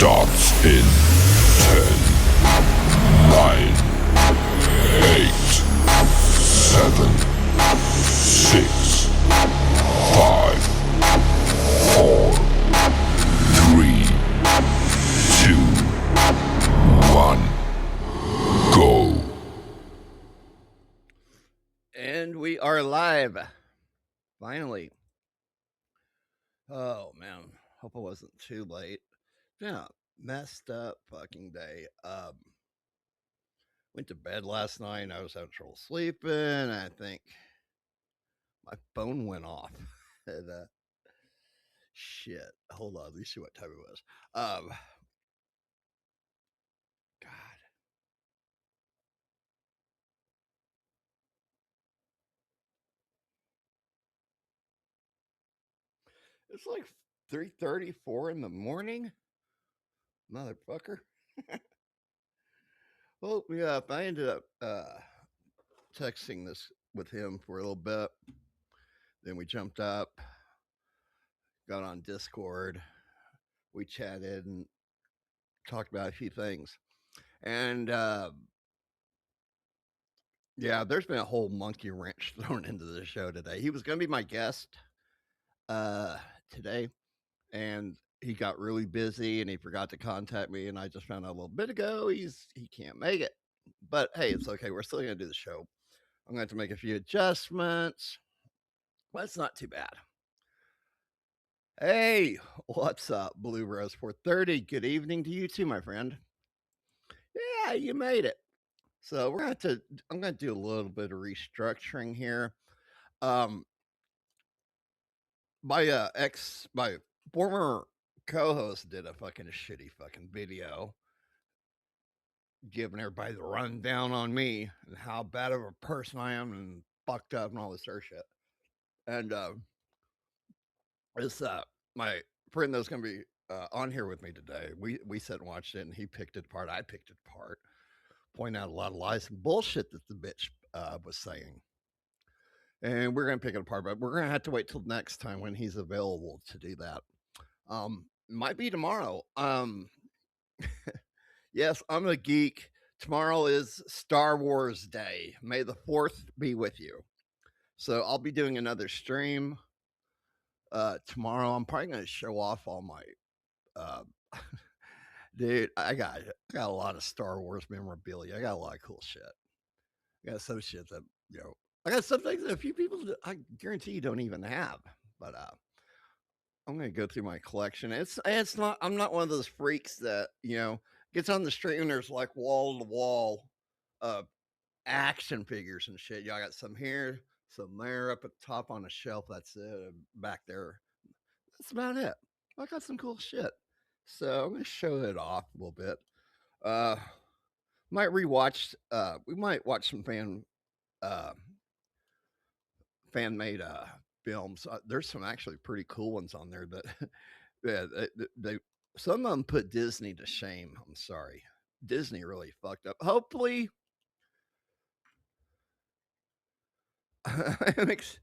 starts in 10, 9, 8, 7, 6, 5, 4, 3, 2, 1, go. And we are live. Finally. Oh man, hope I wasn't too late. Been a messed up fucking day. Went to bed last night and I was having trouble sleeping. I think my phone went off. and, shit. Hold on, let me see what time it was. God. It's like 3:34 in the morning. Motherfucker. Well, yeah, I ended up texting this with him for a little bit. Then we jumped up, got on Discord, we chatted and talked about a few things. And yeah, there's been a whole monkey wrench thrown into the show today. He was going to be my guest today, and he got really busy and he forgot to contact me. And I just found out a little bit ago he can't make it. But hey, it's okay. We're still going to do the show. I'm going to have to make a few adjustments. But it's not too bad. Hey, what's up, Blue Rose 430? Good evening to you too, my friend. Yeah, you made it. So I'm gonna do a little bit of restructuring here. Um, my former co-host did a fucking shitty fucking video, giving everybody the rundown on me and how bad of a person I am and fucked up and all this other shit. And it's my friend that's gonna be on here with me today. We sat and watched it, and he picked it apart. I picked it apart, point out a lot of lies and bullshit that the bitch was saying. And we're going to pick it apart, but we're going to have to wait till next time when he's available to do that. Might be tomorrow. Yes, I'm a geek. Tomorrow is Star Wars Day. May the 4th be with you. So I'll be doing another stream tomorrow. I'm probably going to show off all my dude, I got a lot of Star Wars memorabilia. I got a lot of cool shit. I got some shit that, I got some things that a few people I guarantee you don't even have. But I'm gonna go through my collection. It's not I'm not one of those freaks that, gets on the street and there's like wall to wall action figures and shit. I got some here, some there up at the top on a shelf. That's it. Back there. That's about it. I got some cool shit. So I'm gonna show it off a little bit. Uh might rewatch we might watch some uh fan made films. There's some actually pretty cool ones on there that yeah, they some of them put Disney to shame. I'm sorry. Disney really fucked up. Hopefully I'm ex-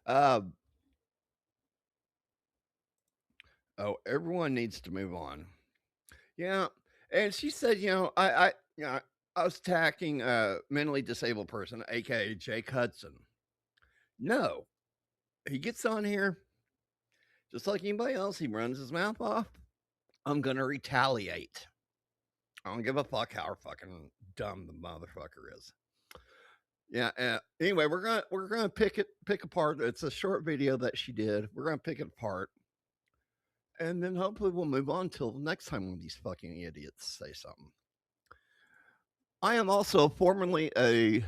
uh, oh, everyone needs to move on. Yeah. And she said, I was attacking a mentally disabled person, aka Jake Hudson. No. He gets on here just like anybody else, he runs his mouth off. I'm gonna retaliate. I don't give a fuck how fucking dumb the motherfucker is. Yeah. Anyway, we're gonna pick apart. It's a short video that she did. We're gonna pick it apart, and then hopefully we'll move on till next time when these fucking idiots say something. I am also formerly a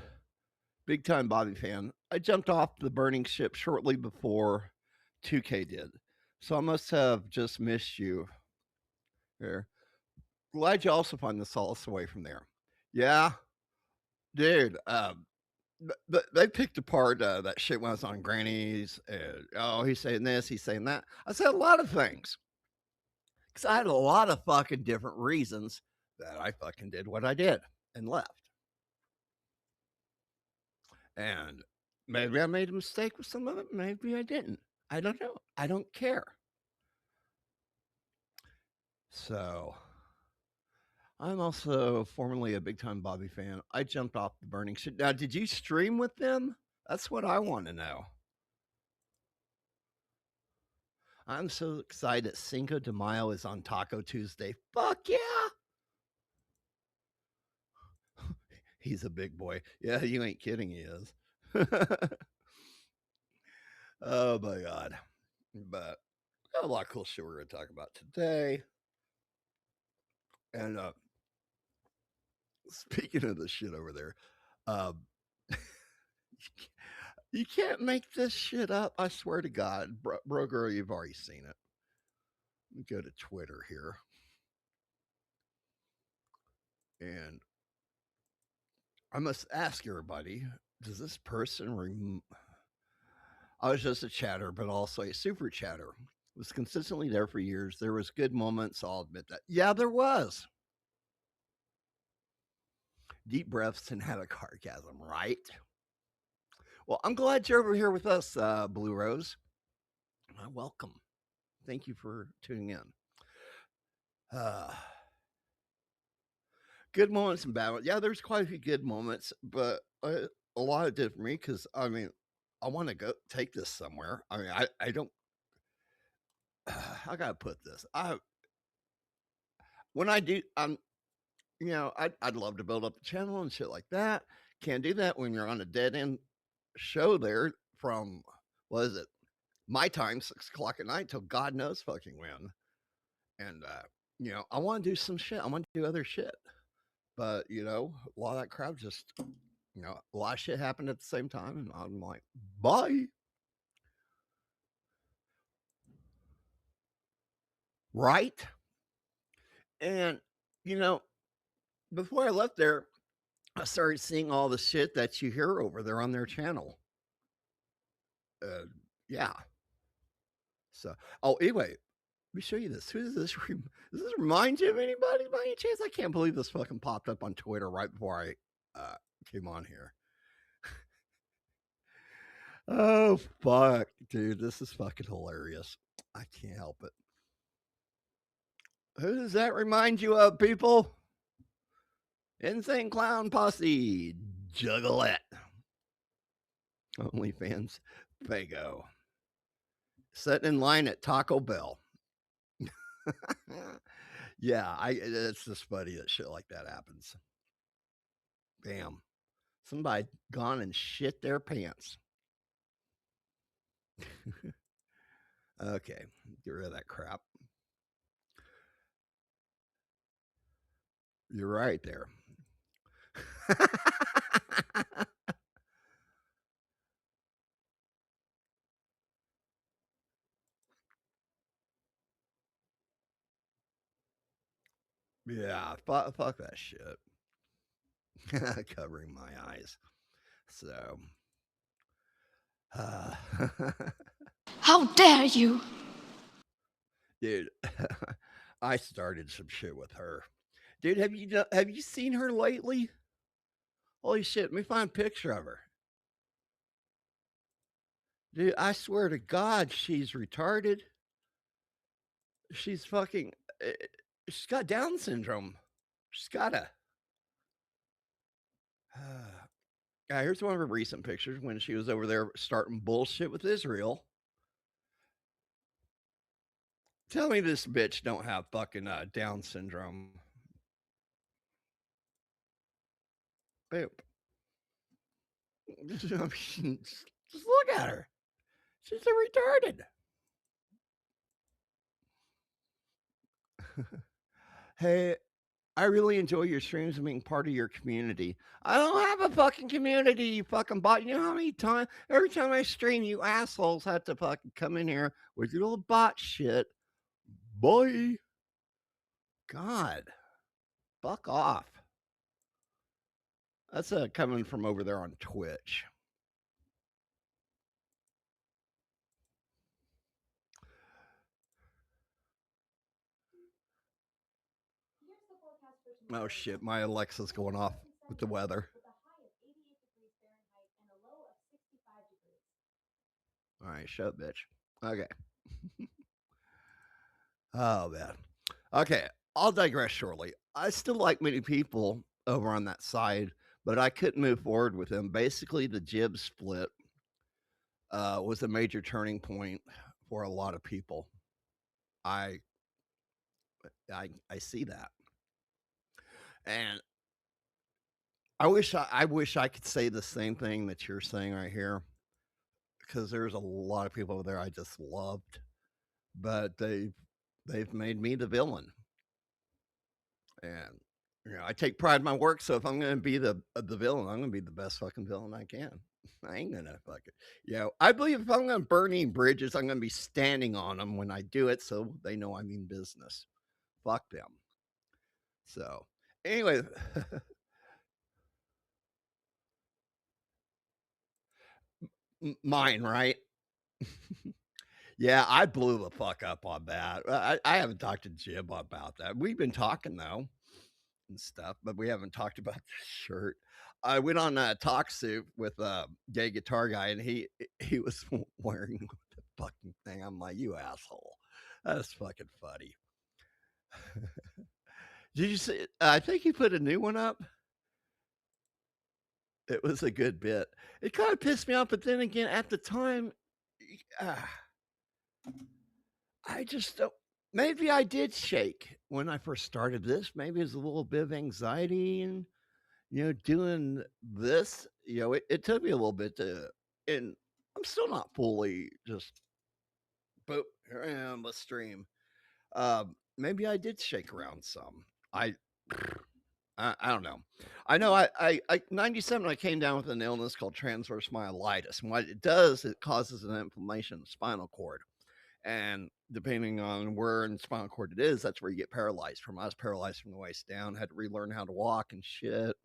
big time Bobby fan. I jumped off the burning ship shortly before 2K did, so I must have just missed you. Here, glad you also find the solace away from there. Yeah, dude. They picked apart that shit when I was on Granny's. Oh, he's saying this, he's saying that. I said a lot of things because I had a lot of fucking different reasons that I fucking did what I did and left. And maybe I made a mistake with some of it, maybe I didn't. I don't know. I don't care. So I'm also formerly a big time Bobby fan. I jumped off the burning shit. Now, did you stream with them? That's what I want to know. I'm so excited. Cinco de Mayo is on Taco Tuesday. Fuck yeah. He's a big boy. Yeah, you ain't kidding. He is. Oh my God. But a lot of cool shit we're going to talk about today. And speaking of the shit over there, um, you can't make this shit up. I swear to God. Bro, girl, you've already seen it. Let me go to Twitter here. And I must ask everybody, does this person I was just a chatter, but also a super chatter. Was consistently there for years. There was good moments, I'll admit that. Yeah, there was. Deep breaths and had a cargasm, right? Well, I'm glad you're over here with us, Blue Rose. Welcome. Thank you for tuning in. Uh, good moments and bad ones. Yeah, there's quite a few good moments, but a lot of did for me because I mean, I want to go take this somewhere. I mean, I don't. I gotta put this. When I do, I'd love to build up the channel and shit like that. Can't do that when you're on a dead end show there from what is it? My time, 6 o'clock at night till God knows fucking when. And I want to do some shit. I want to do other shit. But a lot of that crowd just a lot of shit happened at the same time, and I'm like, bye. Right? And before I left there, I started seeing all the shit that you hear over there on their channel. Yeah. So, anyway, let me show you this. Who does this? Does this remind you of anybody by any chance? I can't believe this fucking popped up on Twitter right before I came on here. Oh fuck, dude, this is fucking hilarious. I can't help it. Who does that remind you of, people? Insane Clown Posse, Juggalette, OnlyFans, Fago, sitting in line at Taco Bell. Yeah, it's just funny that shit like that happens. Bam. Somebody gone and shit their pants. Okay, get rid of that crap. You're right there. Yeah, fuck that shit. Covering my eyes. So, How dare you? dude, I started some shit with her. Dude, have you seen her lately? Holy shit, let me find a picture of her. Dude, I swear to God, she's retarded. She's fucking. She's got Down syndrome. She's got a. Here's one of her recent pictures when she was over there starting bullshit with Israel. Tell me this bitch don't have fucking Down syndrome. Boop. Just look at her. She's a retarded. Hey, I really enjoy your streams and being part of your community. I don't have a fucking community, you fucking bot. You know how many times, every time I stream, you assholes have to fucking come in here with your little bot shit. Boy. God. Fuck off. That's coming from over there on Twitch. Oh shit, my Alexa's going off with the weather. All right, shut up, bitch. Okay. Oh man. Okay, I'll digress shortly. I still like many people over on that side, but I couldn't move forward with them. Basically, the jib split was a major turning point for a lot of people. I I see that, and I wish I could say the same thing that you're saying right here, because there's a lot of people over there I just loved, but they've made me the villain, and I take pride in my work. So if I'm gonna be the villain, I'm gonna be the best fucking villain I can. I ain't gonna fuck it. I believe if I'm gonna burn any bridges, I'm gonna be standing on them when I do it, so they know I mean business. Fuck them. So anyway, mine, right? Yeah, I blew the fuck up on that. I haven't talked to Jim about that. We've been talking though and stuff, but we haven't talked about the shirt. I went on a talk suit with a gay guitar guy, and he was wearing the fucking thing. I'm like, you asshole. That's fucking funny. Did you see? I think he put a new one up. It was a good bit. It kind of pissed me off, but then again, at the time, uh, I just don't. Maybe I did shake when I first started this. Maybe it was a little bit of anxiety and doing this. It took me a little bit to, and I'm still not fully just. But here I am, let's stream. Maybe I did shake around some. I I don't know. I know I 97 I came down with an illness called transverse myelitis. And what it does, it causes an inflammation of the spinal cord. And depending on where in the spinal cord it is, that's where you get paralyzed from. I was paralyzed from the waist down, had to relearn how to walk and shit.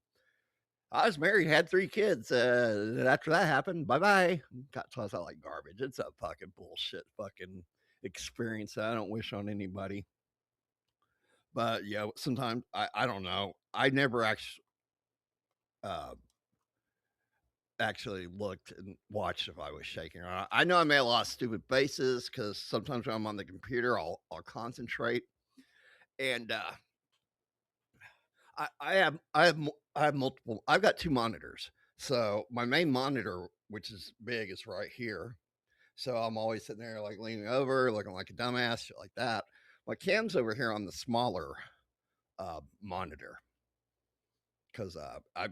I was married, had 3 kids. After that happened, bye bye. Got tossed out like garbage. It's a fucking bullshit fucking experience that I don't wish on anybody. But sometimes I don't know. I never uh, actually looked and watched if I was shaking or not. I know I made a lot of stupid faces because sometimes when I'm on the computer, I'll concentrate, and I have multiple. I've got 2 monitors, so my main monitor, which is big, is right here. So I'm always sitting there like leaning over, looking like a dumbass, shit like that. My cam's over here on the smaller monitor. Because I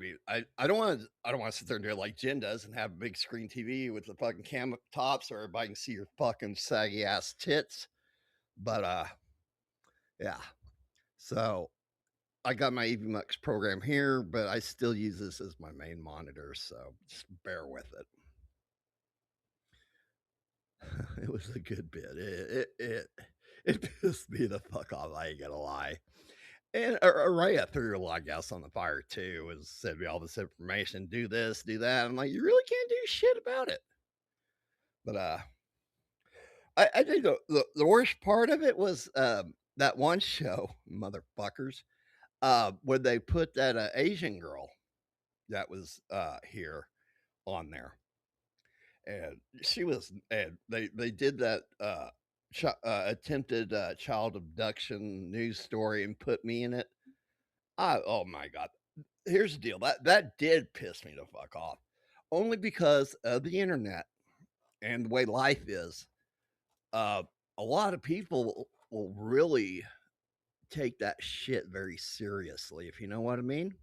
don't want to sit there and do it like Jen does and have a big screen TV with the fucking cam tops, or everybody can see your fucking saggy ass tits. But yeah. So I got my EVMux program here, but I still use this as my main monitor, so just bear with it. It was a good bit. It pissed me the fuck off. I ain't gonna lie. And Araya threw a lot of gas on the fire too. Was sent me all this information, do this, do that. I'm like, you really can't do shit about it. But I think the worst part of it was that one show, motherfuckers, where they put that Asian girl that was here on there, and she was, and they did that attempted child abduction news story and put me in it. Oh my god! Here's the deal, that did piss me the fuck off, only because of the internet and the way life is. Uh, a lot of people will really take that shit very seriously, if you know what I mean.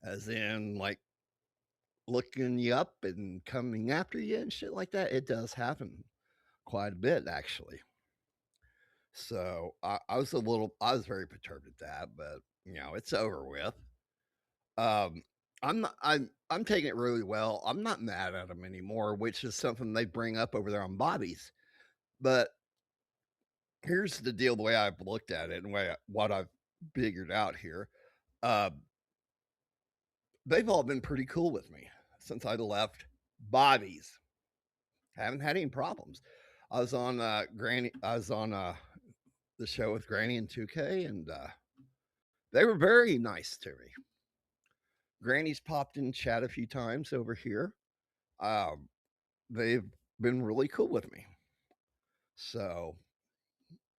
As in, like, looking you up and coming after you and shit like that. It does happen quite a bit, actually. So I was very perturbed at that, but it's over with. Um, I'm taking it really well. I'm not mad at them anymore, which is something they bring up over there on Bobby's. But here's the deal: the way I've looked at it and what I've figured out here, uh, they've all been pretty cool with me since I left Bobby's. Haven't had any problems. I was on Granny. I was on the show with Granny and 2K, and they were very nice to me. Granny's popped in chat a few times over here. Um, they've been really cool with me. So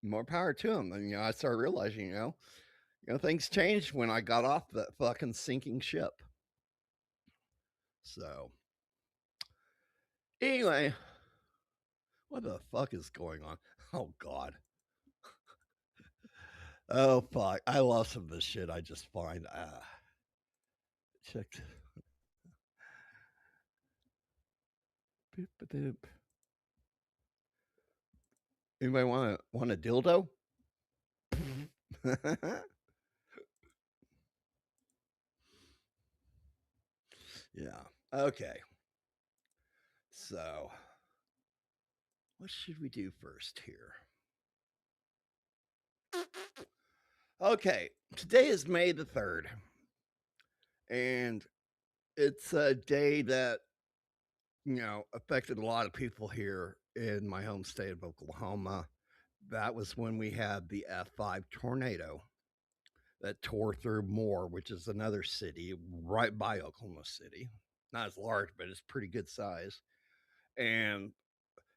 more power to them. And I started realizing, things changed when I got off that fucking sinking ship. So anyway, what the fuck is going on? Oh God. Oh fuck. I love some of this shit I just find. Check. Boop, boop. Anybody want a dildo? Yeah. Okay. So, what should we do first here? Okay. Today is May the 3rd. And it's a day that, affected a lot of people here in my home state of Oklahoma. That was when we had the F5 tornado that tore through Moore, which is another city right by Oklahoma City. Not as large, but it's pretty good size. And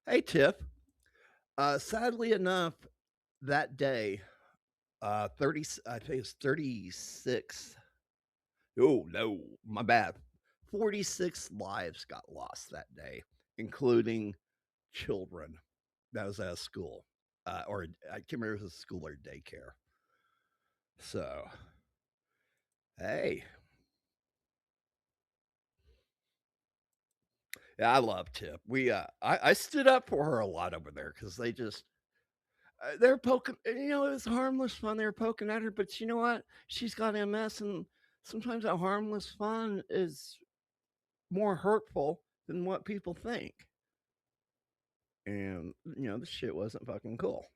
hey, Tiff, sadly enough, that day, 30, I think it's 36. Oh, no, my bad. 46 lives got lost that day, including children. That was at a school, or I can't remember if it was a school or daycare. So, hey. Yeah, I love Tip. I stood up for her a lot over there because they're poking. It was harmless fun. They were poking at her, but you know what? She's got MS, and sometimes that harmless fun is more hurtful than what people think. And this shit wasn't fucking cool.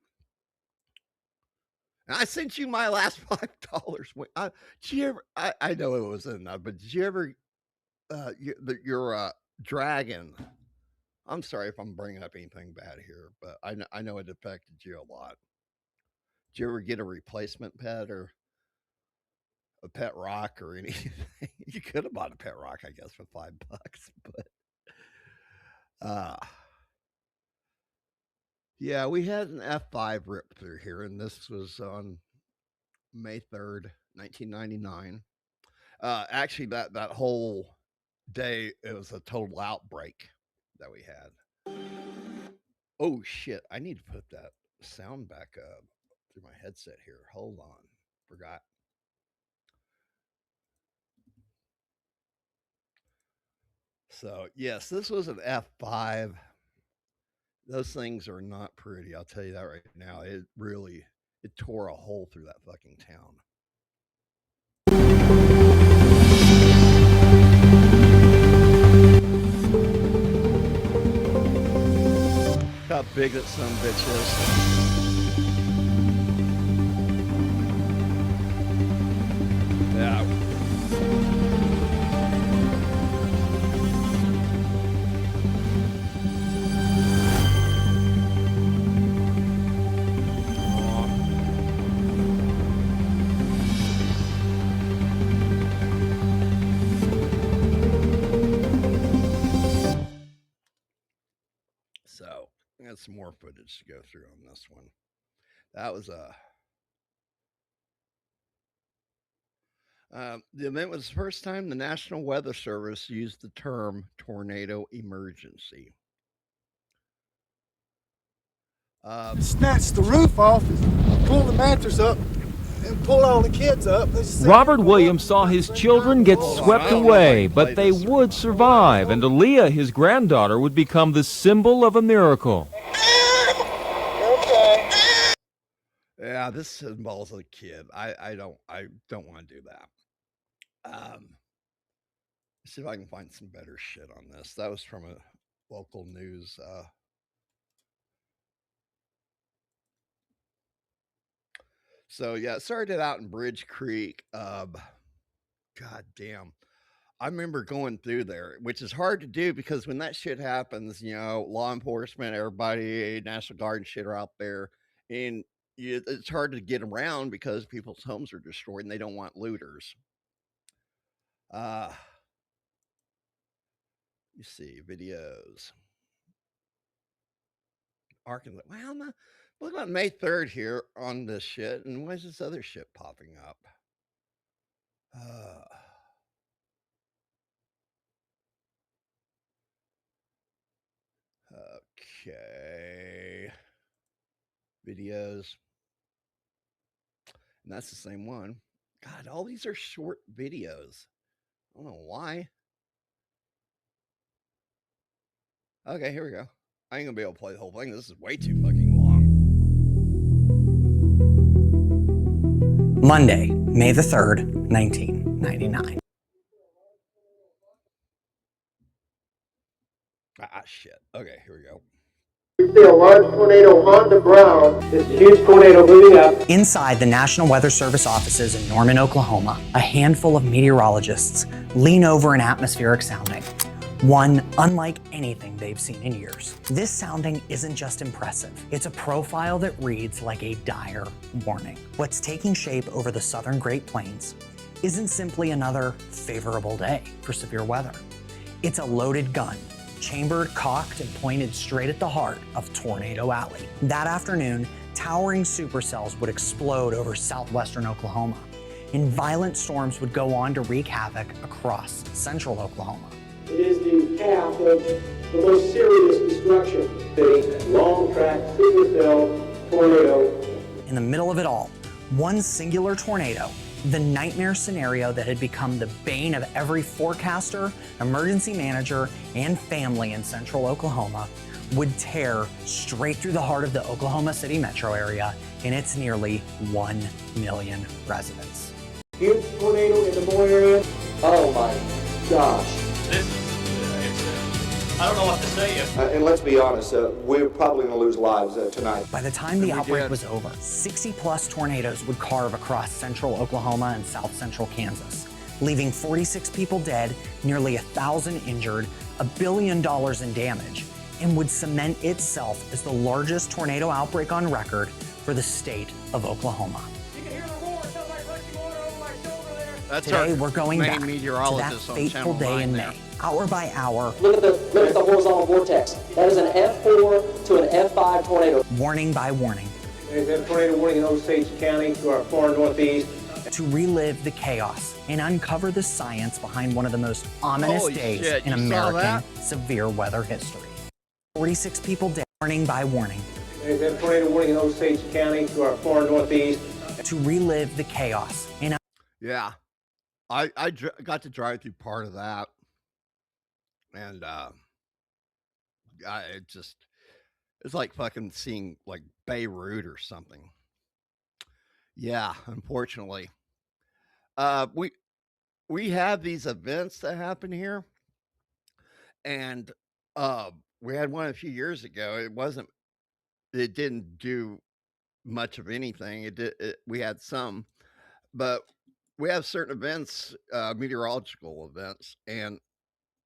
And I sent you my last $5. Did you ever? I know it wasn't enough, but did you ever? Your dragon. I'm sorry if I'm bringing up anything bad here, but I know it affected you a lot. Did you ever get a replacement pet or a pet rock or anything? You could have bought a pet rock, I guess, for $5, but yeah, we had an F5 rip through here, and this was on May 3rd, 1999. Actually, that whole day, it was a total outbreak that we had. Oh shit! I need to put that sound back up through my headset here. Hold on, forgot. So yes, this was an F5. Those things are not pretty. I'll tell you that right now. It tore a hole through that fucking town. How big that son of a bitch is. Yeah. So I got some more footage to go through on this one. That was the event was the first time the National Weather Service used the term tornado emergency. Snatched the roof off, pulled the mattress up, and pulled all the kids up. Robert Williams saw his children get swept away, but they would survive, and Aaliyah, his granddaughter, would become the symbol of a miracle. Yeah, this involves a kid. I don't want to do that. Let's see if I can find some better shit on this. That was from a local news. So yeah, it started out in Bridge Creek. God damn. I remember going through there, which is hard to do because when that shit happens, law enforcement, everybody, National Guard and shit are out there, and it's hard to get around because people's homes are destroyed and they don't want looters. You see videos. Arkansas. Well, look about May 3rd here on this shit, and why is this other shit popping up? Okay. Videos. And that's the same one. God, all these are short videos. I don't know why. Okay, here we go. I ain't gonna be able to play the whole thing. This is way too fucking long. Monday, May the 3rd, 1999. Ah, shit. Okay, here we go. We see a large tornado on the ground. This huge tornado moving up. Inside the National Weather Service offices in Norman, Oklahoma, a handful of meteorologists lean over an atmospheric sounding. One unlike anything they've seen in years. This sounding isn't just impressive. It's a profile that reads like a dire warning. What's taking shape over the southern Great Plains isn't simply another favorable day for severe weather. It's a loaded gun, chambered, cocked, and pointed straight at the heart of Tornado Alley. That afternoon, towering supercells would explode over southwestern Oklahoma, and violent storms would go on to wreak havoc across central Oklahoma. It is the path of the most serious destruction. A long-track supercell tornado. In the middle of it all, one singular tornado, the nightmare scenario that had become the bane of every forecaster, emergency manager, and family in central Oklahoma, would tear straight through the heart of the Oklahoma City metro area and its nearly 1 million residents. Huge tornado in the Moore area. Oh my gosh. I don't know what to say. And let's be honest, we're probably going to lose lives tonight. By the time the outbreak was over, 60-plus tornadoes would carve across central Oklahoma and south central Kansas, leaving 46 people dead, nearly 1,000 injured, $1 billion in damage, and would cement itself as the largest tornado outbreak on record for the state of Oklahoma. That's Today, we're going back to that fateful day in May, hour by hour. Look at the horizontal vortex. That is an F4 to an F5 tornado. Warning by warning. There's a tornado warning in Osage County to our far northeast. To relive the chaos and uncover the science behind one of the most ominous days in American severe weather history. 46 people dead, warning by warning. There's a tornado warning in Osage County to our far northeast. To relive the chaos and I got to drive through part of that, and it's like fucking seeing like Beirut or something. Yeah, unfortunately, we have these events that happen here, and we had one a few years ago. It didn't do much of anything. We had some, but we have certain events, meteorological events, and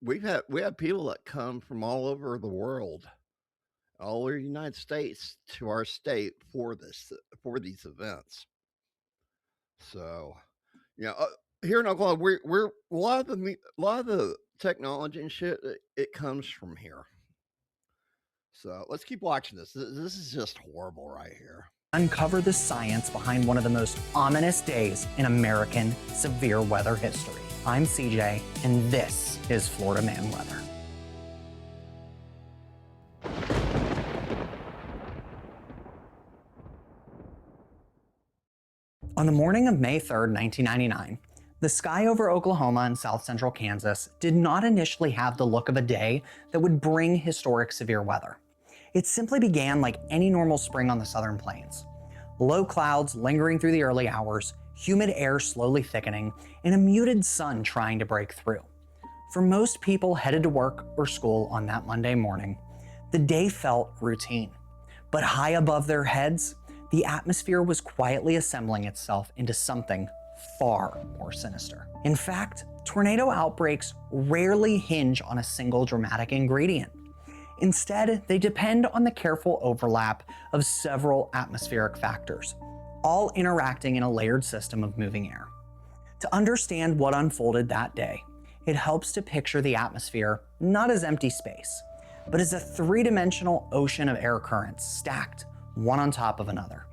we have people that come from all over the world, all over the United States, to our state for these events. So, here in Oklahoma, we're a lot of the technology and shit. It comes from here. So let's keep watching this. This is just horrible right here. Uncover the science behind one of the most ominous days in American severe weather history. I'm CJ, and this is Florida Man Weather. On the morning of May 3rd, 1999, the sky over Oklahoma and south central Kansas did not initially have the look of a day that would bring historic severe weather. It simply began like any normal spring on the southern plains. Low clouds lingering through the early hours, humid air slowly thickening, and a muted sun trying to break through. For most people headed to work or school on that Monday morning, the day felt routine. But high above their heads, the atmosphere was quietly assembling itself into something far more sinister. In fact, tornado outbreaks rarely hinge on a single dramatic ingredient. Instead, they depend on the careful overlap of several atmospheric factors, all interacting in a layered system of moving air. To understand what unfolded that day, it helps to picture the atmosphere not as empty space, but is a three-dimensional ocean of air currents stacked one on top of another,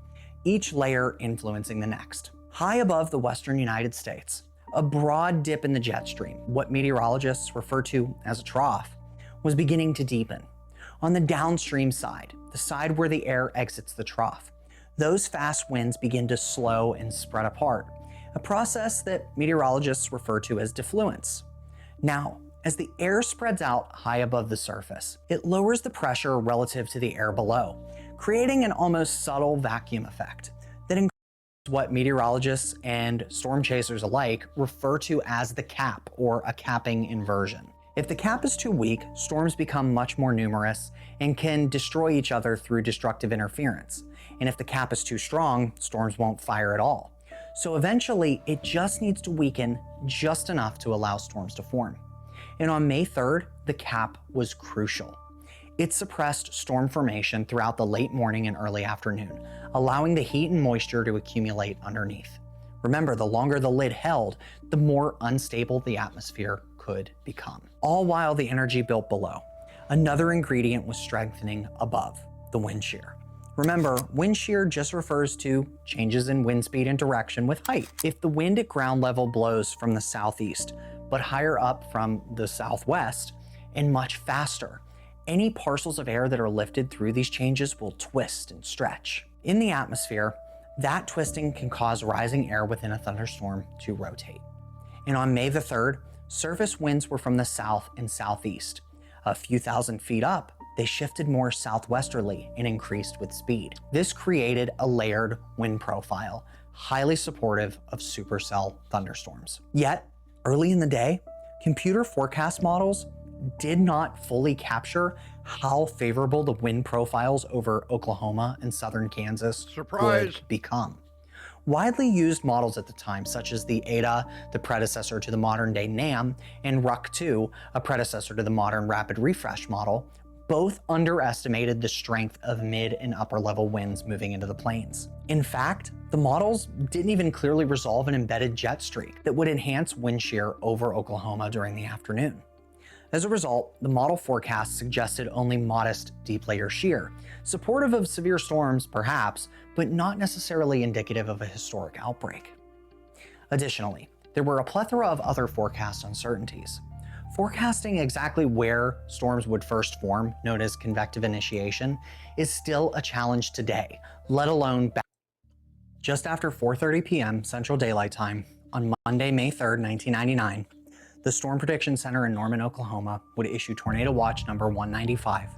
each layer influencing the next. High above the western United States, a broad dip in the jet stream, what meteorologists refer to as a trough, was beginning to deepen. On the downstream side, the side where the air exits the trough, those fast winds begin to slow and spread apart, a process that meteorologists refer to as defluence. Now, as the air spreads out high above the surface, it lowers the pressure relative to the air below, creating an almost subtle vacuum effect that increases what meteorologists and storm chasers alike refer to as the cap, or a capping inversion. If the cap is too weak, storms become much more numerous and can destroy each other through destructive interference. And if the cap is too strong, storms won't fire at all. So eventually, it just needs to weaken just enough to allow storms to form. And on May 3rd, the cap was crucial. It suppressed storm formation throughout the late morning and early afternoon, allowing the heat and moisture to accumulate underneath. Remember, the longer the lid held, the more unstable the atmosphere could become. All while the energy built below. Another ingredient was strengthening above, the wind shear. Remember, wind shear just refers to changes in wind speed and direction with height. If the wind at ground level blows from the southeast, but higher up from the southwest, and much faster, any parcels of air that are lifted through these changes will twist and stretch. In the atmosphere, that twisting can cause rising air within a thunderstorm to rotate. And on May the 3rd, surface winds were from the south and southeast. A few thousand feet up, they shifted more southwesterly and increased with speed. This created a layered wind profile, highly supportive of supercell thunderstorms. Yet, early in the day, computer forecast models did not fully capture how favorable the wind profiles over Oklahoma and southern Kansas would become. Widely used models at the time, such as the ADA, the predecessor to the modern-day NAM, and RUC-2, a predecessor to the modern Rapid Refresh model, both underestimated the strength of mid and upper-level winds moving into the plains. In fact, the models didn't even clearly resolve an embedded jet streak that would enhance wind shear over Oklahoma during the afternoon. As a result, the model forecast suggested only modest deep layer shear, supportive of severe storms perhaps, but not necessarily indicative of a historic outbreak. Additionally, there were a plethora of other forecast uncertainties. Forecasting exactly where storms would first form, known as convective initiation, is still a challenge today, let alone back. Just after 4:30 p.m. Central Daylight Time on Monday, May 3rd, 1999, the Storm Prediction Center in Norman, Oklahoma would issue Tornado Watch number 195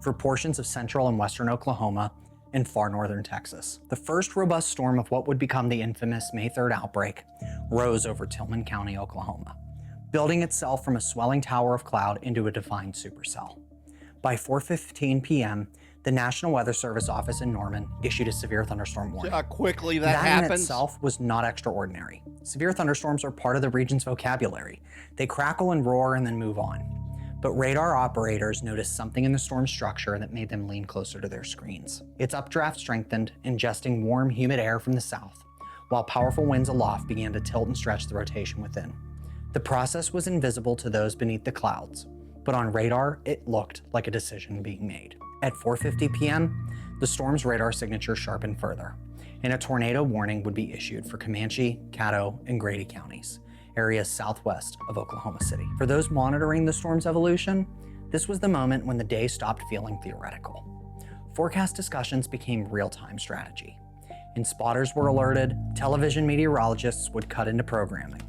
for portions of central and western Oklahoma and far northern Texas. The first robust storm of what would become the infamous May 3rd outbreak rose over Tillman County, Oklahoma, building itself from a swelling tower of cloud into a defined supercell. By 4:15 p.m., the National Weather Service office in Norman issued a severe thunderstorm warning. See how quickly that in happens? itself was not extraordinary. Severe thunderstorms are part of the region's vocabulary. They crackle and roar and then move on. But radar operators noticed something in the storm structure that made them lean closer to their screens. Its updraft strengthened, ingesting warm, humid air from the south, while powerful winds aloft began to tilt and stretch the rotation within. The process was invisible to those beneath the clouds, but on radar, it looked like a decision being made. At 4:50 p.m., the storm's radar signature sharpened further, and a tornado warning would be issued for Comanche, Caddo, and Grady counties, areas southwest of Oklahoma City. For those monitoring the storm's evolution, this was the moment when the day stopped feeling theoretical. Forecast discussions became real-time strategy, and spotters were alerted, television meteorologists would cut into programming,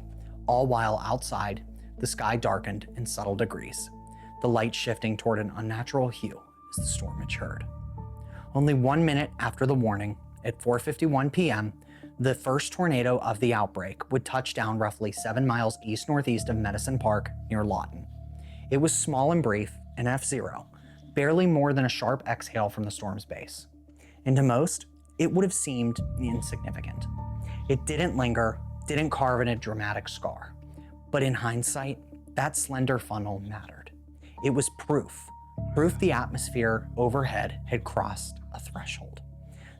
all while outside, the sky darkened in subtle degrees, the light shifting toward an unnatural hue as the storm matured. Only 1 minute after the warning, at 4:51 p.m., the first tornado of the outbreak would touch down roughly 7 miles east-northeast of Medicine Park near Lawton. It was small and brief, an F0, barely more than a sharp exhale from the storm's base. And to most, it would have seemed insignificant. It didn't linger, didn't carve in a dramatic scar. But in hindsight, that slender funnel mattered. It was proof the atmosphere overhead had crossed a threshold.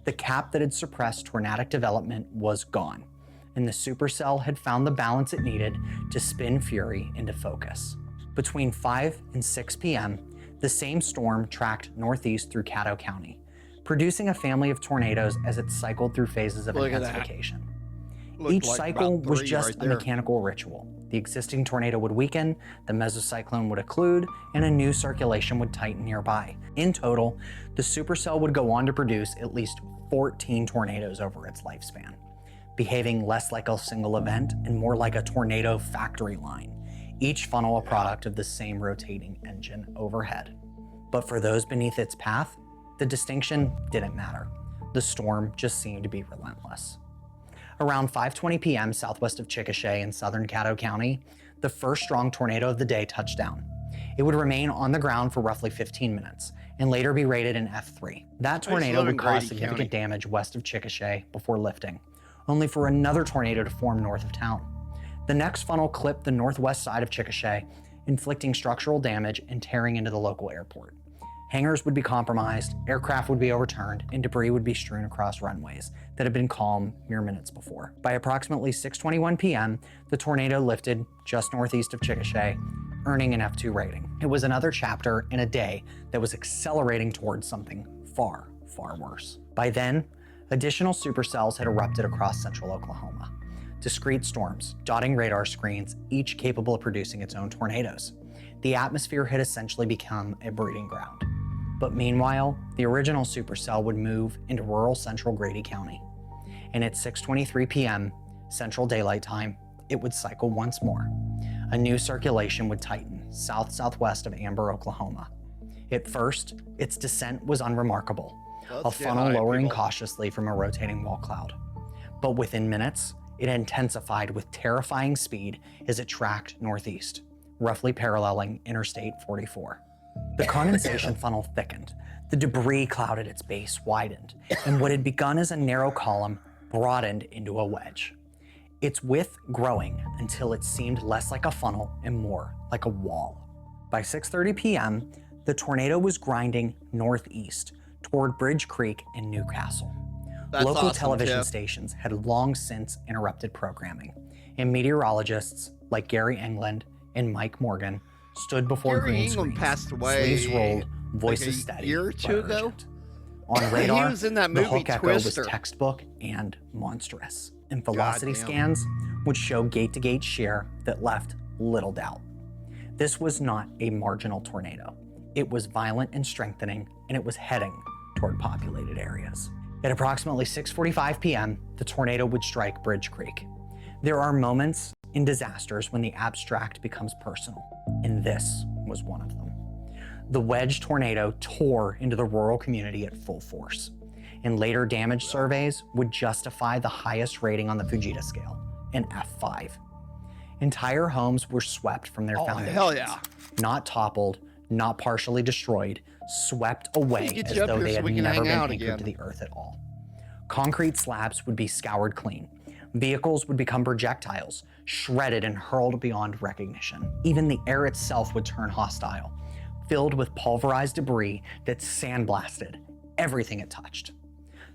The cap that had suppressed tornadic development was gone, and the supercell had found the balance it needed to spin fury into focus. Between 5 and 6 p.m., The same storm tracked northeast through Caddo County, producing a family of tornadoes as it cycled through phases of intensification. Each cycle was just a mechanical ritual. The existing tornado would weaken, the mesocyclone would occlude, and a new circulation would tighten nearby. In total, the supercell would go on to produce at least 14 tornadoes over its lifespan, behaving less like a single event and more like a tornado factory line, each funnel a product of the same rotating engine overhead. But for those beneath its path, the distinction didn't matter. The storm just seemed to be relentless. Around 5:20 p.m. southwest of Chickasha in southern Caddo County, the first strong tornado of the day touched down. It would remain on the ground for roughly 15 minutes and later be rated an F3. That tornado would cause significant damage west of Chickasha before lifting, only for another tornado to form north of town. The next funnel clipped the northwest side of Chickasha, inflicting structural damage and tearing into the local airport. Hangars would be compromised, aircraft would be overturned, and debris would be strewn across runways that had been calm mere minutes before. By approximately 6:21 p.m., the tornado lifted just northeast of Chickasha, earning an F2 rating. It was another chapter in a day that was accelerating towards something far, far worse. By then, additional supercells had erupted across central Oklahoma. Discrete storms, dotting radar screens, each capable of producing its own tornadoes. The atmosphere had essentially become a breeding ground. But meanwhile, the original supercell would move into rural central Grady County. And at 6:23 p.m. Central Daylight Time, it would cycle once more. A new circulation would tighten south-southwest of Amber, Oklahoma. At first, its descent was unremarkable, a funnel lowering cautiously from a rotating wall cloud. But within minutes, it intensified with terrifying speed as it tracked northeast, roughly paralleling Interstate 44. The condensation funnel thickened, the debris cloud at its base widened, and what had begun as a narrow column broadened into a wedge. Its width growing until it seemed less like a funnel and more like a wall. By 6:30 p.m., the tornado was grinding northeast toward Bridge Creek in Newcastle. Local television stations had long since interrupted programming, and meteorologists like Gary England and Mike Morgan stood before green screens, passed away, sleeves rolled, voices steady, a year or two ago. On radar, he was in that movie, the Hulk Echo Twister. was textbook and monstrous, and velocity scans would show gate-to-gate shear that left little doubt. This was not a marginal tornado. It was violent and strengthening, and it was heading toward populated areas. At approximately 6:45 p.m., the tornado would strike Bridge Creek. There are moments in disasters when the abstract becomes personal, and this was one of them. The wedge tornado tore into the rural community at full force, and later damage surveys would justify the highest rating on the Fujita scale, an F5. Entire homes were swept from their foundations. Hell yeah. Not toppled, not partially destroyed, swept away as though they had never been anchored to the earth at all. Concrete slabs would be scoured clean. Vehicles would become projectiles, shredded and hurled beyond recognition. Even the air itself would turn hostile, filled with pulverized debris that sandblasted everything it touched.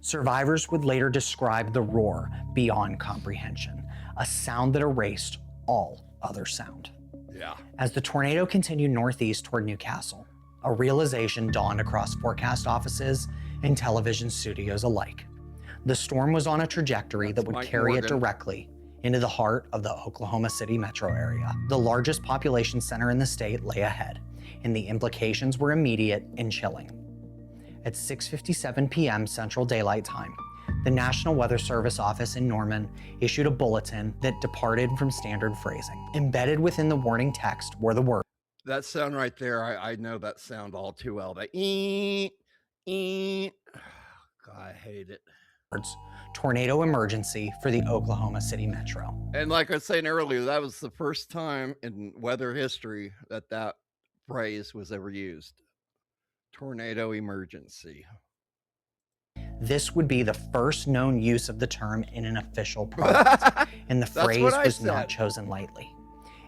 Survivors would later describe the roar beyond comprehension, a sound that erased all other sound. Yeah. As the tornado continued northeast toward Newcastle, a realization dawned across forecast offices and television studios alike. The storm was on a trajectory that would carry it directly into the heart of the Oklahoma City metro area. The largest population center in the state lay ahead, and the implications were immediate and chilling. At 6:57 p.m. Central Daylight Time, the National Weather Service office in Norman issued a bulletin that departed from standard phrasing. Embedded within the warning text were the words. That sound right there, I know that sound all too well. That God, I hate it. Tornado emergency for the Oklahoma City metro. And like I was saying earlier, that was the first time in weather history that phrase was ever used. Tornado emergency. This would be the first known use of the term in an official product, and the phrase was not chosen lightly.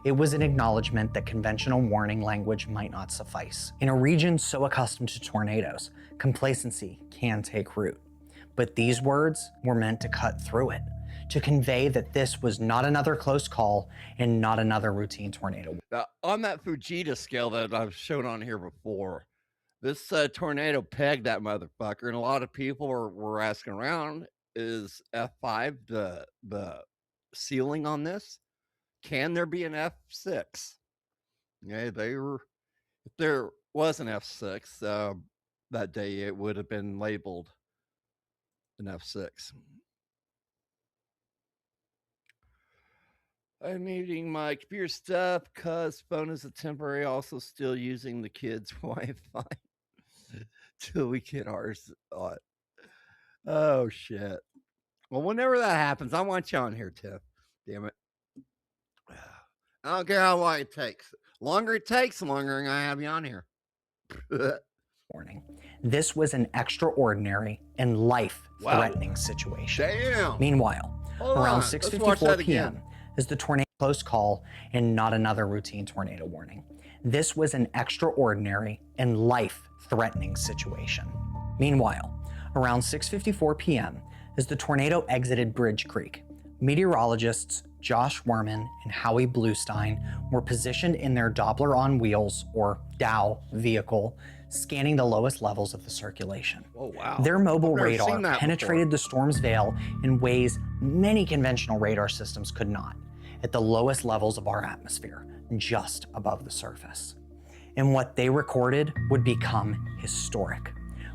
It was an acknowledgement that conventional warning language might not suffice. In a region so accustomed to tornadoes, complacency can take root. But these words were meant to cut through it, to convey that this was not another close call and not another routine tornado. Now, on that Fujita scale that I've shown on here before, this tornado pegged that motherfucker, and a lot of people were asking around, is F5 the ceiling on this? Can there be an F6? Yeah, if there was an F6 that day, it would have been labeled an F6. I'm muting my computer stuff because phone is a temporary, also still using the kids' Wi-Fi till we get ours on. Oh, shit. Well, whenever that happens, I want you on here, Tiff. Damn it. I don't care how long it takes. The longer it takes, the longer I'm going to have you on here. Warning. This was an extraordinary and life-threatening situation. Damn. Meanwhile, around 6:54 p.m. is the tornado close call and not another routine tornado warning. This was an extraordinary and life-threatening situation. Meanwhile, around 6:54 p.m. as the tornado exited Bridge Creek, meteorologists Josh Werman and Howie Bluestein were positioned in their Doppler on wheels, or DOW, vehicle, scanning the lowest levels of the circulation. Oh, wow. Their mobile I've never seen radar that penetrated the storm's veil in ways many conventional radar systems could not, at the lowest levels of our atmosphere, just above the surface. And what they recorded would become historic.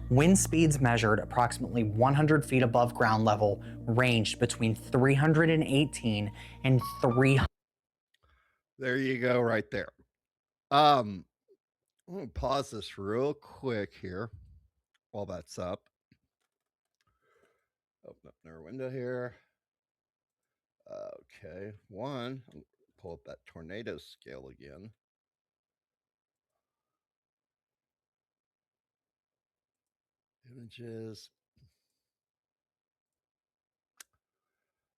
Wind speeds measured approximately 100 feet above ground level ranged between 318 and 300. There you go, right there. I'm going to pause this real quick here while that's up. Open up another window here. Okay, pull up that tornado scale again. Images.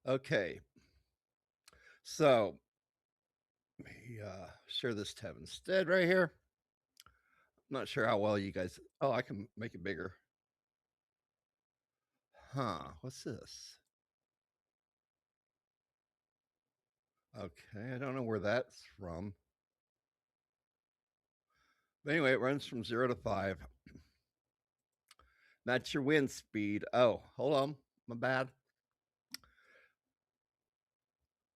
Okay. So, let me share this tab instead right here. I'm not sure how well you guys... Oh, I can make it bigger. Huh, what's this? Okay, I don't know where that's from. But anyway, it runs from 0 to 5. That's your wind speed. Oh, hold on. My bad.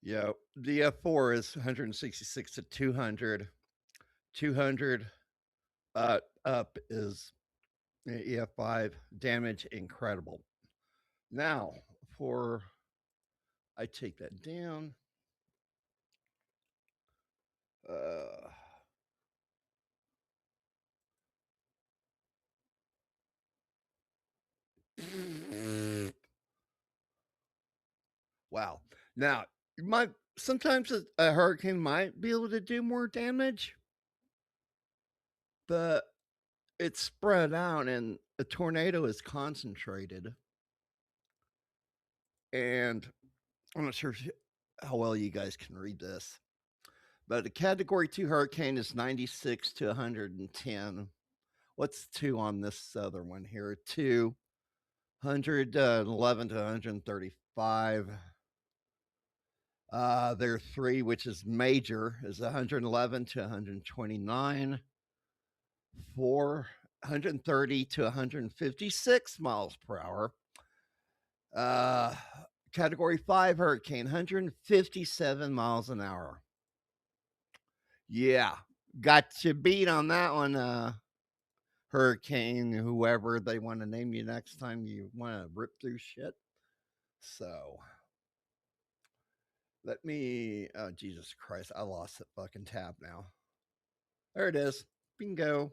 Yeah, the F4 is 166 to 200. 200 up is EF5. Damage incredible. Now, I take that down. Wow. Now, sometimes a hurricane might be able to do more damage, but it's spread out and a tornado is concentrated. And I'm not sure how well you guys can read this, but a Category 2 hurricane is 96 to 110. What's 2 on this other one here? 2, 111 to 135. There 3, which is major, is 111 to 129. 4, 130 to 156 miles per hour. Category 5 hurricane, 157 miles an hour. Yeah, got you beat on that one, hurricane, whoever they want to name you next time you want to rip through shit. So, let me, oh, Jesus Christ, I lost that fucking tab now. There it is. Bingo.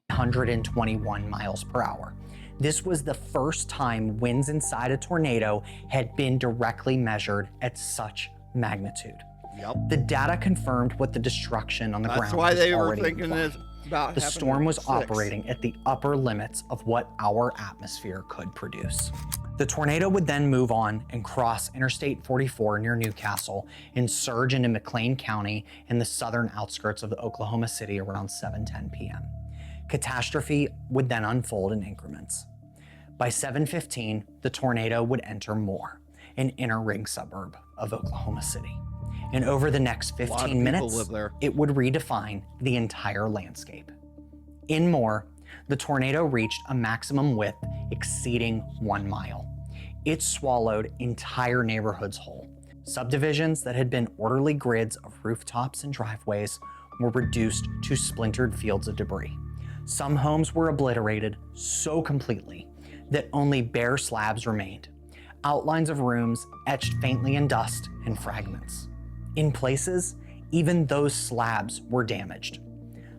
121 miles per hour. This was the first time winds inside a tornado had been directly measured at such magnitude. Yep. The data confirmed what the destruction on the ground That's why they were thinking implied. about the storm was 6. operating at the upper limits of what our atmosphere could produce. The tornado would then move on and cross Interstate 44 near Newcastle and surge into McLean County in the southern outskirts of Oklahoma City around 7:10 p.m. Catastrophe would then unfold in increments. By 7:15, the tornado would enter Moore, an inner ring suburb of Oklahoma City. And over the next 15 minutes, it would redefine the entire landscape. In Moore, the tornado reached a maximum width exceeding 1 mile. It swallowed entire neighborhoods whole. Subdivisions that had been orderly grids of rooftops and driveways were reduced to splintered fields of debris. Some homes were obliterated so completely that only bare slabs remained, outlines of rooms etched faintly in dust and fragments. In places, even those slabs were damaged.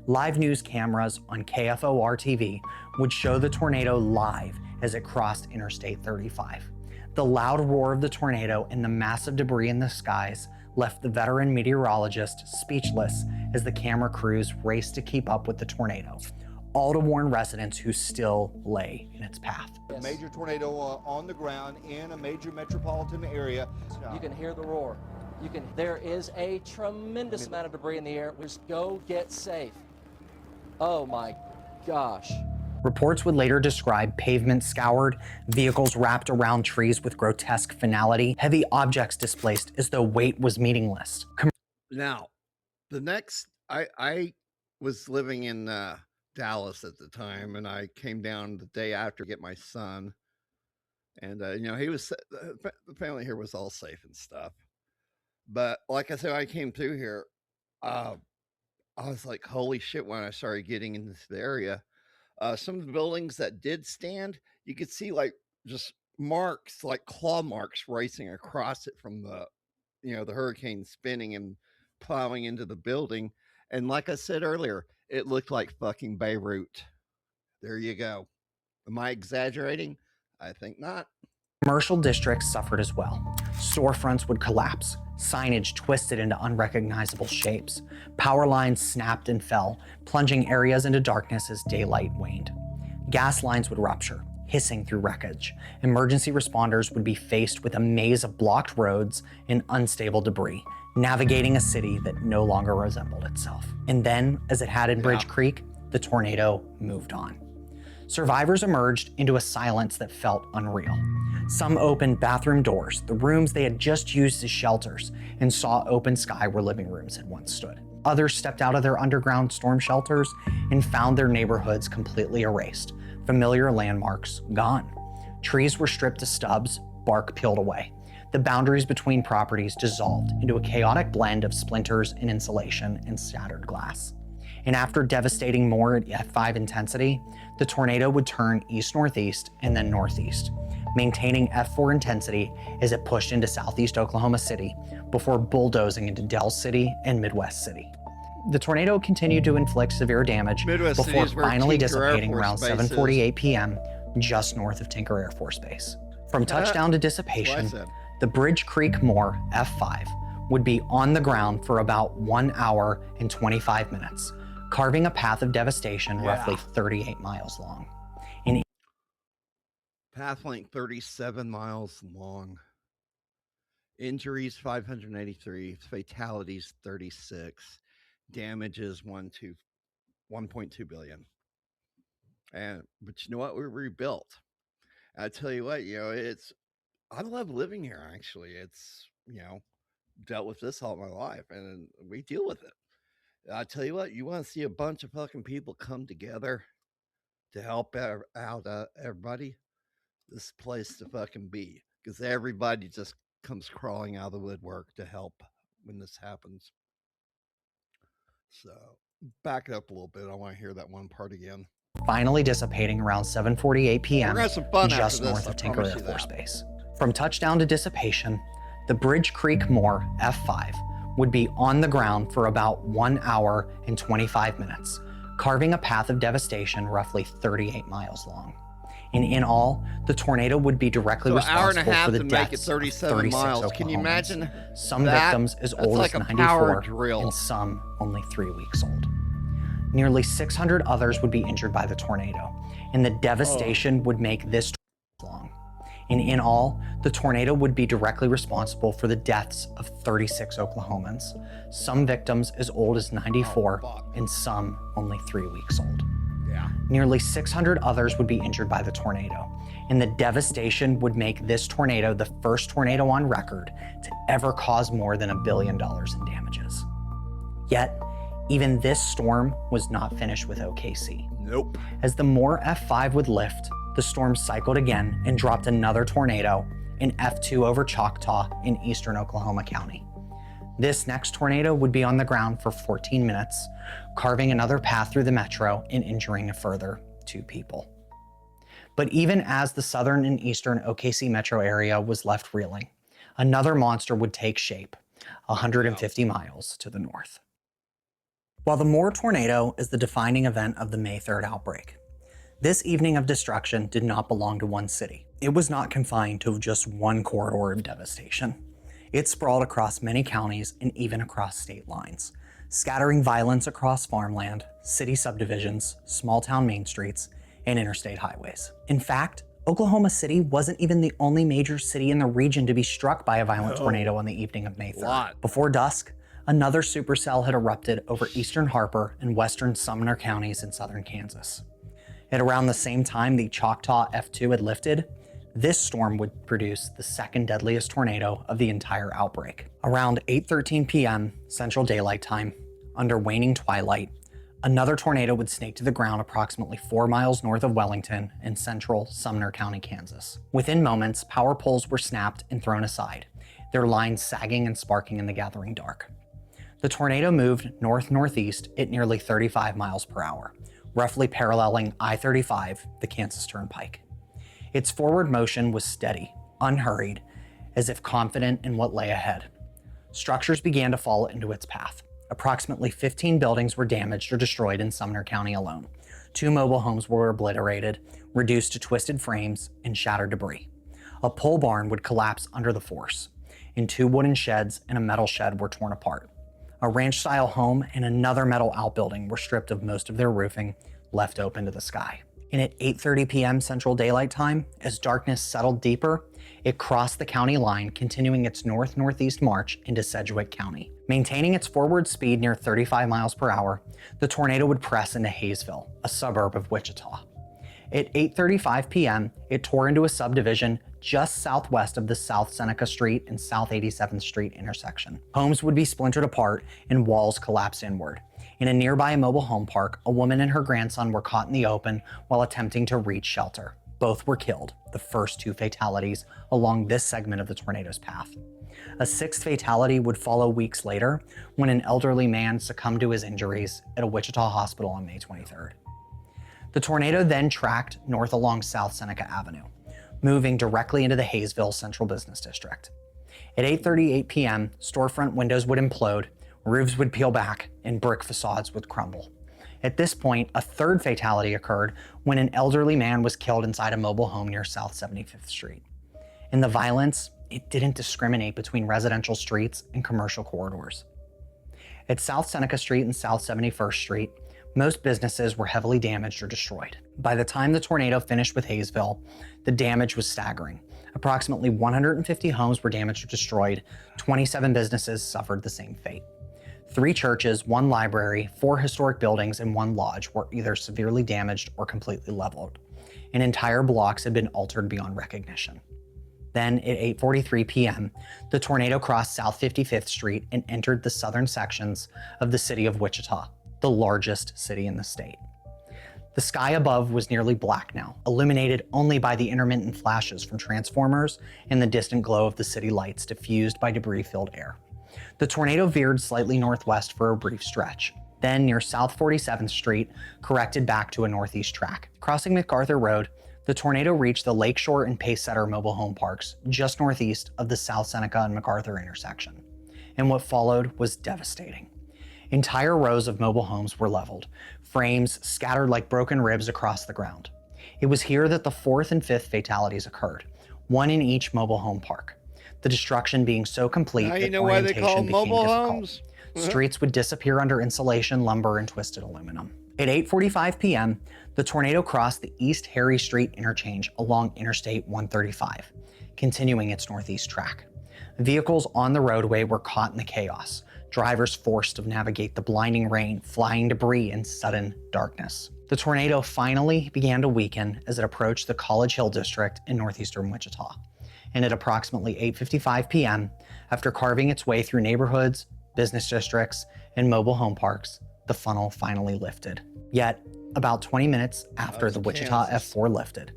Live news cameras on KFOR TV would show the tornado live as it crossed Interstate 35. The loud roar of the tornado and the massive debris in the skies left the veteran meteorologist speechless as the camera crews raced to keep up with the tornado, all to warn residents who still lay in its path. A major tornado on the ground in a major metropolitan area. You can hear the roar. There is a tremendous amount of debris in the air. Just go get safe. Oh my gosh. Reports would later describe pavement scoured, vehicles wrapped around trees with grotesque finality, heavy objects displaced as though weight was meaningless. Now, the next, I was living in Dallas at the time, and I came down the day after to get my son. And, he was, the family here was all safe and stuff. But like I said, I came through here, I was like, holy shit, when I started getting into the area. Some of the buildings that did stand, you could see like just marks, like claw marks racing across it from the, the hurricane spinning and plowing into the building. And like I said earlier, it looked like fucking Beirut. There you go. Am I exaggerating? I think not. Commercial districts suffered as well. Storefronts would collapse, signage twisted into unrecognizable shapes, power lines snapped and fell, plunging areas into darkness as daylight waned. Gas lines would rupture, hissing through wreckage. Emergency responders would be faced with a maze of blocked roads and unstable debris, navigating a city that no longer resembled itself. And then, as it had in Bridge Creek, the tornado moved on. Survivors emerged into a silence that felt unreal. Some opened bathroom doors, the rooms they had just used as shelters, and saw open sky where living rooms had once stood. Others stepped out of their underground storm shelters and found their neighborhoods completely erased, familiar landmarks gone. Trees were stripped to stubs, bark peeled away. The boundaries between properties dissolved into a chaotic blend of splinters and insulation and shattered glass. And after devastating Moore at F5 intensity, the tornado would turn east-northeast and then northeast, maintaining F4 intensity as it pushed into southeast Oklahoma City before bulldozing into Del City and Midwest City. The tornado continued to inflict severe damage before finally dissipating around 7:48 p.m. just north of Tinker Air Force Base. From touchdown to dissipation, the Bridge Creek Moore F5 would be on the ground for about 1 hour and 25 minutes, carving a path of devastation roughly 38 miles long. Path length 37 miles long. Injuries 583, fatalities 36, damages 1.2 billion. But you know what? We rebuilt. I tell you what, I love living here. Actually, it's dealt with this all my life, and we deal with it. I tell you what, you want to see a bunch of fucking people come together to help out everybody. This place to fucking be, because everybody just comes crawling out of the woodwork to help when this happens. So back it up a little bit. I want to hear that one part again. Finally dissipating around 7:48 p.m. just north of Tinker Air Force Base. From touchdown to dissipation, the Bridge Creek Moore F5 would be on the ground for about 1 hour and 25 minutes, carving a path of devastation roughly 38 miles long. And in all, the tornado would be directly responsible for the deaths of 36 miles. Can you imagine? Some victims as old as 94 and some only 3 weeks old. Nearly 600 others would be injured by the tornado, and the devastation would make this long. And in all, the tornado would be directly responsible for the deaths of 36 Oklahomans, some victims as old as 94 and some only 3 weeks old. Yeah. Nearly 600 others would be injured by the tornado, and the devastation would make this tornado the first tornado on record to ever cause more than $1 billion in damages. Yet, even this storm was not finished with OKC. Nope. As the Moore F5 would lift, the storm cycled again and dropped another tornado, an F2 over Choctaw in eastern Oklahoma County. This next tornado would be on the ground for 14 minutes, carving another path through the metro and injuring a further 2 people. But even as the southern and eastern OKC metro area was left reeling, another monster would take shape, 150 miles to the north. While the Moore tornado is the defining event of the May 3rd outbreak, this evening of destruction did not belong to one city. It was not confined to just one corridor of devastation. It sprawled across many counties and even across state lines, scattering violence across farmland, city subdivisions, small-town main streets, and interstate highways. In fact, Oklahoma City wasn't even the only major city in the region to be struck by a violent tornado on the evening of May 3rd. Before dusk, another supercell had erupted over eastern Harper and western Sumner counties in southern Kansas. At around the same time the Choctaw F2 had lifted, this storm would produce the second deadliest tornado of the entire outbreak. Around 8:13 p.m. Central Daylight Time, under waning twilight, another tornado would snake to the ground approximately 4 miles north of Wellington in central Sumner County, Kansas. Within moments, power poles were snapped and thrown aside, their lines sagging and sparking in the gathering dark. The tornado moved north-northeast at nearly 35 miles per hour, roughly paralleling I-35, the Kansas Turnpike. Its forward motion was steady, unhurried, as if confident in what lay ahead. Structures began to fall into its path. Approximately 15 buildings were damaged or destroyed in Sumner County alone. 2 mobile homes were obliterated, reduced to twisted frames and shattered debris. A pole barn would collapse under the force, and 2 wooden sheds and a metal shed were torn apart. A ranch-style home and another metal outbuilding were stripped of most of their roofing, left open to the sky. And at 8:30 p.m. Central Daylight Time, as darkness settled deeper, it crossed the county line, continuing its north-northeast march into Sedgwick County. Maintaining its forward speed near 35 miles per hour, the tornado would press into Hayesville, a suburb of Wichita. At 8:35 p.m., it tore into a subdivision just southwest of the South Seneca Street and South 87th Street intersection. Homes would be splintered apart and walls collapsed inward. In a nearby mobile home park, a woman and her grandson were caught in the open while attempting to reach shelter. Both were killed, the first 2 fatalities along this segment of the tornado's path. A 6th fatality would follow weeks later when an elderly man succumbed to his injuries at a Wichita hospital on May 23rd. The tornado then tracked north along South Seneca Avenue, moving directly into the Hayesville Central Business District. At 8:38 p.m., storefront windows would implode, roofs would peel back, and brick facades would crumble. At this point, a 3rd fatality occurred when an elderly man was killed inside a mobile home near South 75th Street. And the violence, it didn't discriminate between residential streets and commercial corridors. At South Seneca Street and South 71st Street, most businesses were heavily damaged or destroyed. By the time the tornado finished with Hayesville, the damage was staggering. Approximately 150 homes were damaged or destroyed. 27 businesses suffered the same fate. 3 churches, 1 library, 4 historic buildings, and 1 lodge were either severely damaged or completely leveled, and entire blocks had been altered beyond recognition. Then, at 8:43 p.m., the tornado crossed South 55th Street and entered the southern sections of the city of Wichita, the largest city in the state. The sky above was nearly black now, illuminated only by the intermittent flashes from transformers and the distant glow of the city lights diffused by debris-filled air. The tornado veered slightly northwest for a brief stretch. Then, near South 47th Street, corrected back to a northeast track. Crossing MacArthur Road, the tornado reached the Lakeshore and Pacesetter mobile home parks just northeast of the South Seneca and MacArthur intersection. And what followed was devastating. Entire rows of mobile homes were leveled, frames scattered like broken ribs across the ground. It was here that the 4th and 5th fatalities occurred, 1 in each mobile home park. The destruction being so complete now that you know why they call orientation them became mobile difficult. homes? Streets would disappear under insulation, lumber, and twisted aluminum. At 8:45 p.m., the tornado crossed the East Harry Street interchange along Interstate 135, continuing its northeast track. Vehicles on the roadway were caught in the chaos, drivers forced to navigate the blinding rain, flying debris, and sudden darkness. The tornado finally began to weaken as it approached the College Hill district in northeastern Wichita. And at approximately 8:55 p.m., after carving its way through neighborhoods, business districts, and mobile home parks, the funnel finally lifted. Yet, about 20 minutes after the Wichita F4 lifted,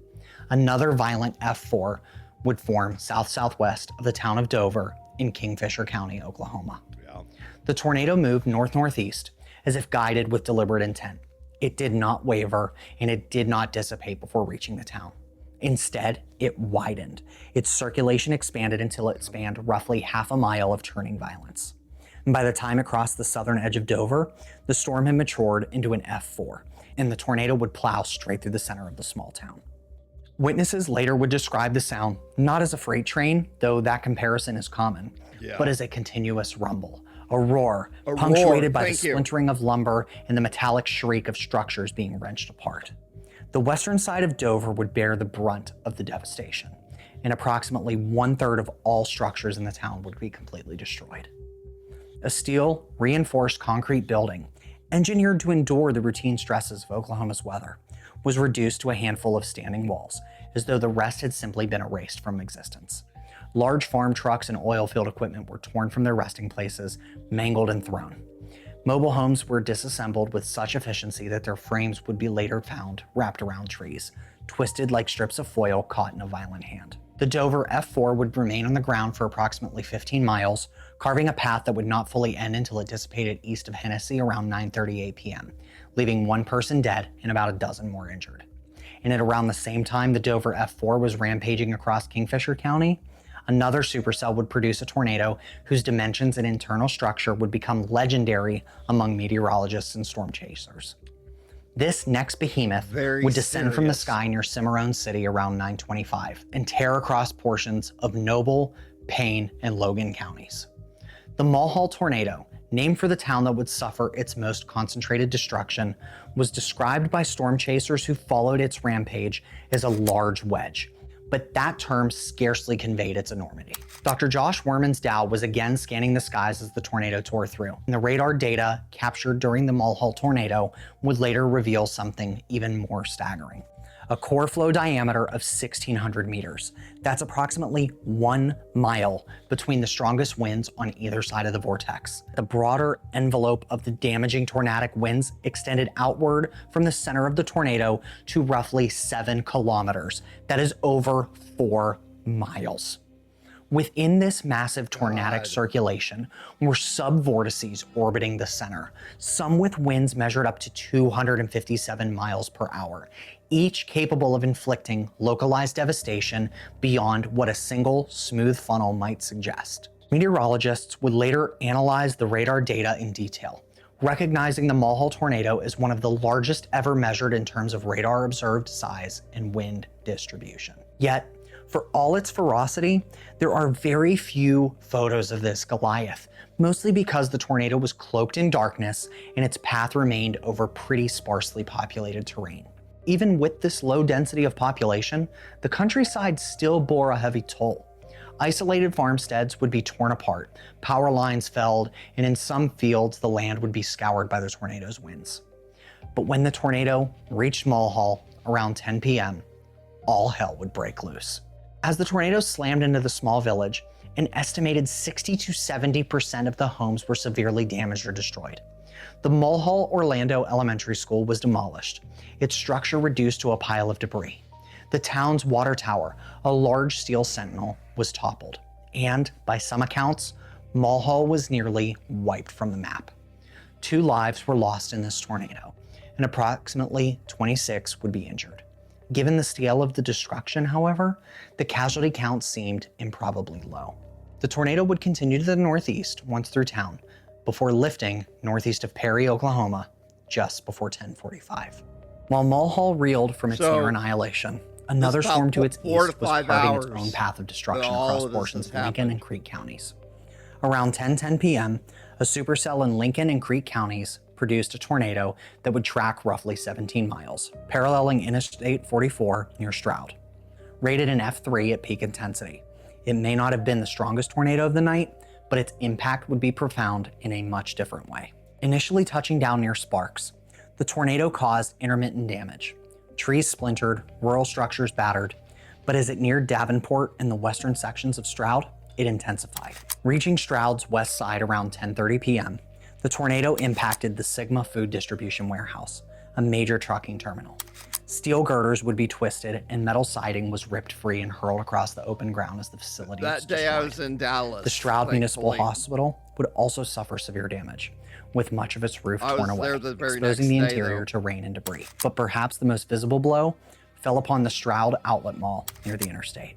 another violent F4 would form south-southwest of the town of Dover in Kingfisher County, Oklahoma. Yeah. The tornado moved north-northeast as if guided with deliberate intent. It did not waver and it did not dissipate before reaching the town. Instead, it widened. Its circulation expanded until it spanned roughly half a mile of turning violence. And by the time it crossed the southern edge of Dover, the storm had matured into an F4, and the tornado would plow straight through the center of the small town. Witnesses later would describe the sound not as a freight train, though that comparison is common, but as a continuous rumble, a roar punctuated by the splintering of lumber and the metallic shriek of structures being wrenched apart. The western side of Dover would bear the brunt of the devastation, and approximately 1/3 of all structures in the town would be completely destroyed. A steel, reinforced concrete building, engineered to endure the routine stresses of Oklahoma's weather, was reduced to a handful of standing walls, as though the rest had simply been erased from existence. Large farm trucks and oil field equipment were torn from their resting places, mangled and thrown. Mobile homes were disassembled with such efficiency that their frames would be later found wrapped around trees, twisted like strips of foil caught in a violent hand. The Dover F4 would remain on the ground for approximately 15 miles, carving a path that would not fully end until it dissipated east of Hennessy around 9:38 p.m., leaving one person dead and about a dozen more injured. And at around the same time the Dover F4 was rampaging across Kingfisher County, another supercell would produce a tornado whose dimensions and internal structure would become legendary among meteorologists and storm chasers. This next behemoth would descend from the sky near Cimarron City around 9:25 and tear across portions of Noble, Payne, and Logan counties. The Mulhall tornado, named for the town that would suffer its most concentrated destruction, was described by storm chasers who followed its rampage as a large wedge, but that term scarcely conveyed its enormity. Dr. Josh Werman's Dow was again scanning the skies as the tornado tore through, and the radar data captured during the Mulhall tornado would later reveal something even more staggering. A core flow diameter of 1,600 meters. That's approximately 1 mile between the strongest winds on either side of the vortex. The broader envelope of the damaging tornadic winds extended outward from the center of the tornado to roughly 7 kilometers. That is over 4 miles. Within this massive tornadic circulation were subvortices orbiting the center, some with winds measured up to 257 miles per hour, each capable of inflicting localized devastation beyond what a single smooth funnel might suggest. Meteorologists would later analyze the radar data in detail, recognizing the Mulhall tornado as one of the largest ever measured in terms of radar observed size and wind distribution. Yet, for all its ferocity, there are very few photos of this Goliath, mostly because the tornado was cloaked in darkness and its path remained over pretty sparsely populated terrain. Even with this low density of population, the countryside still bore a heavy toll. Isolated farmsteads would be torn apart, power lines felled, and in some fields the land would be scoured by the tornado's winds. But when the tornado reached Mulhall around 10 p.m., all hell would break loose. As the tornado slammed into the small village, an estimated 60 to 70% of the homes were severely damaged or destroyed. The Mulhall Orlando Elementary School was demolished, its structure reduced to a pile of debris. The town's water tower, a large steel sentinel, was toppled, and by some accounts, Mulhall was nearly wiped from the map. 2 lives were lost in this tornado, and approximately 26 would be injured. Given the scale of the destruction, however, the casualty count seemed improbably low. The tornado would continue to the northeast once through town, before lifting northeast of Perry, Oklahoma, just before 10:45. While Mulhall reeled from its near annihilation, another storm to its east was carving its own path of destruction across portions of Lincoln and Creek counties. Around 10:10 p.m., a supercell in Lincoln and Creek counties produced a tornado that would track roughly 17 miles, paralleling Interstate 44 near Stroud. Rated an F3 at peak intensity, it may not have been the strongest tornado of the night, but its impact would be profound in a much different way. Initially touching down near Sparks, The tornado caused intermittent damage. Trees splintered, rural structures battered, but as it neared Davenport and the western sections of Stroud, it intensified. Reaching Stroud's west side around 10:30 p.m., the tornado impacted the Sigma Food Distribution Warehouse, a major trucking terminal. Steel girders would be twisted and metal siding was ripped free and hurled across the open ground as the facility was That day destroyed. I was in Dallas. The Stroud Municipal thankfully. Hospital would also suffer severe damage, with much of its roof I torn was away, there the very exposing next the day, interior though. to rain and debris. But perhaps the most visible blow fell upon the Stroud Outlet Mall near the interstate.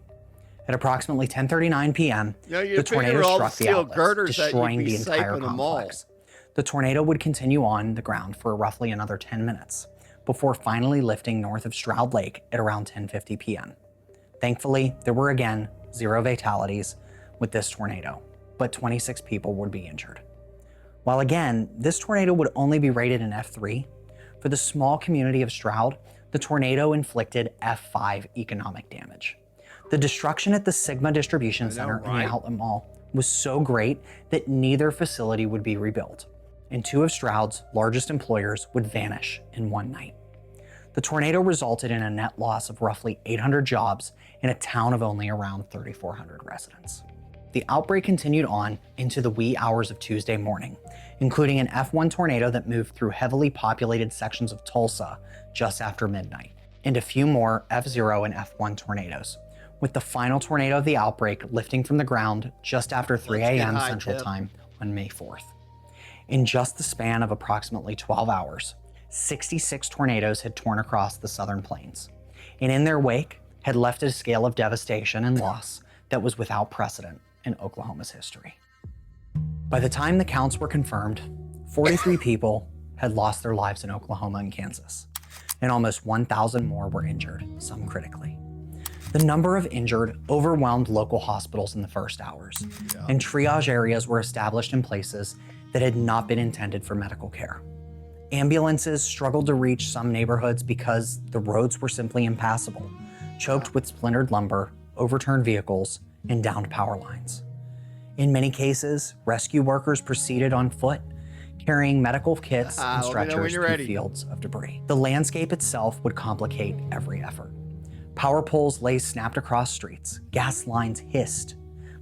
At approximately 10:39 p.m., You the tornado all struck the steel outlets, girders that you'd destroying be the safe entire in a mall. complex. The tornado would continue on the ground for roughly another 10 minutes, before finally lifting north of Stroud Lake at around 10:50 p.m. Thankfully, there were again 0 fatalities with this tornado, but 26 people would be injured. While again, this tornado would only be rated an F3, for the small community of Stroud, the tornado inflicted F5 economic damage. The destruction at the Sigma Distribution Center and the Outlet Mall was so great that neither facility would be rebuilt, and 2 of Stroud's largest employers would vanish in one night. The tornado resulted in a net loss of roughly 800 jobs in a town of only around 3,400 residents. The outbreak continued on into the wee hours of Tuesday morning, including an F1 tornado that moved through heavily populated sections of Tulsa just after midnight, and a few more F0 and F1 tornadoes, with the final tornado of the outbreak lifting from the ground just after 3 a.m. Central Time on May 4th. In just the span of approximately 12 hours, 66 tornadoes had torn across the southern plains, and in their wake had left a scale of devastation and loss that was without precedent in Oklahoma's history. By the time the counts were confirmed, 43 people had lost their lives in Oklahoma and Kansas, and almost 1,000 more were injured, some critically. The number of injured overwhelmed local hospitals in the first hours, and triage areas were established in places that had not been intended for medical care. Ambulances struggled to reach some neighborhoods because the roads were simply impassable, choked with splintered lumber, overturned vehicles, and downed power lines. In many cases, rescue workers proceeded on foot, carrying medical kits and stretchers through fields of debris. The landscape itself would complicate every effort. Power poles lay snapped across streets, gas lines hissed,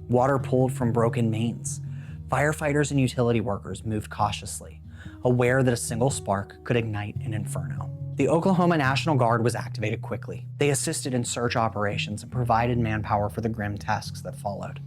water pulled from broken mains. Firefighters and utility workers moved cautiously, aware that a single spark could ignite an inferno. The Oklahoma National Guard was activated quickly. They assisted in search operations and provided manpower for the grim tasks that followed.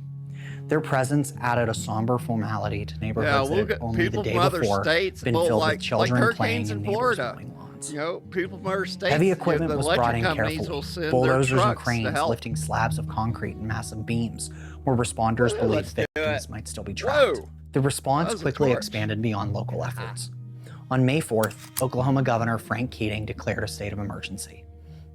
Their presence added a somber formality to neighborhoods that had only the day before been filled with children playing in neighbors' mowing lawns. You know, people from other states. Heavy equipment was brought in carefully. Bulldozers and cranes to help. lifting slabs of concrete and massive beams where responders believed victims might still be trapped. The response quickly expanded beyond local efforts. On May 4th, Oklahoma Governor Frank Keating declared a state of emergency.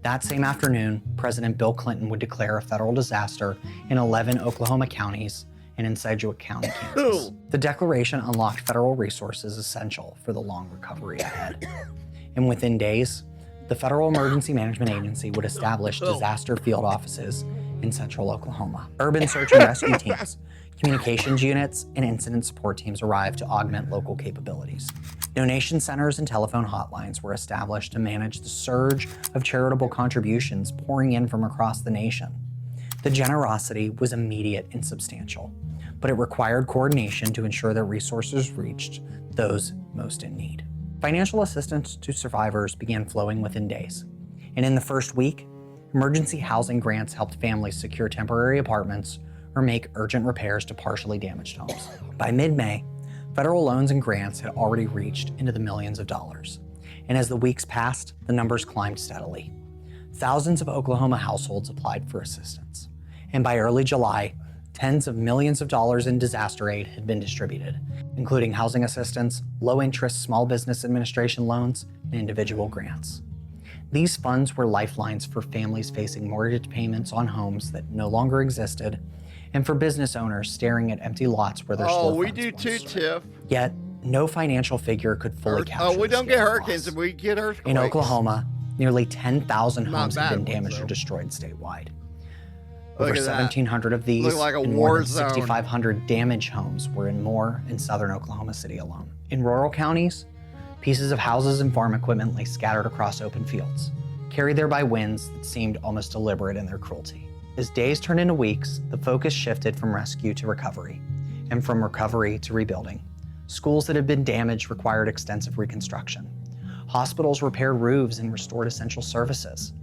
That same afternoon, President Bill Clinton would declare a federal disaster in 11 Oklahoma counties and in Sedgwick County, Kansas. The declaration unlocked federal resources essential for the long recovery ahead. And within days, the Federal Emergency Management Agency would establish disaster field offices in central Oklahoma. Urban search and rescue teams, communications units, and incident support teams arrived to augment local capabilities. Donation centers and telephone hotlines were established to manage the surge of charitable contributions pouring in from across the nation. The generosity was immediate and substantial, but it required coordination to ensure that resources reached those most in need. Financial assistance to survivors began flowing within days, and in the first week, emergency housing grants helped families secure temporary apartments or make urgent repairs to partially damaged homes. By mid-May, federal loans and grants had already reached into the millions of dollars, and as the weeks passed, the numbers climbed steadily. Thousands of Oklahoma households applied for assistance, and by early July, tens of millions of dollars in disaster aid had been distributed, including housing assistance, low-interest Small Business Administration loans, and individual grants. These funds were lifelines for families facing mortgage payments on homes that no longer existed, and for business owners staring at empty lots where their storefronts we do once too, stood. Tiff. Yet, no financial figure could fully capture we the don't get scale of hurricanes, loss. we get earthquakes. In Oklahoma, nearly 10,000 Not homes had bad been ones, damaged though. or destroyed statewide. Look Over at that. 1,700 of these Look like a and war more than zone. 6,500 damaged homes were in Moore and southern Oklahoma City alone. In rural counties, Pieces of houses and farm equipment lay scattered across open fields, carried there by winds that seemed almost deliberate in their cruelty. As days turned into weeks, the focus shifted from rescue to recovery, and from recovery to rebuilding. Schools that had been damaged required extensive reconstruction. Hospitals repaired roofs and restored essential services.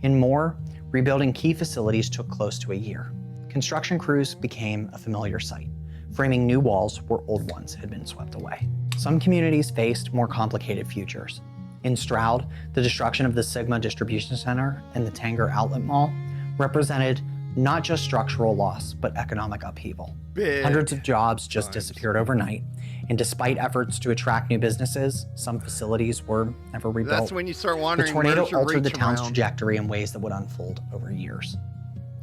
In more, rebuilding key facilities took close to a year. Construction crews became a familiar sight, framing new walls where old ones had been swept away. Some communities faced more complicated futures. In Stroud, the destruction of the Sigma Distribution Center and the Tanger Outlet Mall represented not just structural loss, but economic upheaval. Hundreds of jobs just disappeared overnight, and despite efforts to attract new businesses, some facilities were never rebuilt. That's when you start wondering, the tornado where's your altered the reach town's around? trajectory in ways that would unfold over years.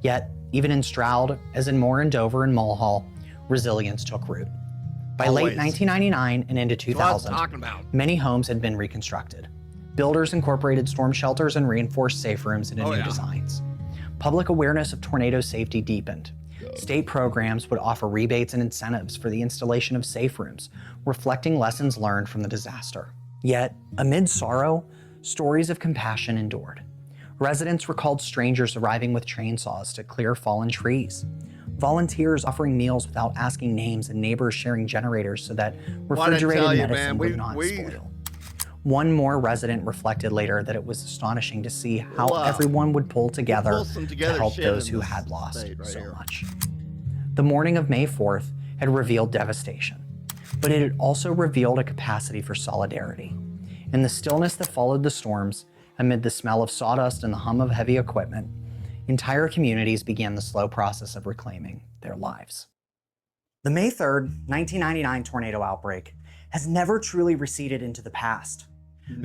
Yet, even in Stroud, as in Moore and Dover and Mulhall, resilience took root. By late 1999 and into 2000, many homes had been reconstructed. Builders incorporated storm shelters and reinforced safe rooms into new designs. Public awareness of tornado safety deepened. State programs would offer rebates and incentives for the installation of safe rooms, reflecting lessons learned from the disaster. Yet, amid sorrow, stories of compassion endured. Residents recalled strangers arriving with chainsaws to clear fallen trees, volunteers offering meals without asking names, and neighbors sharing generators so that refrigerated medicine would not spoil. One more resident reflected later that it was astonishing to see how everyone would pull together to help those who had lost so much. The morning of May 4th had revealed devastation, but it had also revealed a capacity for solidarity. In the stillness that followed the storms, amid the smell of sawdust and the hum of heavy equipment, entire communities began the slow process of reclaiming their lives. The May 3rd, 1999 tornado outbreak has never truly receded into the past.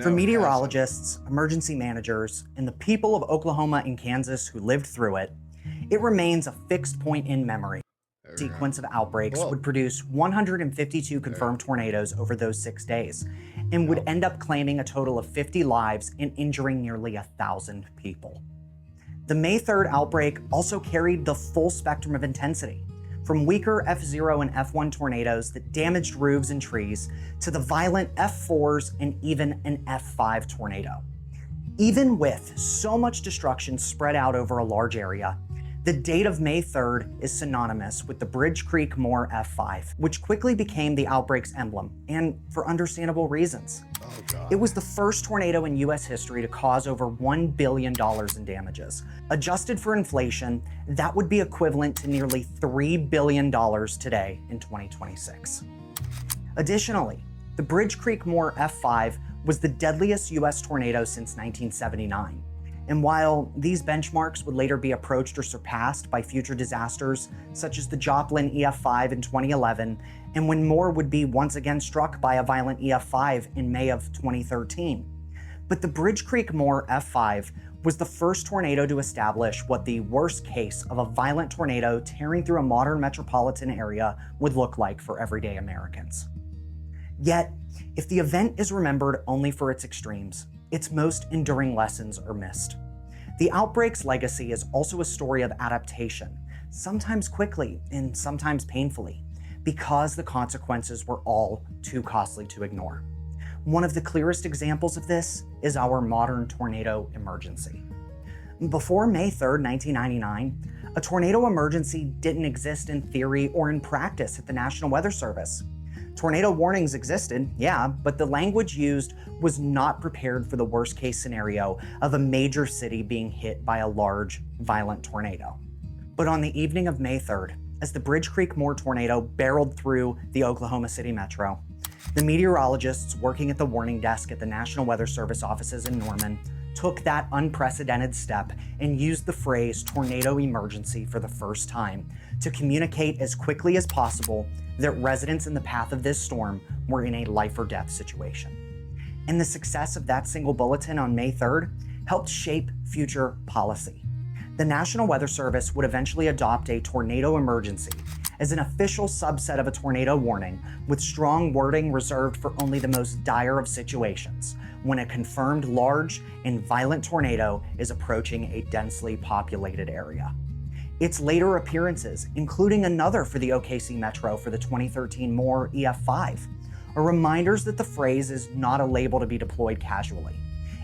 For meteorologists, emergency managers, and the people of Oklahoma and Kansas who lived through it, it remains a fixed point in memory. A sequence of outbreaks would produce 152 confirmed tornadoes over those 6 days, and would end up claiming a total of 50 lives and injuring nearly 1,000 people. The May 3rd outbreak also carried the full spectrum of intensity, from weaker F0 and F1 tornadoes that damaged roofs and trees to the violent F4s and even an F5 tornado. Even with so much destruction spread out over a large area, the date of May 3rd is synonymous with the Bridge Creek Moore F5, which quickly became the outbreak's emblem, and for understandable reasons. It was the first tornado in US history to cause over $1 billion in damages. Adjusted for inflation, that would be equivalent to nearly $3 billion today in 2026. Additionally, the Bridge Creek Moore F5 was the deadliest US tornado since 1979. And while these benchmarks would later be approached or surpassed by future disasters, such as the Joplin EF5 in 2011, and when Moore would be once again struck by a violent EF5 in May of 2013. But the Bridge Creek Moore F5 was the first tornado to establish what the worst case of a violent tornado tearing through a modern metropolitan area would look like for everyday Americans. Yet, if the event is remembered only for its extremes, its most enduring lessons are missed. The outbreak's legacy is also a story of adaptation, sometimes quickly and sometimes painfully, because the consequences were all too costly to ignore. One of the clearest examples of this is our modern tornado emergency. Before May 3rd, 1999, a tornado emergency didn't exist in theory or in practice at the National Weather Service. Tornado warnings existed, yeah, but the language used was not prepared for the worst case scenario of a major city being hit by a large, violent tornado. But on the evening of May 3rd, as the Bridge Creek Moore tornado barreled through the Oklahoma City metro, the meteorologists working at the warning desk at the National Weather Service offices in Norman took that unprecedented step and used the phrase tornado emergency for the first time to communicate as quickly as possible that residents in the path of this storm were in a life or death situation. And the success of that single bulletin on May 3rd helped shape future policy. The National Weather Service would eventually adopt a tornado emergency as an official subset of a tornado warning, with strong wording reserved for only the most dire of situations, when a confirmed large and violent tornado is approaching a densely populated area. Its later appearances, including another for the OKC Metro for the 2013 Moore EF5, are reminders that the phrase is not a label to be deployed casually,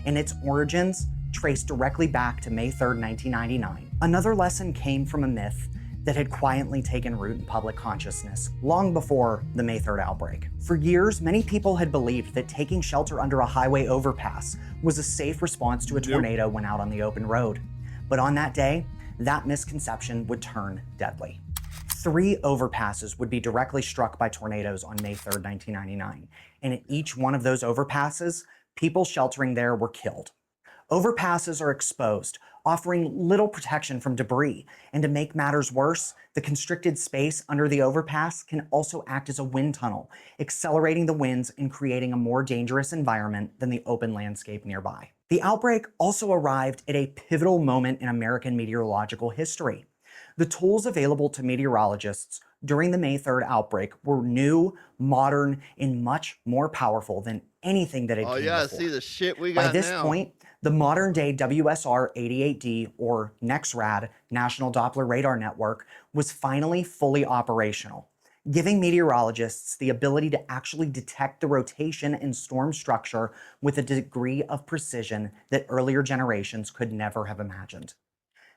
and its origins trace directly back to May 3rd, 1999. Another lesson came from a myth that had quietly taken root in public consciousness long before the May 3rd outbreak. For years, many people had believed that taking shelter under a highway overpass was a safe response to a tornado when out on the open road. But on that day, that misconception would turn deadly. 3 overpasses would be directly struck by tornadoes on May 3rd, 1999, and at each one of those overpasses, people sheltering there were killed. Overpasses are exposed, offering little protection from debris, and to make matters worse, the constricted space under the overpass can also act as a wind tunnel, accelerating the winds and creating a more dangerous environment than the open landscape nearby. The outbreak also arrived at a pivotal moment in American meteorological history. The tools available to meteorologists during the May 3rd outbreak were new, modern, and much more powerful than anything that had came before. See the shit we got now. By this point, the modern-day WSR-88D, or NEXRAD, National Doppler Radar Network, was finally fully operational, giving meteorologists the ability to actually detect the rotation and storm structure with a degree of precision that earlier generations could never have imagined.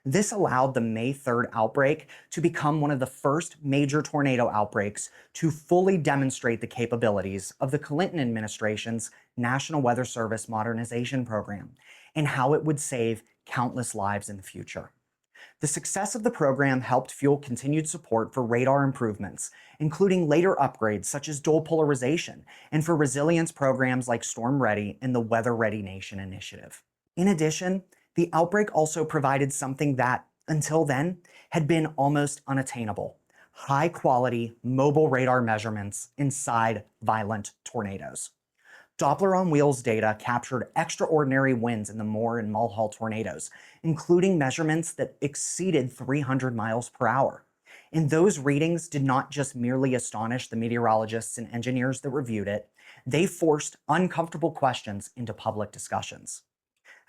This allowed the May 3rd outbreak to become one of the first major tornado outbreaks to fully demonstrate the capabilities of the Clinton administration's National Weather Service Modernization Program and how it would save countless lives in the future. The success of the program helped fuel continued support for radar improvements, including later upgrades such as dual polarization, and for resilience programs like Storm Ready and the Weather Ready Nation initiative. In addition, the outbreak also provided something that, until then, had been almost unattainable: high-quality mobile radar measurements inside violent tornadoes. Doppler on Wheels data captured extraordinary winds in the Moore and Mulhall tornadoes, including measurements that exceeded 300 miles per hour. And those readings did not just merely astonish the meteorologists and engineers that reviewed it, they forced uncomfortable questions into public discussions.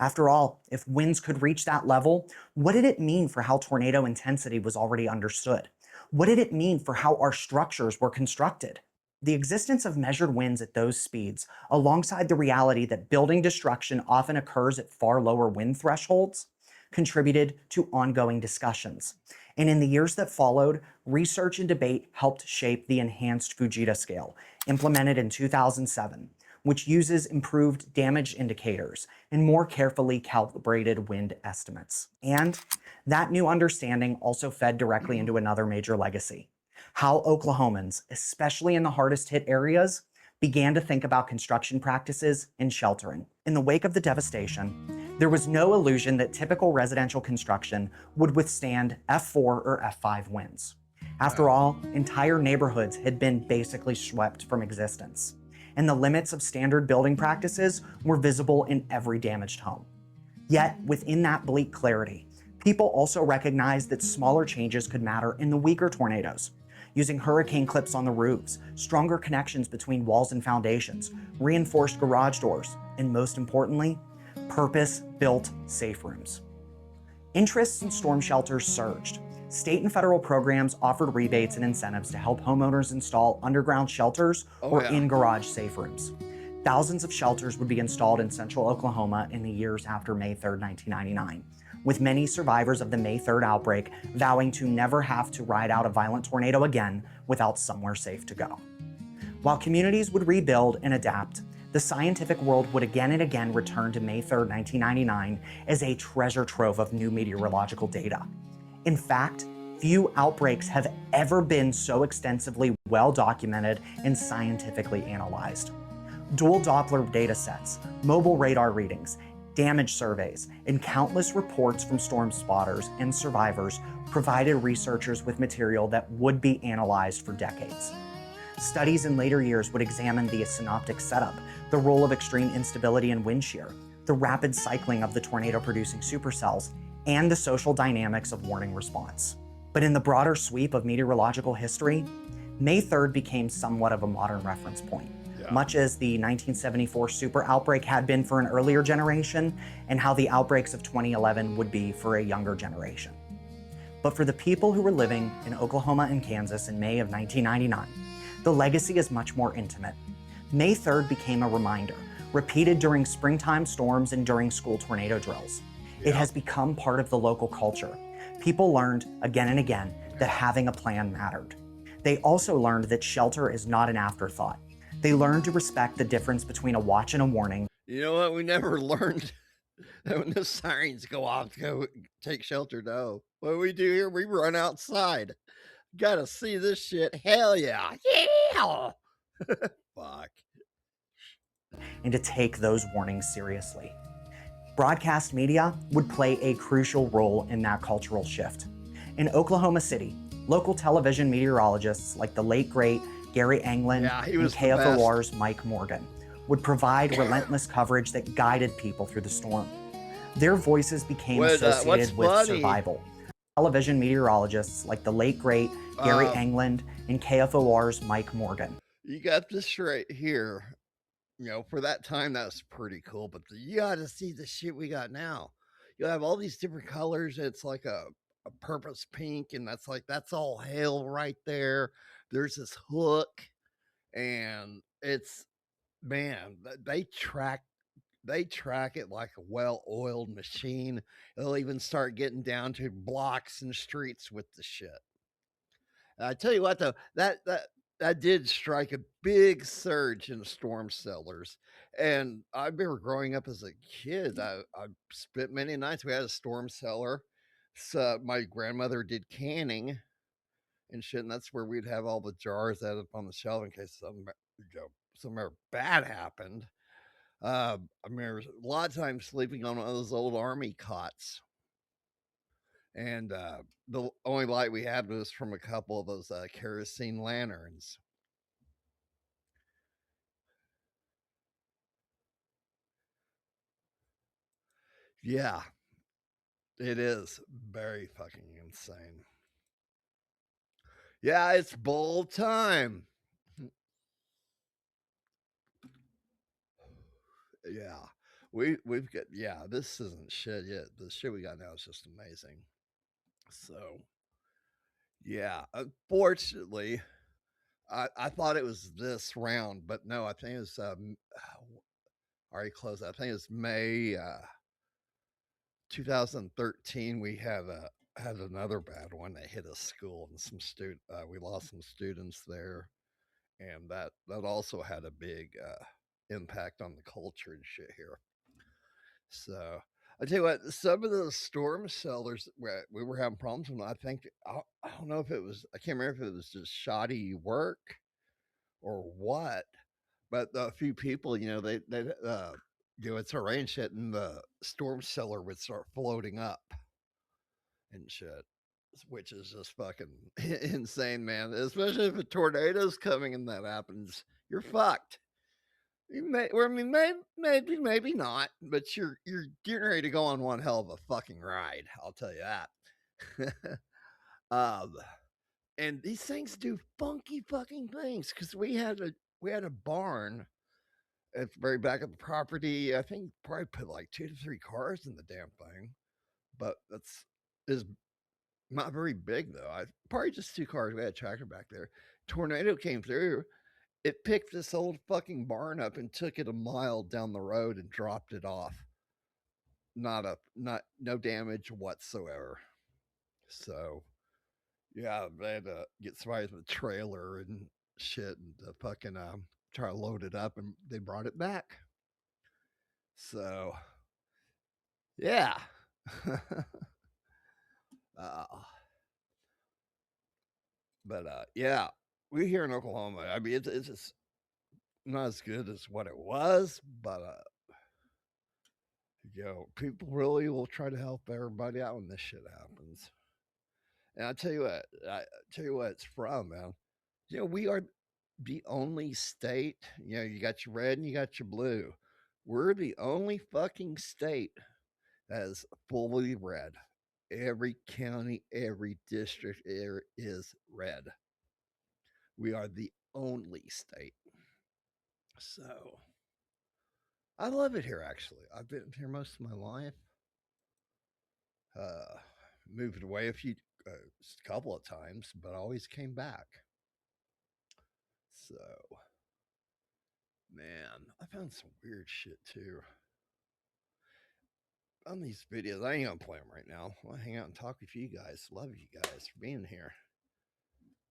After all, if winds could reach that level, what did it mean for how tornado intensity was already understood? What did it mean for how our structures were constructed? The existence of measured winds at those speeds, alongside the reality that building destruction often occurs at far lower wind thresholds, contributed to ongoing discussions. And in the years that followed, research and debate helped shape the enhanced Fujita scale, implemented in 2007, which uses improved damage indicators and more carefully calibrated wind estimates. And that new understanding also fed directly into another major legacy: how Oklahomans, especially in the hardest hit areas, began to think about construction practices and sheltering. In the wake of the devastation, there was no illusion that typical residential construction would withstand F4 or F5 winds. After all, entire neighborhoods had been basically swept from existence, and the limits of standard building practices were visible in every damaged home. Yet, within that bleak clarity, people also recognized that smaller changes could matter in the weaker tornadoes, using hurricane clips on the roofs, stronger connections between walls and foundations, reinforced garage doors, and most importantly, purpose-built safe rooms. Interest in storm shelters surged. State and federal programs offered rebates and incentives to help homeowners install underground shelters or in-garage safe rooms. Thousands of shelters would be installed in central Oklahoma in the years after May 3rd, 1999, with many survivors of the May 3rd outbreak vowing to never have to ride out a violent tornado again without somewhere safe to go. While communities would rebuild and adapt, the scientific world would again and again return to May 3rd, 1999 as a treasure trove of new meteorological data. In fact, few outbreaks have ever been so extensively well documented and scientifically analyzed. Dual Doppler datasets, mobile radar readings, damage surveys, and countless reports from storm spotters and survivors provided researchers with material that would be analyzed for decades. Studies in later years would examine the synoptic setup, the role of extreme instability and wind shear, the rapid cycling of the tornado-producing supercells, and the social dynamics of warning response. But in the broader sweep of meteorological history, May 3rd became somewhat of a modern reference point, much as the 1974 super outbreak had been for an earlier generation, and how the outbreaks of 2011 would be for a younger generation. But for the people who were living in Oklahoma and Kansas in May of 1999, the legacy is much more intimate. May 3rd became a reminder, repeated during springtime storms and during school tornado drills. It has become part of the local culture. People learned again and again that having a plan mattered. They also learned that shelter is not an afterthought. They learned to respect the difference between a watch and a warning. You know what? We never learned that when the sirens go off to go take shelter. No. What do we do here? We run outside. Gotta see this shit. Hell yeah. Yeah. Fuck. And to take those warnings seriously. Broadcast media would play a crucial role in that cultural shift. In Oklahoma City, local television meteorologists like the late great Gary Anglin and KFOR's Mike Morgan would provide relentless coverage that guided people through the storm. Their voices became associated with survival. Television meteorologists like the late great Gary Anglin and KFOR's Mike Morgan. You got this right here. You know, for that time, that was pretty cool. But you got to see the shit we got now. You have all these different colors. It's like a purpose pink, and that's all hail right there. There's this hook, and it's, man, they track it like a well-oiled machine. They'll even start getting down to blocks and streets with the shit. I tell you what, though, that did strike a big surge in storm cellars. And I remember growing up as a kid, I spent many nights. We had a storm cellar. So my grandmother did canning and shit, and that's where we'd have all the jars out up on the shelf in case something bad happened. I remember a lot of times sleeping on one of those old army cots. And the only light we had was from a couple of those kerosene lanterns. Yeah, it is very fucking insane. Yeah, it's bowl time. Yeah, we've got, yeah, this isn't shit yet. The shit we got now is just amazing. So, yeah, unfortunately, I thought it was this round, but no, I think it's already closed. I think it's May 2013. We had another bad one that hit a school, and we lost some students there, and that also had a big impact on the culture and shit here. So I tell you what, some of the storm cellars we were having problems with. I don't know if it was, I can't remember if it was just shoddy work or what, but a few people, they it's a rain shit, and the storm cellar would start floating up and shit, which is just fucking insane, man. Especially if a tornado's coming and that happens, you're fucked. Maybe not, but you're getting ready to go on one hell of a fucking ride. I'll tell you that. And these things do funky fucking things, because we had a barn at the very back of the property. I think probably put like 2 to 3 cars in the damn thing, but is not very big though. Probably just 2 cars. We had a tractor back there. Tornado came through. It picked this old fucking barn up and took it a mile down the road and dropped it off. No damage whatsoever. So, yeah, they had to get somebody with a trailer and shit and fucking try to load it up, and they brought it back. So, yeah. But yeah, we here in Oklahoma, I mean, it's just not as good as what it was, but people really will try to help everybody out when this shit happens. And I tell you what it's from, man. We are the only state, you got your red and you got your blue. We're the only fucking state that is fully red. Every county, every district is red. We are the only state. So, I love it here, actually. I've been here most of my life. Moved away a couple of times, but always came back. So, Man, I found some weird shit too on these videos. I ain't gonna play them right now. I'll hang out and talk with you guys. Love you guys for being here.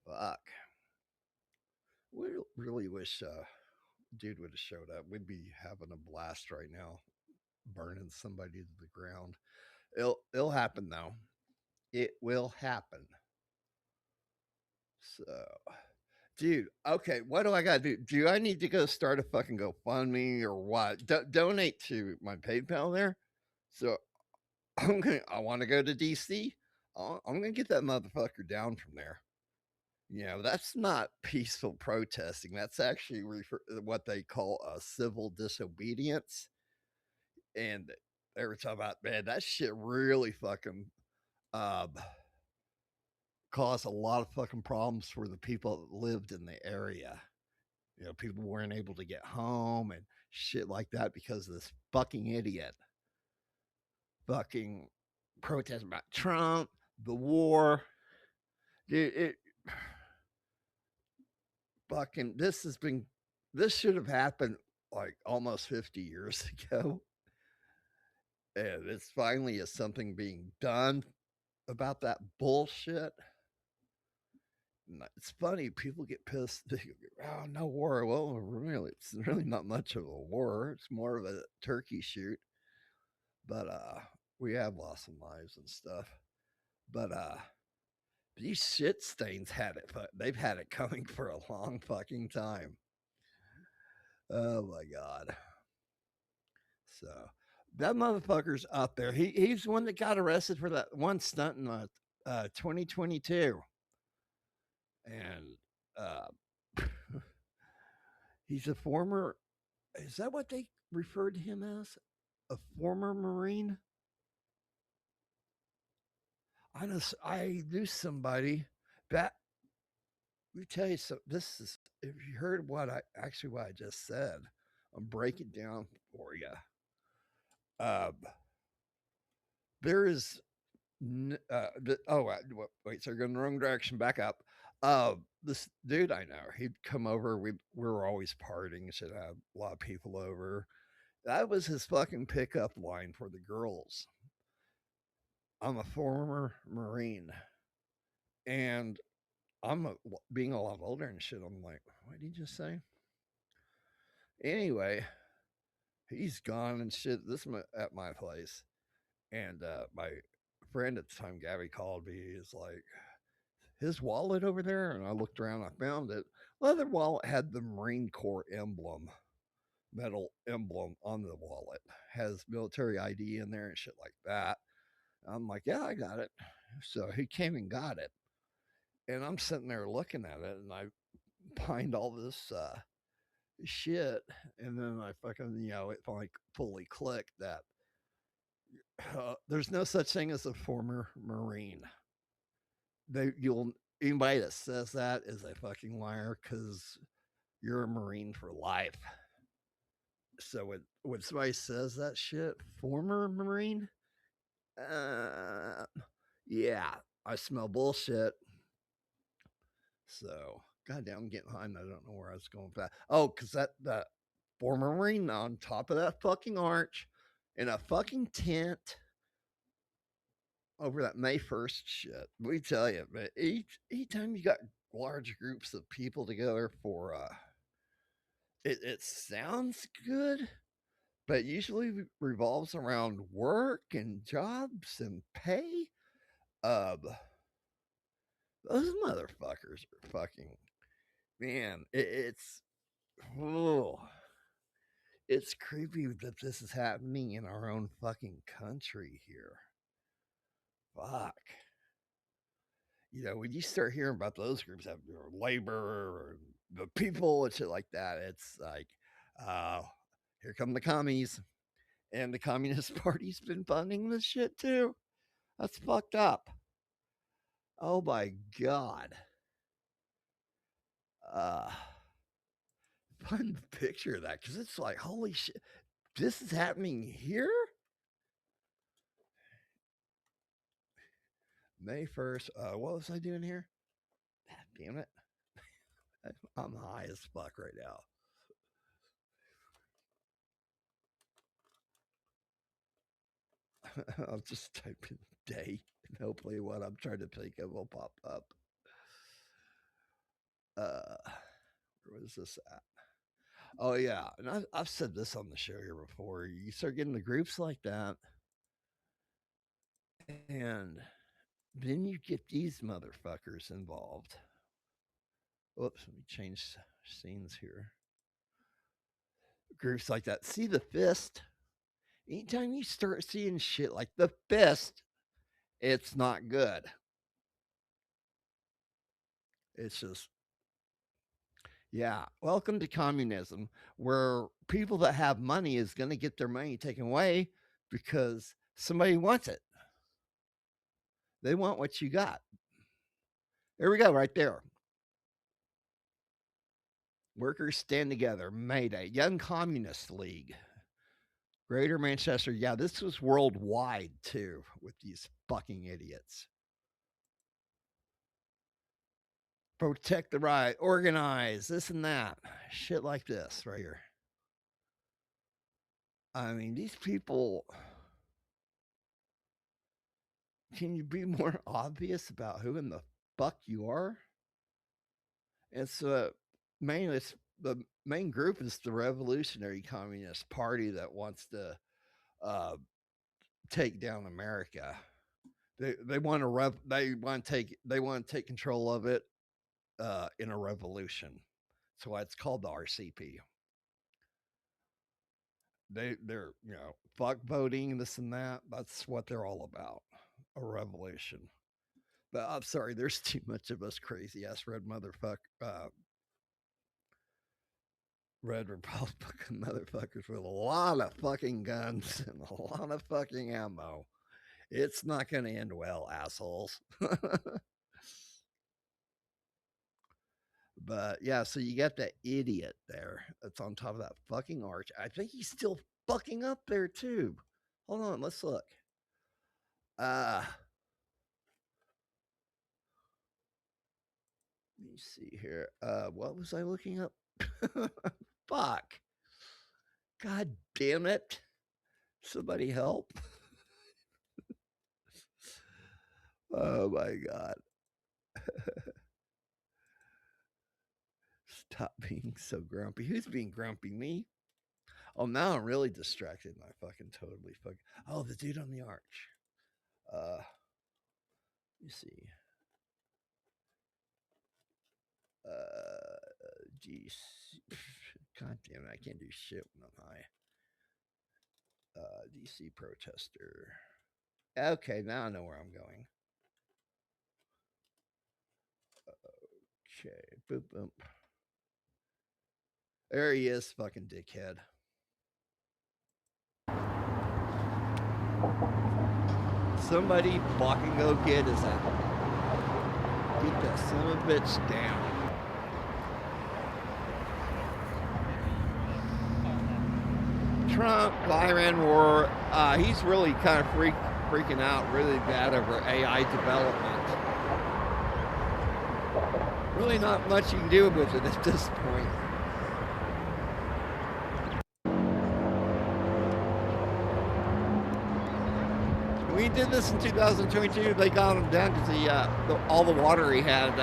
Fuck. We really wish dude would have showed up. We'd be having a blast right now, burning somebody to the ground. It'll happen though. It will happen. So, dude, okay, what do I gotta do? Do I need to go start a fucking GoFundMe or what? Donate to my PayPal there. So I want to go to DC. I'm gonna get that motherfucker down from there. You know, that's not peaceful protesting. That's actually what they call a civil disobedience. And they were talking about, man, that shit really fucking caused a lot of fucking problems for the people that lived in the area. You know, people weren't able to get home and shit like that because of this fucking idiot. Fucking protest about Trump, the war. Dude, fucking, this should have happened like almost 50 years ago. And it's finally is something being done about that bullshit. It's funny, people get pissed. They go, oh, no war. Well, really, it's really not much of a war. It's more of a turkey shoot. But we have lost some lives and stuff. But these shit stains had it. They've had it coming for a long fucking time. Oh my god. So that motherfucker's up there. He's the one that got arrested for that one stunt in 2022. And he's a former, is that what they referred to him as? A former Marine? I knew somebody that, let me tell you something. This is, if you heard what I just said, I'm breaking down for you. There is, wait, so going the wrong direction. Back up. This dude I know, he'd come over. We were always partying. Should have a lot of people over. That was his fucking pickup line for the girls. I'm a former Marine, and being a lot older and shit. I'm like, what did he just say? Anyway, he's gone and shit. This is at my place, and my friend at the time, Gabby, called me. He's like, his wallet over there, and I looked around. I found it. Leather wallet had the Marine Corps emblem, metal emblem on the wallet. Has military ID in there and shit like that. I'm like, yeah, I got it. So he came and got it, and I'm sitting there looking at it, and I find all this shit, and then I fucking, it finally fully clicked that there's no such thing as a former Marine. Anybody that says that is a fucking liar, because you're a Marine for life. So when somebody says that shit, former Marine, yeah, I smell bullshit. So, goddamn, I'm getting behind. I don't know where I was going with that. Oh, because that former Marine on top of that fucking arch in a fucking tent over that May 1st shit. We tell you, but each time you got large groups of people together for it sounds good, but usually revolves around work and jobs and pay. Those motherfuckers are fucking, man, it's creepy that this is happening in our own fucking country here. Fuck. When you start hearing about those groups having labor or the people and shit like that, it's like, here come the commies. And the Communist Party's been funding this shit too. That's fucked up. Oh my god. Find the picture of that, because it's like, holy shit, this is happening here? May 1st. What was I doing here? God damn it. I'm high as fuck right now. I'll just type in day, and hopefully what I'm trying to think of will pop up. Where was this at? Oh yeah, and I've said this on the show here before. You start getting the groups like that, and then you get these motherfuckers involved. Whoops, let me change scenes here. Groups like that. See the fist? Anytime you start seeing shit like the fist, it's not good. It's just, yeah. Welcome to communism, where people that have money is going to get their money taken away because somebody wants it. They want what you got. There we go, right there. Workers stand together. Mayday. Young Communist League. Greater Manchester. Yeah, this was worldwide too with these fucking idiots. Protect the right. Organize. This and that. Shit like this right here. I mean, these people. Can you be more obvious about who in the fuck you are? It's mainly the main group is the Revolutionary Communist Party that wants to take down America. They want to take control of it in a revolution. So it's called the RCP. They're fuck voting, this and that. That's what they're all about. A revolution. But I'm sorry, there's too much of us crazy ass red Republican motherfuckers with a lot of fucking guns and a lot of fucking ammo. It's not going to end well, assholes. But yeah, so you got that idiot there that's on top of that fucking arch. I think he's still fucking up there too. Hold on, let's look. Let me see here. What was I looking up? Fuck. God damn it. Somebody help. Oh my God. Stop being so grumpy. Who's being grumpy? Me? Oh, now I'm really distracted. And I fucking totally Oh, the dude on the arch. Let me see. Geez. God damn it, I can't do shit when I'm high. DC protester. Okay, now I know where I'm going. Okay, boop, boop. There he is, fucking dickhead. Somebody fucking go get his ass. Get that son of a bitch down. Trump, Iran war, he's really kind of freaking out really bad over AI development. Really not much you can do with it at this point. We did this in 2022. They got him down because all the water he had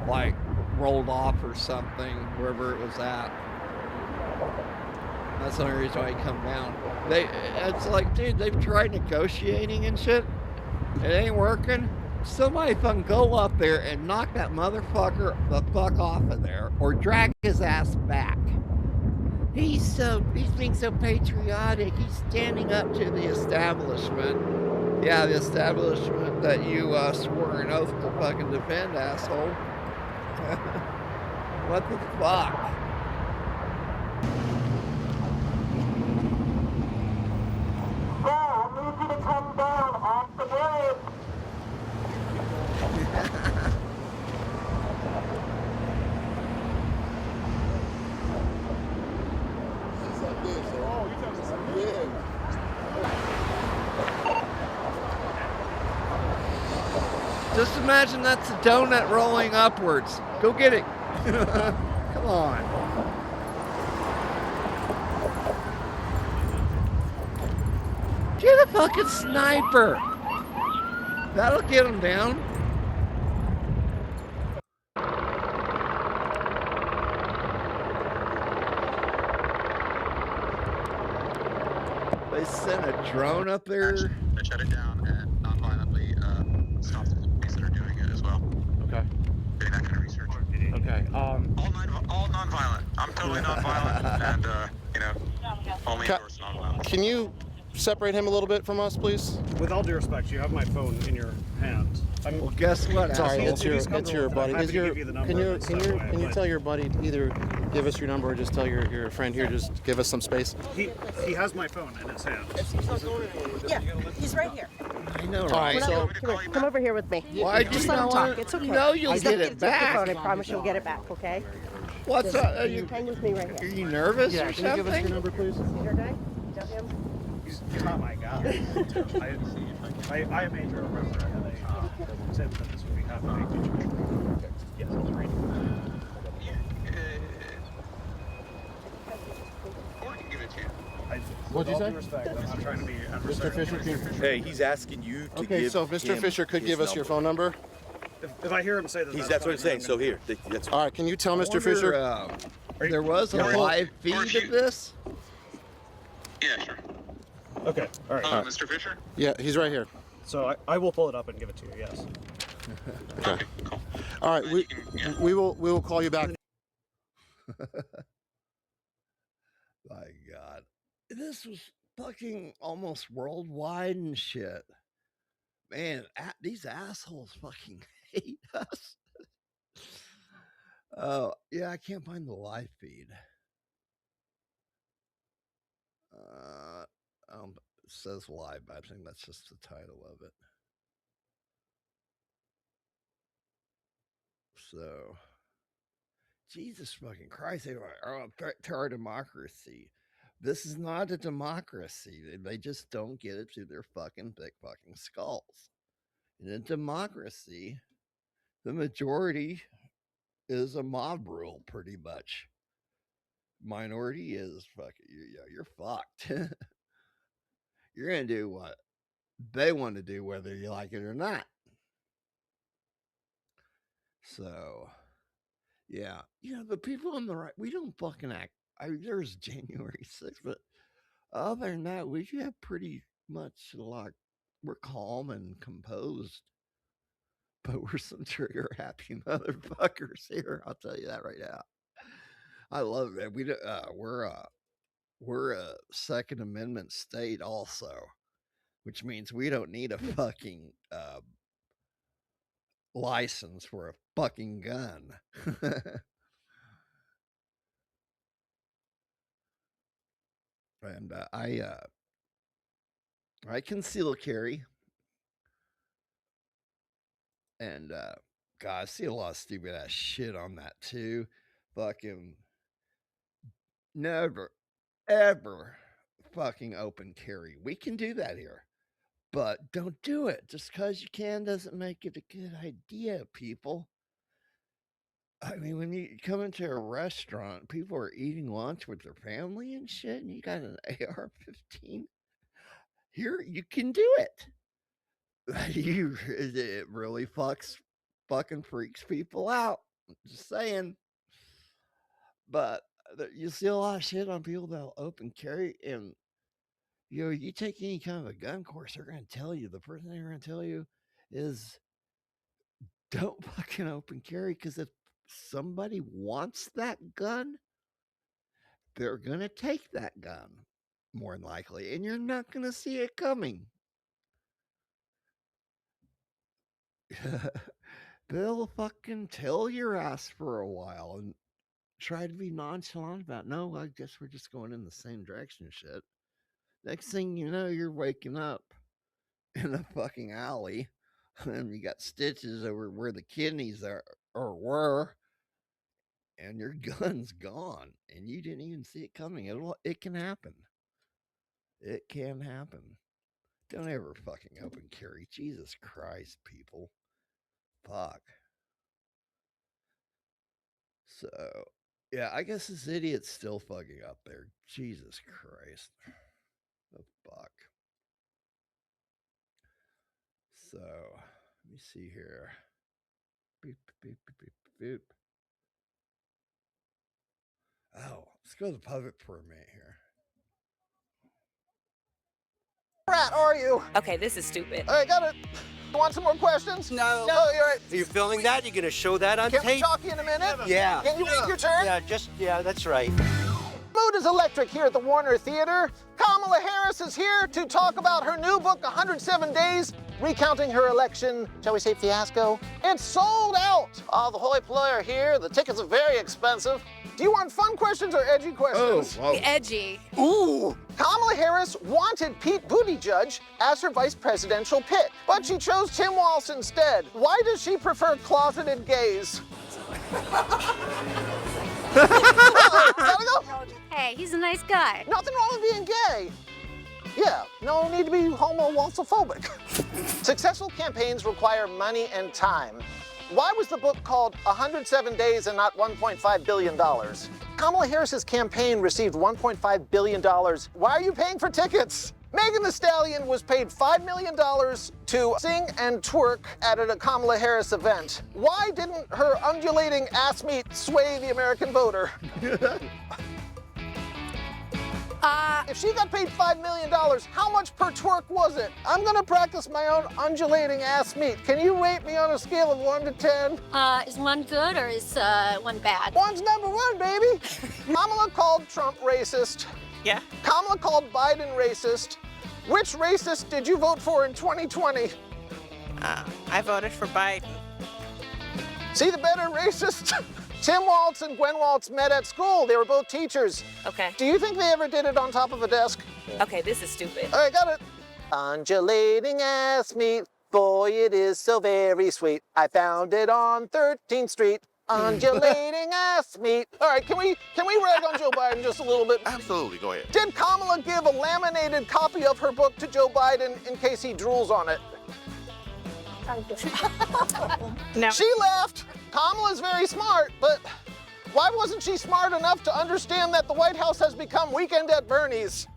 like rolled off or something wherever it was at. That's the only reason why he come down. It's like, dude, they've tried negotiating and shit. It ain't working. Somebody fucking go up there and knock that motherfucker the fuck off of there, or drag his ass back. He's being so patriotic. He's standing up to the establishment. Yeah, the establishment that you swore an oath to fucking defend, asshole. What the fuck? I need you to come down off the bridge. Just imagine that's a donut rolling upwards. Go get it. Come on. Get a fucking sniper. That'll get him down. They sent a drone up there. They shut it down and non-violently stop the police that are doing it as well. Okay. Doing that kind of research. Okay. All non-violent. I'm totally non-violent, and only endorse non-violence. Can you separate him a little bit from us, please? With all due respect, you have my phone in your hand. Well, guess what? Sorry, asshole? it's your buddy. Can you tell your buddy to either give us your number or just tell your friend here just give us some space? He has my phone in his hand. Yeah, he's right here. I know, right? So come over here with me. Why just let him talk? It's okay. You know you'll get it back. Phone. I promise you'll get it back. Okay. What's up? Are you hang with me right Are here? you nervous Yeah, or can you give us your something? number, please? Is your guy? Is that him? He's not my guy. I am Andrew Roper, and they said that this would be happening. Yes, I was reading. Or I can give it to you. What'd you say? Respect, I'm not trying to be Mr. Fisher, Hey, he's asking you to okay, give so Mr. him Fisher could his give us your phone number. If I hear him say that, That's what I'm saying. So here, that's All right, can you tell Mr. Fisher? Fisher? There was a live feed of this. Yeah, sure. Okay, all right. Mr. Fisher? Yeah, he's right here. So I will pull it up and give it to you. Yes. Okay. All right, we will call you back. My God, this was fucking almost worldwide and shit. Man, these assholes fucking hate us. Oh, yeah, I can't find the live feed. It says live, but I think that's just the title of it. So, Jesus fucking Christ, they are to our democracy. This is not a democracy. They just don't get it through their fucking big fucking skulls. In a democracy, the majority is a mob rule, pretty much. Minority is fucking, you're fucked. You're going to do what they want to do, whether you like it or not. So, yeah. The people on the right, we don't fucking act. There's January 6th, but other than that, we have pretty much we're calm and composed. But we're some trigger happy motherfuckers here. I'll tell you that right now. I love it. We're a Second Amendment state also, which means we don't need a fucking license for a fucking gun. And I conceal carry. And God, I see a lot of stupid ass shit on that too. Fucking never, ever fucking open carry. We can do that here, but don't do it. Just because you can doesn't make it a good idea, people. I mean, when you come into a restaurant, people are eating lunch with their family and shit, and you got an AR-15. Here, you can do it. It really fucking freaks people out. Just saying. But you see a lot of shit on people that'll open carry, and you take any kind of a gun course, they're going to tell you, the first thing they're going to tell you is don't fucking open carry, because if somebody wants that gun, they're going to take that gun, more than likely, and you're not going to see it coming. They'll fucking tell your ass for a while and try to be nonchalant about, no, I guess we're just going in the same direction, shit. Next thing you know, you're waking up in a fucking alley and you got stitches over where the kidneys are or were, and your gun's gone and you didn't even see it coming. It can happen. It can happen. Don't ever fucking open carry. Jesus Christ, people. Fuck. So, yeah, I guess this idiot's still fucking up there. Jesus Christ. The fuck. So, let me see here. Beep, beep, beep, beep, beep. Oh, let's go to the public for a minute here. Rat, are you? Okay, this is stupid. All right, got it. Want some more questions? No. No, you're right. Are you filming that? You're gonna show that on Can tape? we talk to you in a minute? Yeah. Can you wait your turn? Yeah, that's right. Mood is electric here at the Warner Theater. Kamala Harris is here to talk about her new book, 107 Days, recounting her election, shall we say, fiasco. It's sold out. Oh, the hoi polloi are here. The tickets are very expensive. Do you want fun questions or edgy questions? Oh, Edgy. Ooh. Kamala Harris wanted Pete Buttigieg as her vice presidential pick, but she chose Tim Walz instead. Why does she prefer closeted gays? Gotta go. Hey, he's a nice guy. Nothing wrong with being gay. Yeah, no need to be homo-walsophobic. Successful campaigns require money and time. Why was the book called 107 Days and not $1.5 billion? Kamala Harris's campaign received $1.5 billion. Why are you paying for tickets? Megan Thee Stallion was paid $5 million to sing and twerk at a Kamala Harris event. Why didn't her undulating ass meat sway the American voter? If she got paid $5 million, how much per twerk was it? I'm gonna practice my own undulating ass meat. Can you rate me on a scale of 1 to 10? Is one good or is one bad? One's number one, baby. Kamala called Trump racist. Yeah. Kamala called Biden racist. Which racist did you vote for in 2020? I voted for Biden. See the better racist? Tim Walz and Gwen Walz met at school. They were both teachers. Okay. Do you think they ever did it on top of a desk? Okay, this is stupid. All right, got it. Undulating ass meat, boy, it is so very sweet. I found it on 13th Street. Undulating ass meat. All right, can we rag on Joe Biden just a little bit? Absolutely, go ahead. Did Kamala give a laminated copy of her book to Joe Biden in case he drools on it? No. She left. Kamala's very smart, but why wasn't she smart enough to understand that the White House has become Weekend at Bernie's?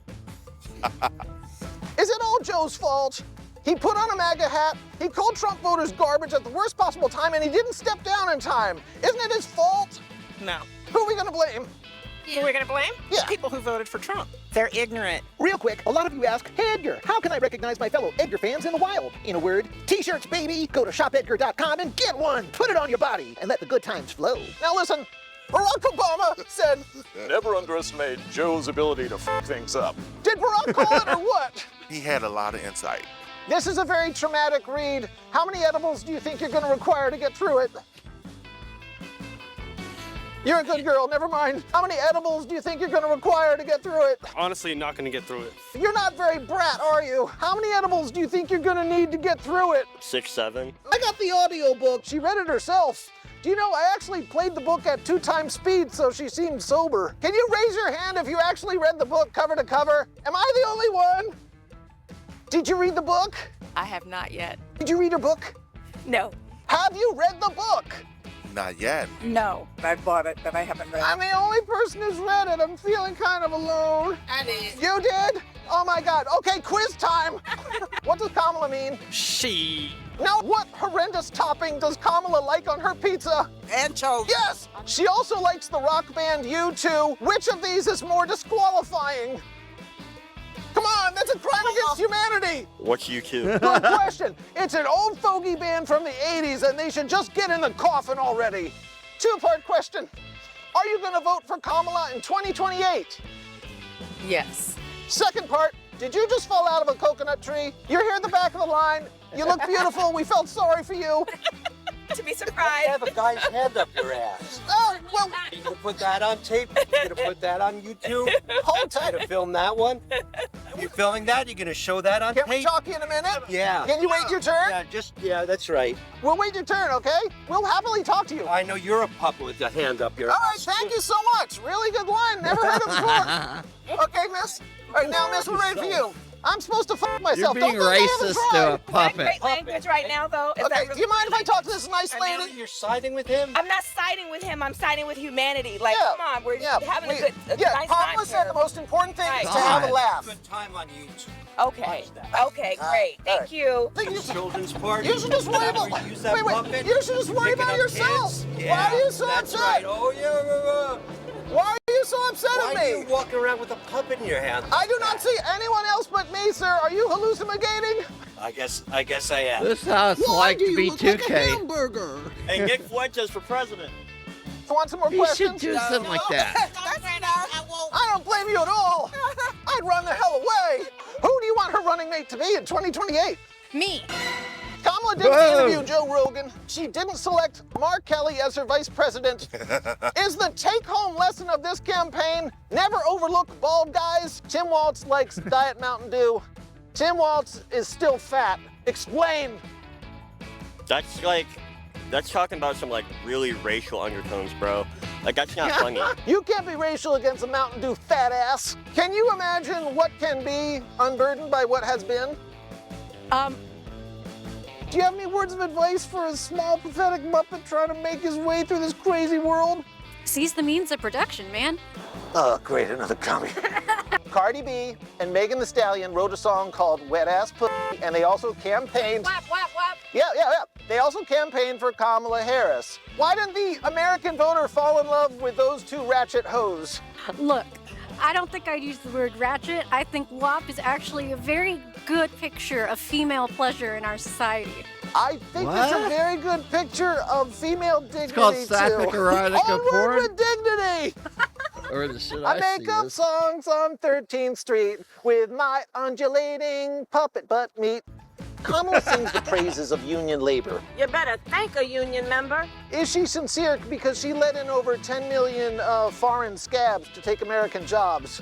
Is it all Joe's fault? He put on a MAGA hat, he called Trump voters garbage at the worst possible time, and he didn't step down in time. Isn't it his fault? No. Who are we gonna blame? Who are we gonna blame? Yeah. People who voted for Trump. They're ignorant. Real quick, a lot of you ask, hey Edgar, how can I recognize my fellow Edgar fans in the wild? In a word, t-shirts, baby. Go to shopedgar.com and get one. Put it on your body and let the good times flow. Now listen, Barack Obama said, never underestimate Joe's ability to f things up. Did Barack call it or what? He had a lot of insight. This is a very traumatic read. How many edibles do you think you're gonna require to get through it? You're a good girl, never mind. How many edibles do you think you're gonna require to get through it? Honestly, not gonna get through it. You're not very brat, are you? How many edibles do you think you're gonna need to get through it? 6, 7. I got the audio book. She read it herself. Do you know, I actually played the book at 2 times speed, so she seemed sober. Can you raise your hand if you actually read the book cover to cover? Am I the only one? Did you read the book? I have not yet. Did you read her book? No. Have you read the book? Not yet. No. I've bought it, but I haven't read it. I'm the only person who's read it. I'm feeling kind of alone. I did. You did? Oh my God. Okay, quiz time. What does Kamala mean? She. Now, what horrendous topping does Kamala like on her pizza? Anchovies. Yes! She also likes the rock band U2. Which of these is more disqualifying? Come on, that's a crime against humanity! What's U2? Good question. It's an old fogey band from the 80s, and they should just get in the coffin already. 2-part question. Are you gonna vote for Kamala in 2028? Yes. Second part, did you just fall out of a coconut tree? You're here at the back of the line. You look beautiful. We felt sorry for you. To be surprised. Have a guy's hand up your ass. Oh, well. You gonna put that on tape? You gonna put that on YouTube? Hold tight. You gonna film that one? You filming that? You gonna show that on Can tape? we talk to you in a minute? Yeah. Can you wait your turn? Yeah, that's right. We'll wait your turn, okay? We'll happily talk to you. I know you're a pup with a hand up your All ass. right, thank you so much. Really good line. Never heard it before. Okay, miss. All right, now, miss, we're ready for you. I'm supposed to fuck myself. You're being Don't think I haven't racist to a tried. puppet. Great language right now, though. Is Okay, that really do you mind if I talk to this nice lady? You're siding with him? I'm not siding with him. I'm siding with humanity. Like, Yeah, come on, we're having a nice Pamela time said here. the most important thing is to God. have a laugh. Good time on YouTube. Okay. Okay, great. Thank you. Children's party. You should just worry about. Use that puppet. You should just worry Picking about up yourself. kids. Why Yeah, are you so that's upset? right. Oh yeah. Why are you so upset Why at are you me? walking around with a puppet in your hand? I do not see anyone else but me, sir. Are you hallucinating? I guess I am. This is how it's like to be 2K. hamburger? Hey, Nick Fuentes for president. Want some more You questions? should do something like that. I don't blame you at all. I'd run the hell away. Who do you want her running mate to be in 2028? Me. Kamala didn't interview Joe Rogan. She didn't select Mark Kelly as her vice president. Is the take-home lesson of this campaign, never overlook bald guys? Tim Waltz likes Diet Mountain Dew. Tim Waltz is still fat. Explain. That's talking about some like really racial undertones, bro. Like that's not funny. You can't be racial against a Mountain Dew fat ass. Can you imagine what can be unburdened by what has been? Do you have any words of advice for a small, pathetic Muppet trying to make his way through this crazy world? Seize the means of production, man. Oh, great, another commie. Cardi B and Megan Thee Stallion wrote a song called Wet Ass Pussy, and they also campaigned. Whap, whap, whap. Yeah. They also campaigned for Kamala Harris. Why didn't the American voter fall in love with those two ratchet hoes? Look, I don't think I'd use the word ratchet. I think WAP is actually a very good picture of female pleasure in our society. I think it's a very good picture of female dignity, It's called sapphic erotica Onward porn. with dignity! Or should I I make see up this? songs on 13th Street with my undulating puppet butt meat. Kamala sings the praises of union labor. You better thank a union member. Is she sincere because she let in over 10 million foreign scabs to take American jobs?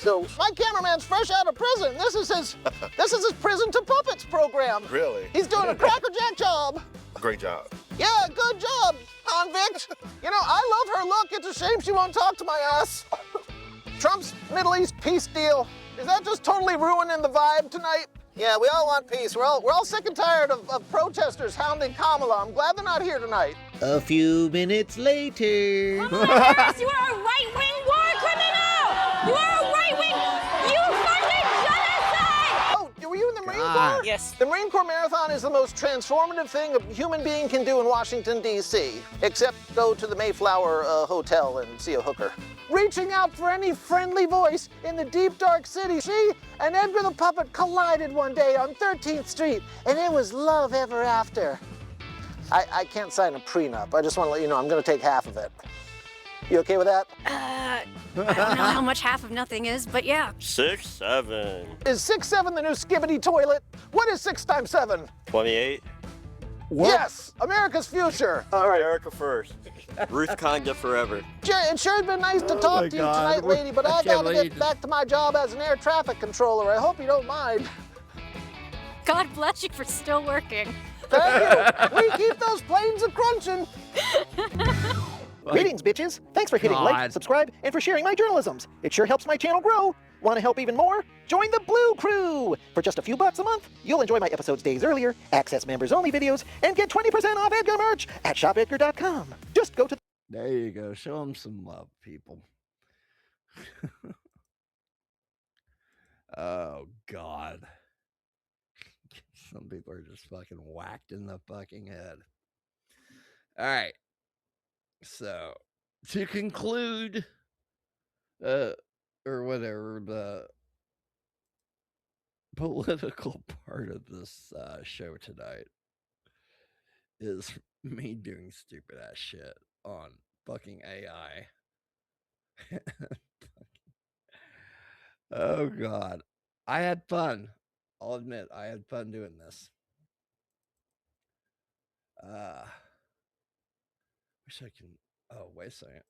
So my cameraman's fresh out of prison. This is his prison to puppets program. Really? He's doing a crackerjack job. Great job. Yeah, good job, convict. You know, I love her look. It's a shame she won't talk to my ass. Trump's Middle East peace deal. Is that just totally ruining the vibe tonight? Yeah, we all want peace. We're all sick and tired of protesters hounding Kamala. I'm glad they're not here tonight. A few minutes later. Harris, you are a right-wing war criminal! You are a right-wing... You funded genocide! Oh, were you in the Marine Corps? Yes. The Marine Corps Marathon is the most transformative thing a human being can do in Washington, D.C., except go to the Mayflower Hotel and see a hooker. Reaching out for any friendly voice in the deep, dark city, she and Edgar the Puppet collided one day on 13th Street, and it was love ever after. I can't sign a prenup. I just want to let you know I'm going to take half of it. You okay with that? I don't know how much half of nothing is, but yeah. 6, 7, Is 6'7" the new skibbity toilet? What is 6 times 7? 28. Yes, America's future. All right, America first. Ruth Conga forever. It sure has been nice to talk to you tonight, lady, but I gotta get back to my job as an air traffic controller. I hope you don't mind. God bless you for still working. Thank you. We keep those planes a-crunching. Greetings, bitches. Thanks for hitting like, subscribe, and for sharing my journalisms. It sure helps my channel grow. Want to help even more? Join the Blue Crew! For just a few bucks a month, you'll enjoy my episodes days earlier, access members-only videos, and get 20% off Edgar merch at shopedgar.com. Just go to... There you go. Show them some love, people. Oh, God. Some people are just fucking whacked in the fucking head. All right. So, to conclude, or whatever, the political part of this show tonight is me doing stupid ass shit on fucking AI. Oh, God. I had fun. I'll admit, I had fun doing this. Wish I can. Oh, wait a second.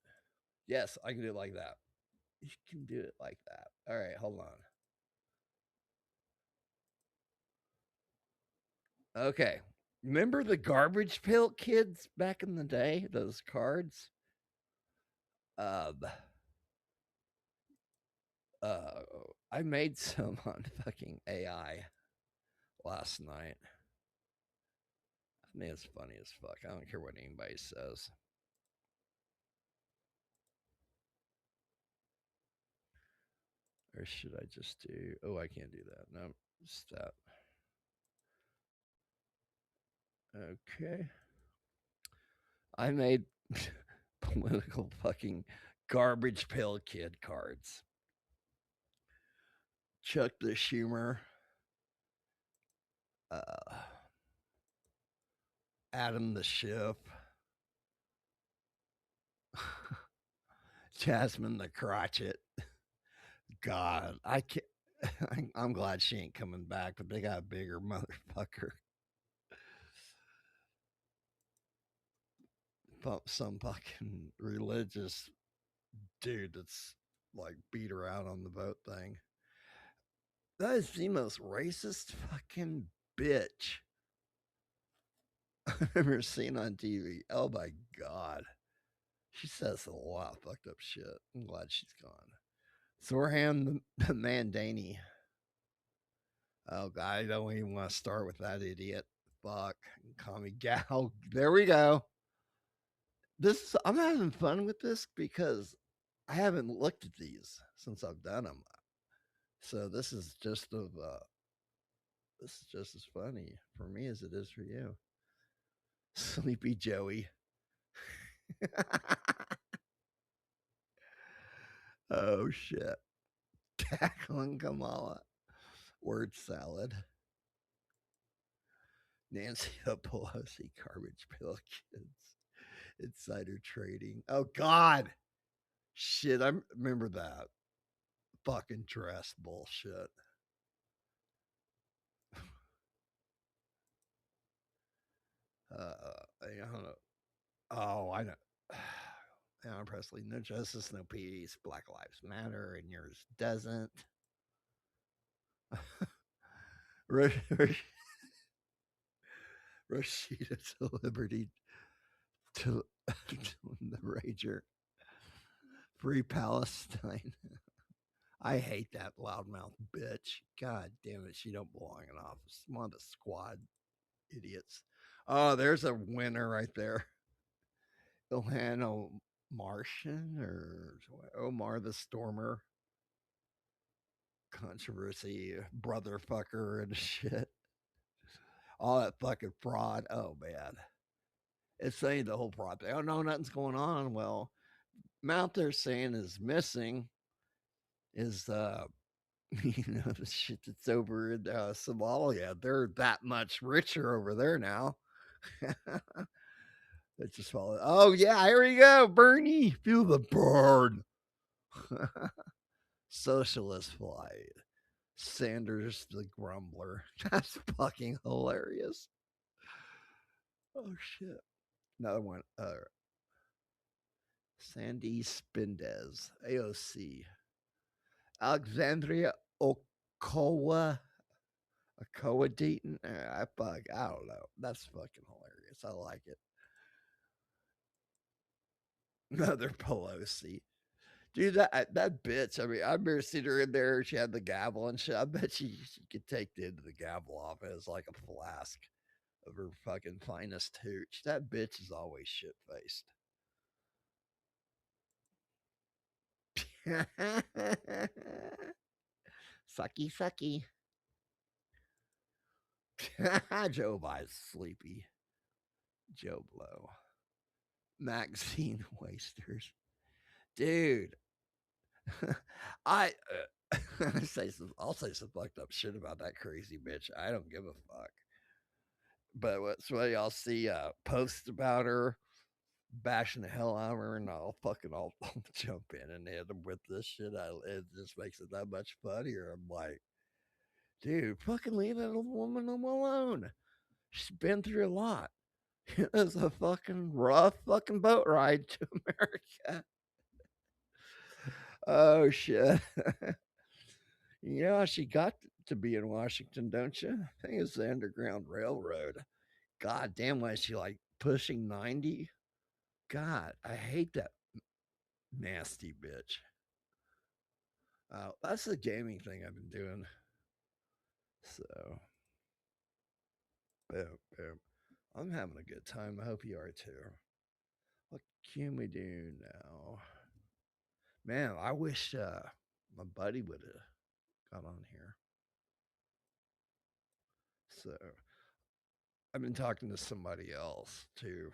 Yes, I can do it like that. You can do it like that. All right, hold on. Okay. Remember the garbage pail kids back in the day? Those cards? I made some on fucking AI last night. I think it's funny as fuck. I don't care what anybody says. Or should I just do... Oh, I can't do that. No, just that. Okay. I made political fucking garbage pail kid cards. Chuck the Schumer. Adam the Ship. Jasmine the Crotchet. God, I can't. I'm glad she ain't coming back, but they got a bigger motherfucker. Some fucking religious dude that's like beat her out on the vote thing. That is the most racist fucking bitch I've ever seen on TV. Oh my God. She says a lot of fucked up shit. I'm glad she's gone. Zorham the Mandani. Oh God, I don't even want to start with that idiot. Fuck. Call me Gal. There we go. I'm having fun with this because I haven't looked at these since I've done them. So this is just as funny for me as it is for you. Sleepy Joey. Oh shit. Tackling Kamala. Word salad. Nancy Pelosi garbage pail kids. Insider trading. Oh God. Shit, I remember that. Fucking dress bullshit. I don't know. Oh, I know. Alan Presley, no justice, no peace. Black Lives Matter, and yours doesn't. Rashida to Liberty to the Rager. Free Palestine. I hate that loudmouth bitch. God damn it, she don't belong in office. One of the squad idiots. Oh, there's a winner right there. Ilhan Martian or Omar the Stormer. Controversy, brother fucker and shit. All that fucking fraud. Oh man. It's saying the whole fraud thing. Oh no, nothing's going on. Well, amount they're saying is missing is the shit that's over in Somalia. They're that much richer over there now. It's just follow. Oh yeah, here we go. Bernie, feel the burn. Socialist flight. Sanders the Grumbler. That's fucking hilarious. Oh shit. Another one. Sandy Spindez. AOC. Alexandria Okoa Deaton. I don't know. That's fucking hilarious. I like it. Another Pelosi. Dude, that bitch. I mean, I remember seeing her in there. She had the gavel and shit. I bet she could take the end of the gavel off as like a flask of her fucking finest hooch. That bitch is always shit faced. Sucky. Joe Biden's sleepy. Joe Blow. Magazine wasters. Dude. I'll say some fucked up shit about that crazy bitch. I don't give a fuck. But what's what y'all see posts about her bashing the hell out of her, and I'll jump in and hit them with this shit. It just makes it that much funnier. I'm like, dude, fucking leave that woman alone. She's been through a lot. It was a fucking rough fucking boat ride to America. Oh shit. You know how she got to be in Washington, don't you? I think it's the Underground Railroad. God damn, why is she like pushing 90? God, I hate that nasty bitch. That's the gaming thing I've been doing. So, boom, boom. I'm having a good time. I hope you are too. What can we do now? Man, I wish my buddy would have got on here. So, I've been talking to somebody else too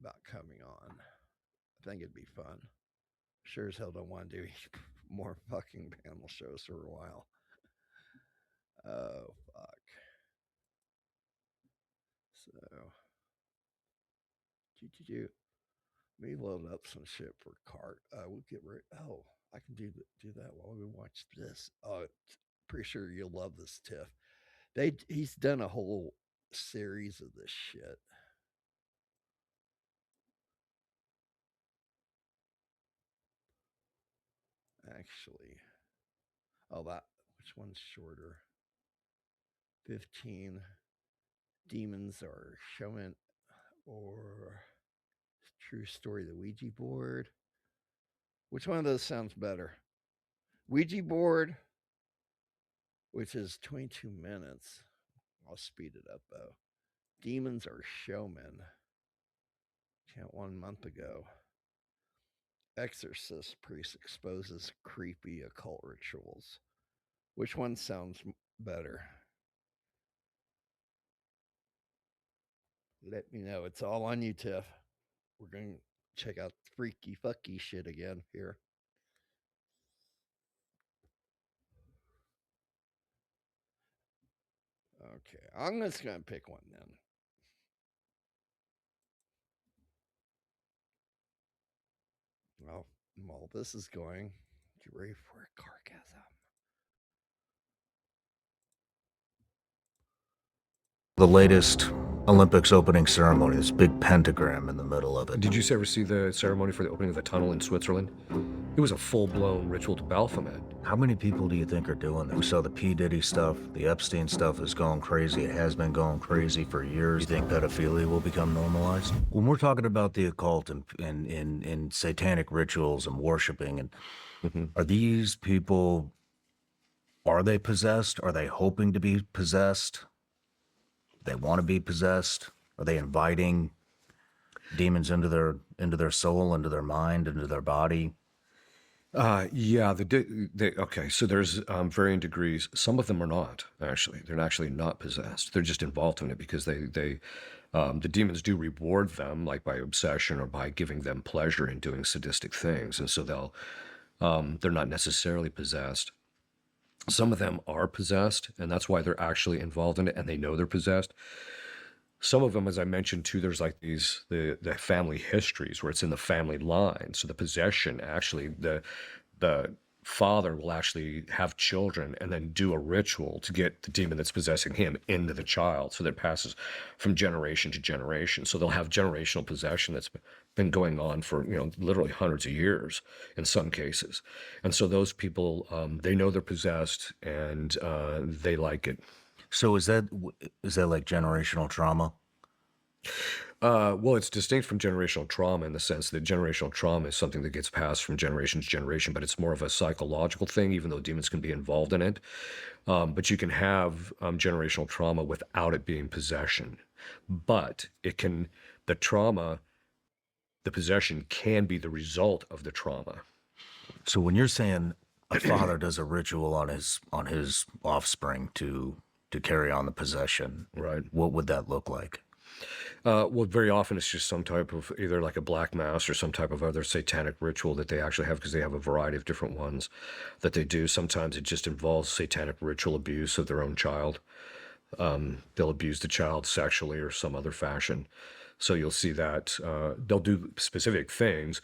about coming on. I think it'd be fun. Sure as hell don't want to do more fucking panel shows for a while. Oh, fuck. So, let me load up some shit for cart. We'll get rid. Oh, I can do that while we watch this. Pretty sure you'll love this, Tiff. He's done a whole series of this shit. Actually, which one's shorter? 15 demons are showing, or true story, the Ouija board. Which one of those sounds better? Ouija board, which is 22 minutes. I'll speed it up though. Demons are showmen. Count 1 month ago. Exorcist priest exposes creepy occult rituals. Which one sounds better? Let me know. It's all on you, Tiff. We're going to check out freaky fucky shit again here. Okay, I'm just going to pick one then. Well, while this is going, get ready for a cargasm. The latest Olympics opening ceremony, this big pentagram in the middle of it. Did you ever see the ceremony for the opening of the tunnel in Switzerland? It was a full-blown ritual to Baphomet. How many people do you think are doing this? We saw the P. Diddy stuff, the Epstein stuff is going crazy. It has been going crazy for years. You think pedophilia will become normalized? When we're talking about the occult and satanic rituals and worshiping, and are these people, are they possessed? Are they hoping to be possessed? They want to be possessed? Are they inviting demons into their soul, into their mind, into their body? Yeah, okay, so there's varying degrees. Some of them are not, actually. They're actually not possessed. They're just involved in it because the demons do reward them, like by obsession or by giving them pleasure in doing sadistic things. And so they're not necessarily possessed. Some of them are possessed, and that's why they're actually involved in it, and they know they're possessed. Some of them, as I mentioned too, there's like the family histories where it's in the family line. So the possession, actually, the father will actually have children and then do a ritual to get the demon that's possessing him into the child, so that it passes from generation to generation. So they'll have generational possession that's been going on for, literally hundreds of years in some cases. And so those people, they know they're possessed, and they like it. So is that like generational trauma? Well, it's distinct from generational trauma in the sense that generational trauma is something that gets passed from generation to generation, but it's more of a psychological thing, even though demons can be involved in it. But you can have generational trauma without it being possession. But the possession can be the result of the trauma. So when you're saying a father does a ritual on his offspring to carry on the possession, right? What would that look like? Well, very often it's just some type of either like a black mass or some type of other satanic ritual that they actually have, because they have a variety of different ones that they do. Sometimes it just involves satanic ritual abuse of their own child. They'll abuse the child sexually or some other fashion. So you'll see that they'll do specific things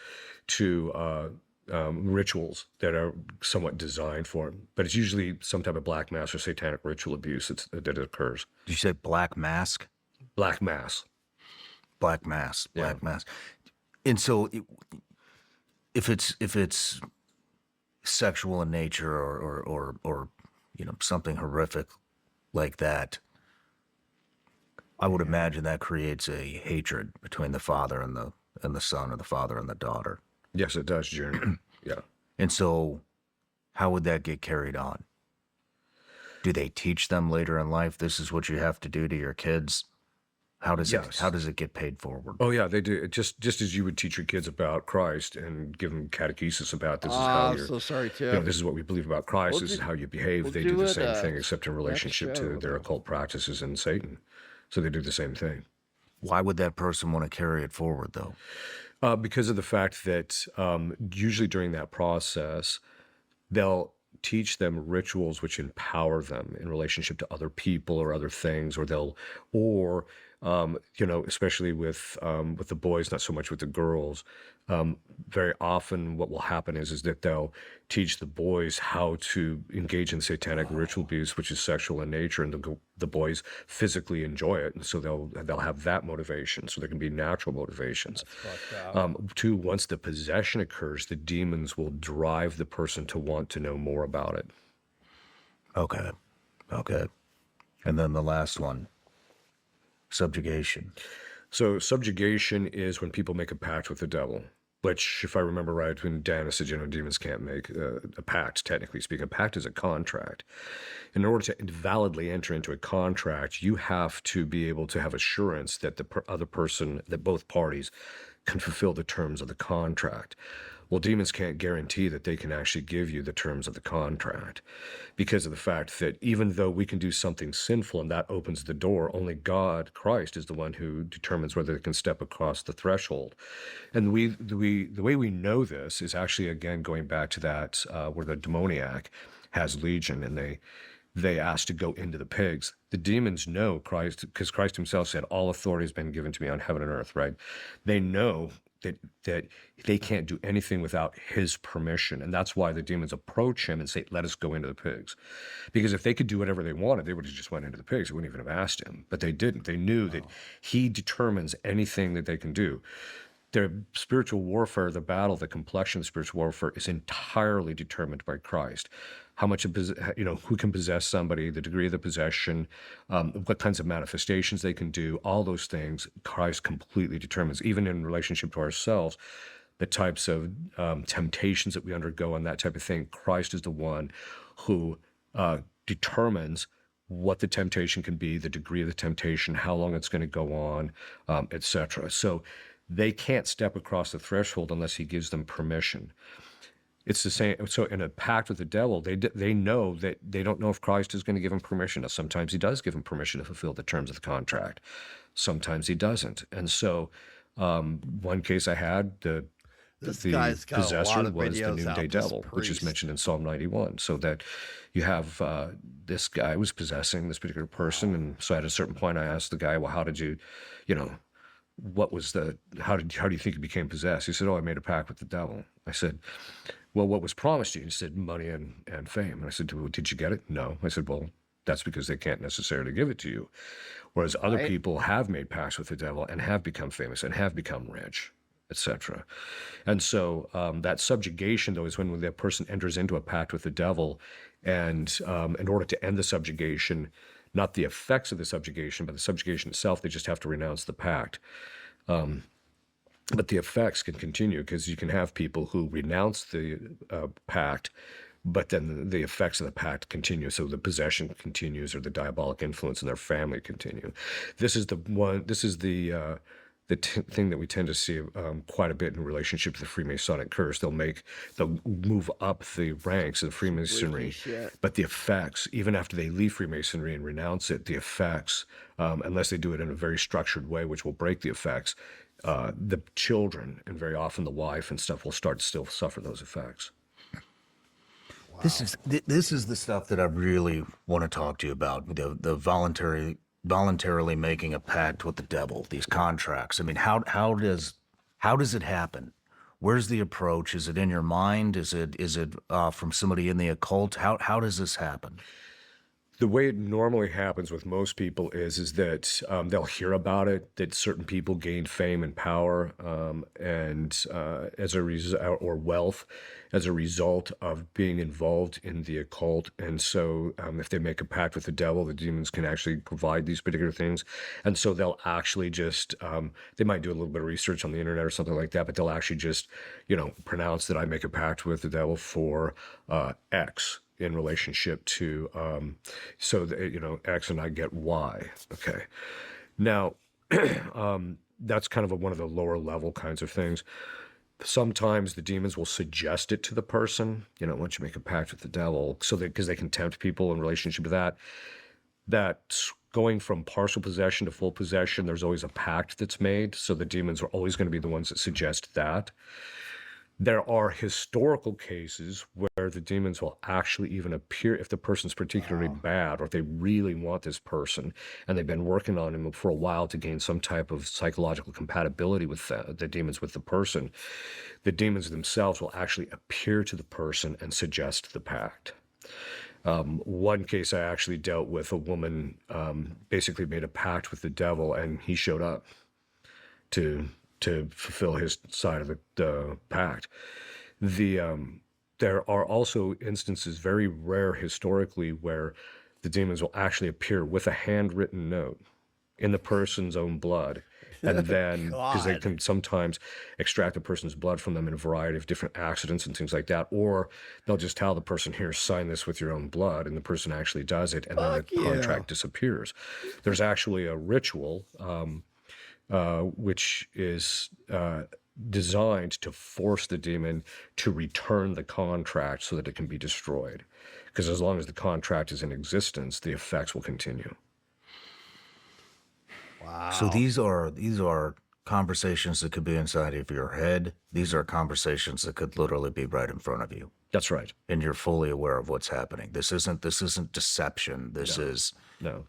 to rituals that are somewhat designed for them. But it's usually some type of black mass or satanic ritual abuse that occurs. Did you say black mask? Black mass. Black mass. Black mass. And so if it's sexual in nature or something horrific like that, I would imagine that creates a hatred between the father and the son, or the father and the daughter. Yes, it does, Junior. Yeah. And so how would that get carried on? Do they teach them later in life, this is what you have to do to your kids? How does it get paid forward? Oh yeah, they do. Just as you would teach your kids about Christ and give them catechesis about this is how I'm you're. so sorry, You know, Tim. this is what we believe about Christ. We'll This is do- how you behave. we'll They do do the it, same thing, except in next relationship show, to their occult practices and Satan. So they do the same thing. Why would that person want to carry it forward, though? Because of the fact that usually during that process, they'll teach them rituals which empower them in relationship to other people or other things, or especially with the boys, not so much with the girls. Very often, what will happen is that they'll teach the boys how to engage in satanic ritual abuse, which is sexual in nature, and the boys physically enjoy it, and so they'll have that motivation. So there can be natural motivations. Two, once the possession occurs, the demons will drive the person to want to know more about it. Okay. And then the last one, subjugation. So subjugation is when people make a pact with the devil, which, if I remember right, when Dana said, demons can't make a pact, technically speaking. A pact is a contract. In order to validly enter into a contract, you have to be able to have assurance that the other person, that both parties can fulfill the terms of the contract. Well, demons can't guarantee that they can actually give you the terms of the contract because of the fact that even though we can do something sinful and that opens the door, only God, Christ, is the one who determines whether they can step across the threshold. And the way we know this is actually, again, going back to that where the demoniac has legion and they ask to go into the pigs. The demons know Christ, because Christ himself said, all authority has been given to me on heaven and earth, right? They know that they can't do anything without his permission. And that's why the demons approach him and say, let us go into the pigs. Because if they could do whatever they wanted, they would have just went into the pigs. They wouldn't even have asked him. But they didn't. They knew that he determines anything that they can do. Their spiritual warfare, the battle, the complexion of spiritual warfare is entirely determined by Christ. How much, who can possess somebody, the degree of the possession, what kinds of manifestations they can do, all those things, Christ completely determines. Even in relationship to ourselves, the types of temptations that we undergo and that type of thing, Christ is the one who determines what the temptation can be, the degree of the temptation, how long it's going to go on, etc. So they can't step across the threshold unless he gives them permission. It's the same. So in a pact with the devil, they know that they don't know if Christ is going to give them permission. Now, sometimes he does give them permission to fulfill the terms of the contract. Sometimes he doesn't. And so one case I had, the guy's got a lot possessor of was the videos noonday out, this devil, which is priest. mentioned in Psalm 91. So that you have this guy was possessing this particular person. And so at a certain point, I asked the guy, well, how did you, what was how do you think you became possessed? He said, oh, I made a pact with the devil. I said, well, what was promised you? He said, money and fame. And I said, well, did you get it? No. I said, well, that's because they can't necessarily give it to you. Whereas other people have made pacts with the devil and have become famous and have become rich, etc. And so that subjugation, though, is when the person enters into a pact with the devil, and in order to end the subjugation, not the effects of the subjugation, but the subjugation itself, they just have to renounce the pact. But the effects can continue because you can have people who renounce the pact, but then the effects of the pact continue. So the possession continues, or the diabolic influence in their family continue. This is the thing that we tend to see quite a bit in relationship to the Freemasonic curse. They'll move up the ranks of Freemasonry, but the effects, even after they leave Freemasonry and renounce it, the effects, unless they do it in a very structured way, which will break the effects, the children and very often the wife and stuff will start to still suffer those effects. Wow. This is the stuff that I really want to talk to you about. The voluntarily making a pact with the devil. These contracts. I mean, how does it happen? Where's the approach? Is it in your mind? Is it from somebody in the occult? How does this happen? The way it normally happens with most people is that they'll hear about it, that certain people gained fame and power as a result, or wealth as a result of being involved in the occult. And so if they make a pact with the devil, the demons can actually provide these particular things. And so they'll actually just, they might do a little bit of research on the internet or something like that, but they'll actually just, pronounce that I make a pact with the devil for X in relationship to, so that, X and I get Y. Okay. Now, that's kind of one of the lower level kinds of things. Sometimes the demons will suggest it to the person, once you make a pact with the devil, so that, because they can tempt people in relationship to that. That's going from partial possession to full possession. There's always a pact that's made. So the demons are always going to be the ones that suggest that. There are historical cases where the demons will actually even appear if the person's particularly bad, or if they really want this person and they've been working on him for a while to gain some type of psychological compatibility with the demons with the person. The demons themselves will actually appear to the person and suggest the pact. One case I actually dealt with, a woman basically made a pact with the devil, and he showed up to fulfill his side of the pact. There are also instances, very rare historically, where the demons will actually appear with a handwritten note in the person's own blood. And then, because they can sometimes extract a person's blood from them in a variety of different accidents and things like that, or they'll just tell the person, here, sign this with your own blood, and the person actually does it, and then the contract disappears. There's actually a ritual which is designed to force the demon to return the contract so that it can be destroyed. Because as long as the contract is in existence, the effects will continue. Wow. So these are conversations that could be inside of your head. These are conversations that could literally be right in front of you. That's right. And you're fully aware of what's happening. This isn't deception. This is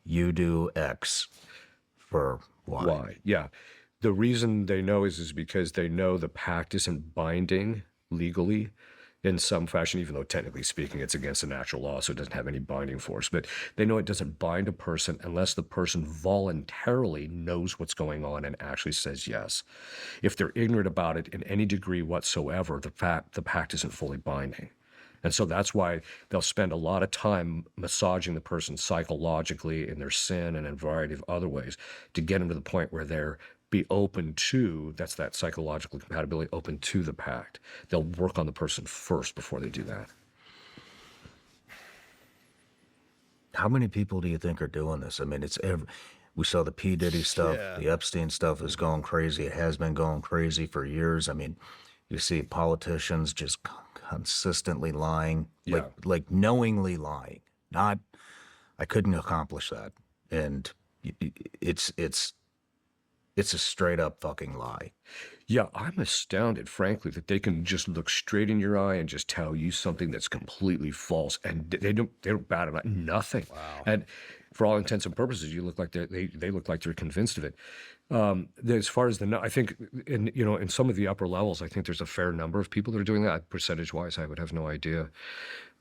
you do X for Y. Y. Yeah. The reason they know is because they know the pact isn't binding legally in some fashion, even though technically speaking it's against the natural law, so it doesn't have any binding force. But they know it doesn't bind a person unless the person voluntarily knows what's going on and actually says yes. If they're ignorant about it in any degree whatsoever, the pact isn't fully binding. And so that's why they'll spend a lot of time massaging the person psychologically in their sin and in a variety of other ways to get them to the point where they're be open to, that's that psychological compatibility, open to the pact. They'll work on the person first before they do that. How many people do you think are doing this? I mean, we saw the P. Diddy stuff, the Epstein stuff is going crazy. It has been going crazy for years. I mean, you see politicians just consistently lying, like knowingly lying. Not, I couldn't accomplish that. And it's a straight up fucking lie. Yeah, I'm astounded, frankly, that they can just look straight in your eye and just tell you something that's completely false, and they don't bat about nothing. Wow. And for all intents and purposes, you look like they look like they're convinced of it. As far as I think in some of the upper levels, I think there's a fair number of people that are doing that. Percentage-wise, I would have no idea,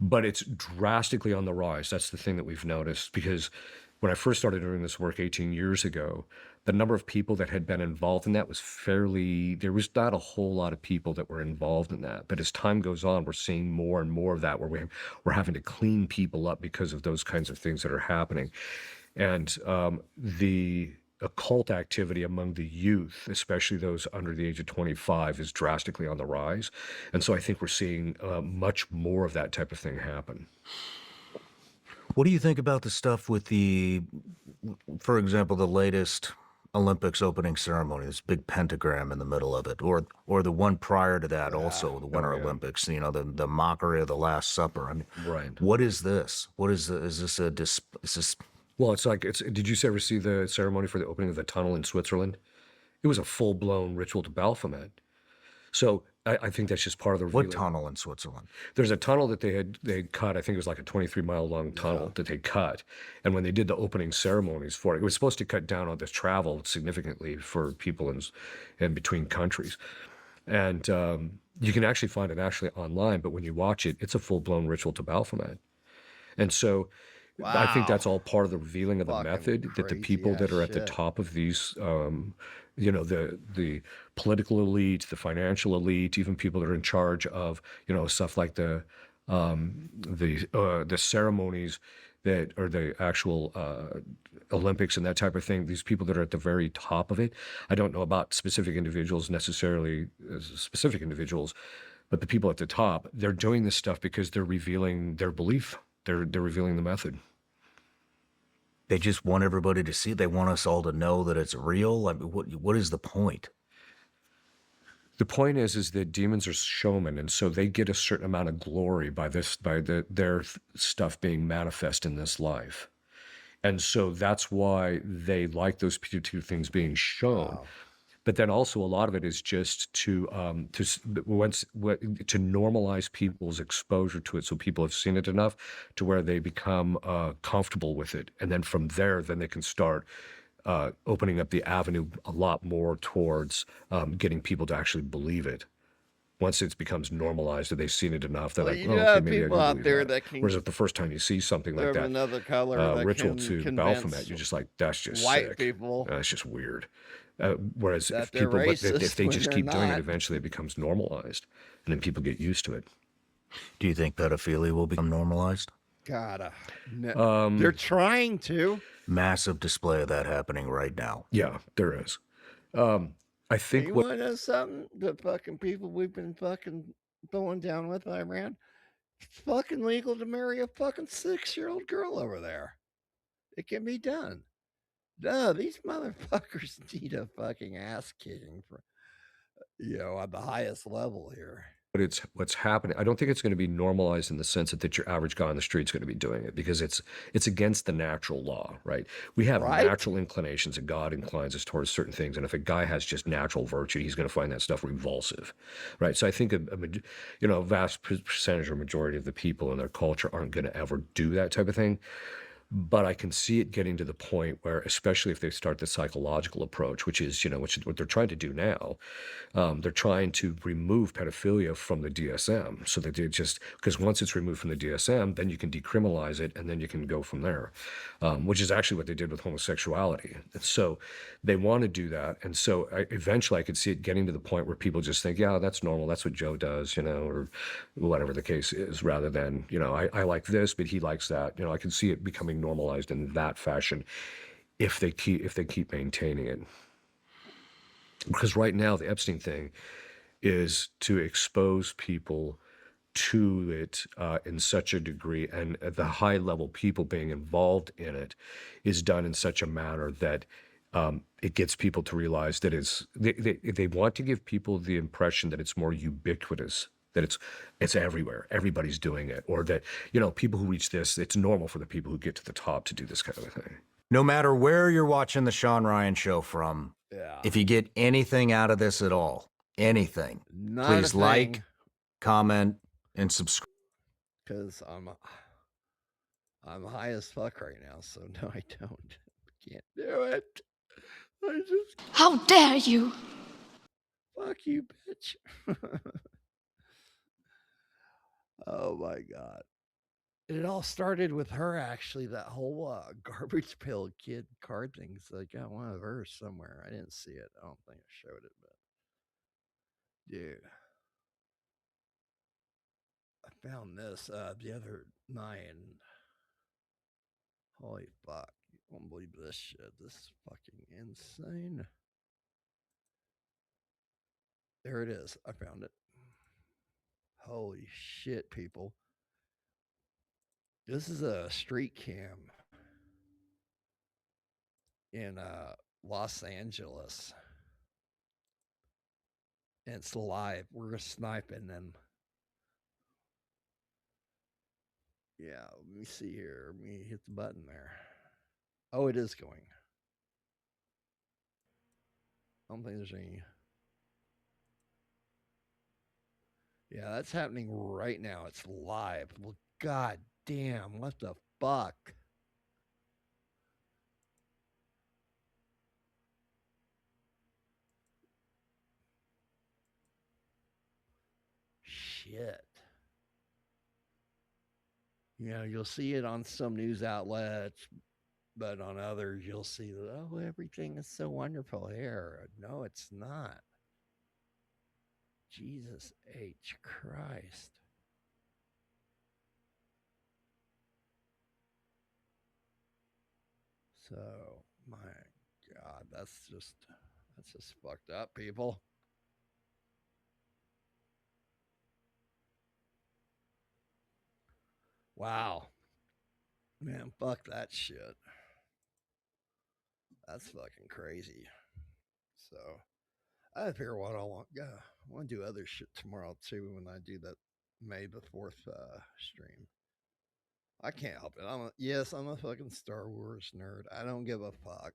but it's drastically on the rise. That's the thing that we've noticed, because when I first started doing this work 18 years ago, the number of people that had been involved in that was there was not a whole lot of people that were involved in that. But as time goes on, we're seeing more and more of that, where we're having to clean people up because of those kinds of things that are happening. And the occult activity among the youth, especially those under the age of 25, is drastically on the rise. And so I think we're seeing much more of that type of thing happen. What do you think about the stuff with for example, the latest Olympics opening ceremony, this big pentagram in the middle of it, or the one prior to that, also the Winter Olympics, the mockery of the Last Supper? I mean, right. What is this? What is this? Well, did you ever see the ceremony for the opening of the tunnel in Switzerland? It was a full-blown ritual to Baphomet. So I think that's just part of the What tunnel in Switzerland? There's a tunnel that they cut. I think it was like a 23-mile long tunnel that they cut. And when they did the opening ceremonies for it was supposed to cut down on the travel significantly for people in between countries. And you can actually find it online, but when you watch it, it's a full-blown ritual to Baphomet. And so I think that's Wow. all part of the revealing of the Fucking method that the crazy people ass that are at the shit. top of these, the political elite, the financial elite, even people that are in charge of, stuff like the ceremonies that are the actual Olympics and that type of thing. These people that are at the very top of it. I don't know about specific individuals necessarily, specific individuals, but the people at the top, they're doing this stuff because they're revealing their belief. They're revealing the method. They just want everybody to see. They want us all to know that it's real. I mean, what is the point? The point is that demons are showmen, and so they get a certain amount of glory by their stuff being manifest in this life, and so that's why they like those two things being shown. Wow. But then also a lot of it is just to normalize people's exposure to it, so people have seen it enough to where they become comfortable with it, and then from there, then they can start opening up the avenue a lot more towards getting people to actually believe it. Once it becomes normalized, that they've seen it enough, they're Well, like, you oh, do okay, have maybe I people do out believe there that. that can Whereas if the first time you see something like serve that, another color that ritual can to convince Baphomet, you're just like, that's just white sick. people That's just weird. Whereas that if they're people, if racist they when just they're keep doing it, not. eventually it becomes normalized, and then people get used to it. Do you think pedophilia will become normalized? God, they're trying to. Massive display of that happening right now. Yeah, there is. I think You what want to know something? The fucking people we've been fucking throwing down with Iran, it's fucking legal to marry a fucking 6-year-old girl over there. It can be done. No, these motherfuckers need a fucking ass kicking for, at the highest level here. what's happening. I don't think it's going to be normalized in the sense that your average guy on the street's going to be doing it, because it's against the natural law, right? We have natural inclinations, and God inclines us towards certain things. And if a guy has just natural virtue, he's going to find that stuff repulsive, right? So I think a vast percentage or majority of the people in their culture aren't going to ever do that type of thing. But I can see it getting to the point where, especially if they start the psychological approach, which is, what they're trying to do now, they're trying to remove pedophilia from the DSM, so that because once it's removed from the DSM, then you can decriminalize it, and then you can go from there, which is actually what they did with homosexuality. And so they want to do that. And so eventually I could see it getting to the point where people just think, yeah, that's normal. That's what Joe does, or whatever the case is, rather than, I like this, but he likes that. I can see it becoming normalized in that fashion if they keep maintaining it. Because right now the Epstein thing is to expose people to it in such a degree, and at the high level people being involved in it is done in such a manner that it gets people to realize that they want to give people the impression that it's more ubiquitous, that it's everywhere, everybody's doing it, or that people who reach this, it's normal for the people who get to the top to do this kind of a thing. No matter where you're watching the Sean Ryan Show from, if you get anything out of this at all, anything, please like, comment, and subscribe. Because I'm high as fuck right now, so no, I don't. Can't do it. How dare you? Fuck you, bitch. Oh my God. It all started with her, actually. That whole garbage pail kid card thing. So I got one of hers somewhere. I didn't see it. I don't think I showed it, but dude, I found this the other night, and holy fuck, you won't believe this shit. This is fucking insane. There it is. I found it. Holy shit, people. This is a street cam in Los Angeles. And it's live. We're sniping them. Yeah, let me see here. Let me hit the button there. Oh, it is going. I don't think there's any. Yeah, that's happening right now. It's live. Well, god damn, what the fuck? Shit. You know, you'll see it on some news outlets, but on others, you'll see that, oh, everything is so wonderful here. No, it's not. Jesus H. Christ. So, my God, that's just fucked up, people. Wow. Man, fuck that shit. That's fucking crazy. So, I figure what I want. Yeah, I want to do other shit tomorrow too when I do that May the 4th stream. I can't help it. I'm a fucking Star Wars nerd. I don't give a fuck.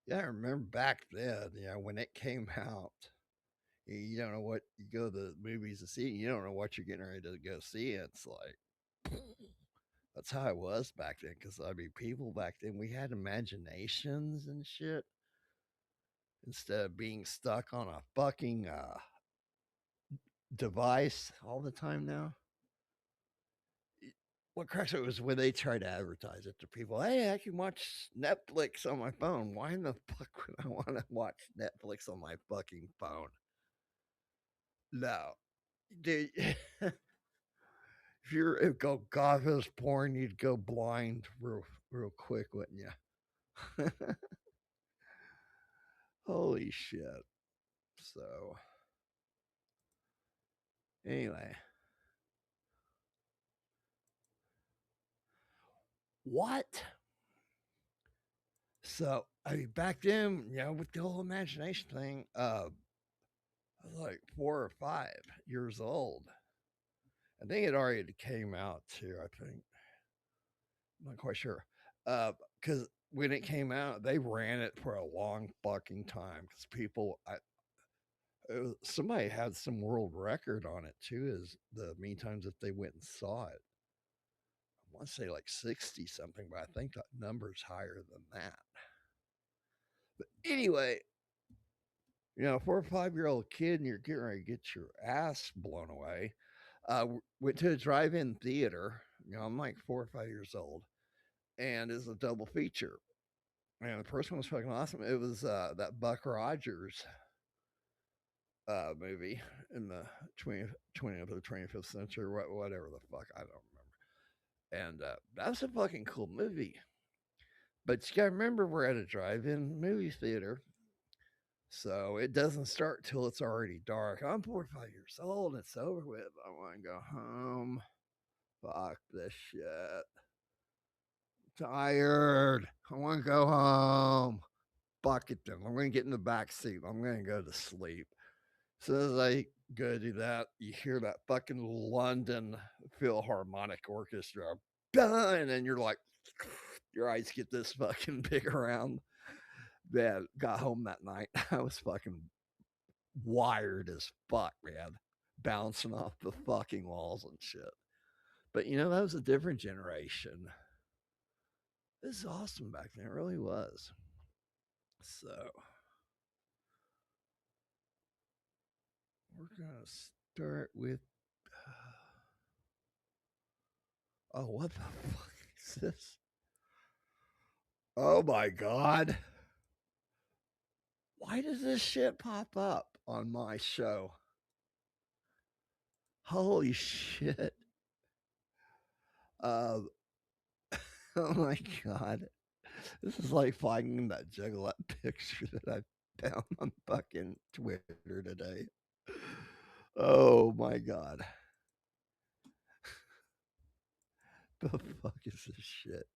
Yeah, I remember back then, when it came out, you don't know what you go to the movies to see. You don't know what you're getting ready to go see. It's like, that's how it was back then. Because, I mean, people back then, we had imaginations and shit. Instead of being stuck on a fucking device all the time now. What cracks it was when they tried to advertise it to people. Hey, I can watch Netflix on my phone. Why in the fuck would I want to watch Netflix on my fucking phone? No. Dude, if God was born, you'd go blind real quick, wouldn't you? Holy shit. So, anyway. What? So, I mean, back then, with the whole imagination thing, I was like 4 or 5 years old. I think it already came out too, I think. I'm not quite sure. Because when it came out, they ran it for a long fucking time. Because people, somebody had some world record on it too, is the many times that they went and saw it. I want to say like 60 something, but I think that number's higher than that. But anyway, 4 or 5-year-old kid and you're getting ready to get your ass blown away. Went to a drive-in theater. I'm like 4 or 5 years old, and it's a double feature. And the first one was fucking awesome. It was that Buck Rogers movie in the 20th or 25th century, whatever the fuck, I don't remember. And that was a fucking cool movie. But you gotta remember, we're at a drive-in movie theater, so it doesn't start till it's already dark. I'm 4 or 5 years old, and it's over with. I want to go home. Fuck this shit. Tired. I want to go home. Fuck it then. I'm going to get in the back seat. I'm going to go to sleep. As soon as I go do that, you hear that fucking London Philharmonic Orchestra. And then you're like, your eyes get this fucking big around. Man, got home that night. I was fucking wired as fuck, man. Bouncing off the fucking walls and shit. But that was a different generation. This is awesome back then. It really was. So, we're going to start with. Oh, what the fuck is this? Oh my God. Why does this shit pop up on my show? Holy shit. Oh my God. This is like finding that Juggalette picture that I found on fucking Twitter today. Oh my God. The fuck is this shit?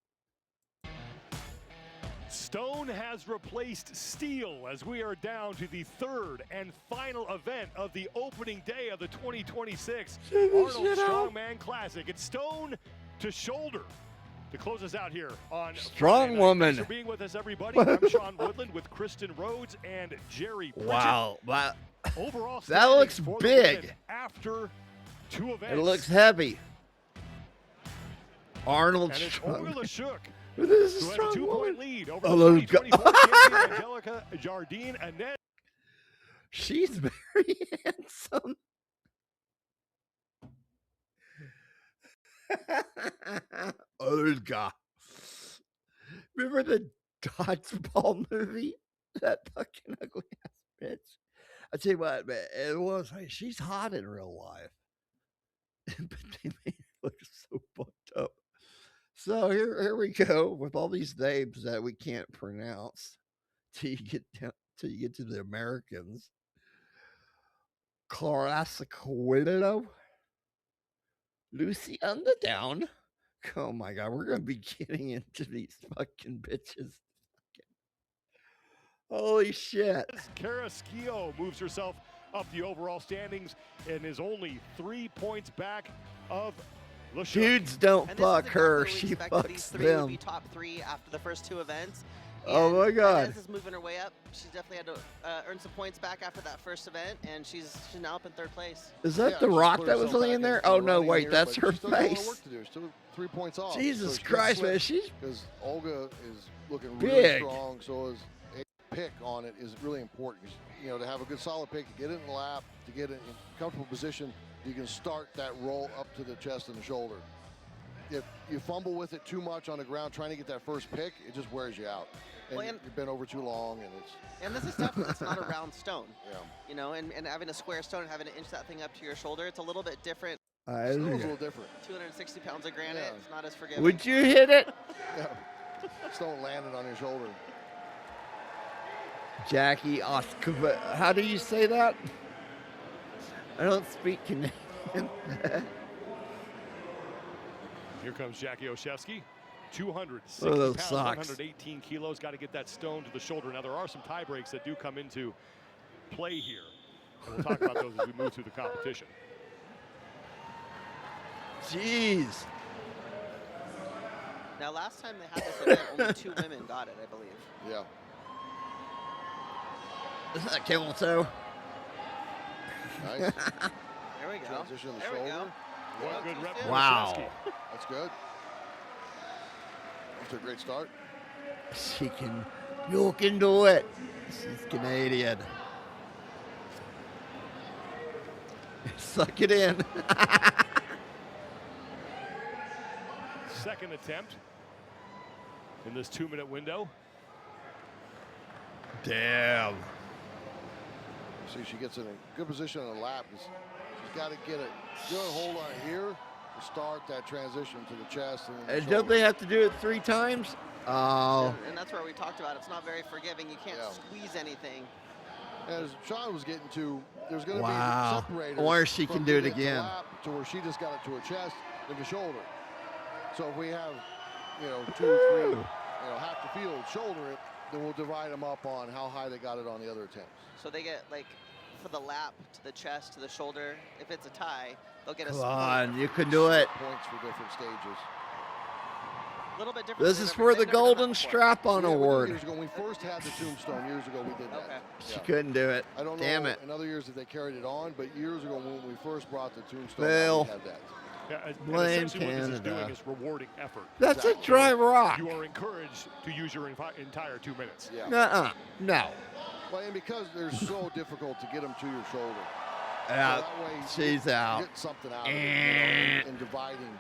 Stone has replaced steel as we are down to the third and final event of the opening day of the 2026 Arnold Strongman Classic. It's stone to shoulder to close us out here on Strong Woman. Thanks for being with us, everybody. I'm Sean Woodland with Kristen Rhodes and Jerry Pritchett. Wow. Overall, that looks big. After 2 events. It looks heavy. Arnold Strongman. This is who has strong a 2-point woman. lead over the 2024 champion Angelica Jardine Annette. She's very handsome. Olga. Remember the dodgeball movie? That fucking ugly ass bitch. I tell you what, man, it was like she's hot in real life. But they made her look so fucked up. So here we go with all these names that we can't pronounce till you get to the Americans. Classico, Lucy Underdown. Oh my god, we're gonna be getting into these fucking bitches. Holy shit. Carrasquillo moves herself up the overall standings and is only 3 points back of LaShawn. Dudes don't And this fuck is her, exactly she what we expected. These fucks three would them. be top 3 after the first 2 events. Oh my god. Inez is moving her way up. She's definitely had to earn some points back after that first event, and she's now up in 3rd place. Is that the rock that was laying there? Oh no, wait, that's her face. Work to do. Still 3 points off. Jesus Christ, man, she's because Olga is looking big. really strong. So is a pick on it is really important. You know, to have a good solid pick, to get it in the lap, to get it in comfortable position, you can start that roll up to the chest and the shoulder. If you fumble with it too much on the ground trying to get that first pick, it just wears you out. And you've been over too long, and it's. And this is tough because it's not a round stone. Yeah. You know, and having a square stone and having to inch that thing up to your shoulder, it's a little bit different. It's a little different. 260 pounds of granite, it's not as forgiving. Would you hit it? Yeah. Stone landed on your shoulder. Jackie Oskova. How do you say that? I don't speak Canadian. Here comes Jackie Oshevsky. 260 Oh, those pounds, socks. 118 kilos. Got to get that stone to the shoulder. Now, there are some tie breaks that do come into play here. And we'll talk about those as we move through the competition. Jeez. Now, last time they had this event, only 2 women got it, I believe. Yeah. Isn't that camel toe? Nice. There we go. Transition of the There we shoulder. go. One good rep. Wow. That's good. That's a great start. You can do it. She's Canadian. Suck it in. Second attempt in this 2-minute window. Damn. See, she gets in a good position on the lap. She's got to get a good hold on it here to start that transition to the chest. And don't they have to do it 3 times? Oh. And that's where we talked about it's not very forgiving. You can't squeeze anything. As Sean was getting to, there's going to Wow. be separators. I wonder if she from can do it getting to again. lap to where she just got it to her chest and the shoulder. So if we have, 2 or 3, half the field shoulder it, then we'll divide them up on how high they got it on the other attempts. So they get, like, for the lap, to the chest, to the shoulder, if it's a tie, they'll get a Come split. on, you can do it. Points for different stages. A little bit different. This is for the Golden Strap-on Award. Years ago, when we first had the tombstone, years ago, we did that. Okay. She couldn't do it. I don't know Damn it. in other years if they carried it on, but years ago when we first brought the tombstone, Bill. we had that. Yeah, and Blame essentially what this is Canada. doing is rewarding effort. That's a dry rock. You are encouraged to use your entire 2 minutes. Yeah. Nuh-uh. No. Well, and because they're so difficult to get them to your shoulder. Yeah, so that way she's you out. get something out of it, and dividing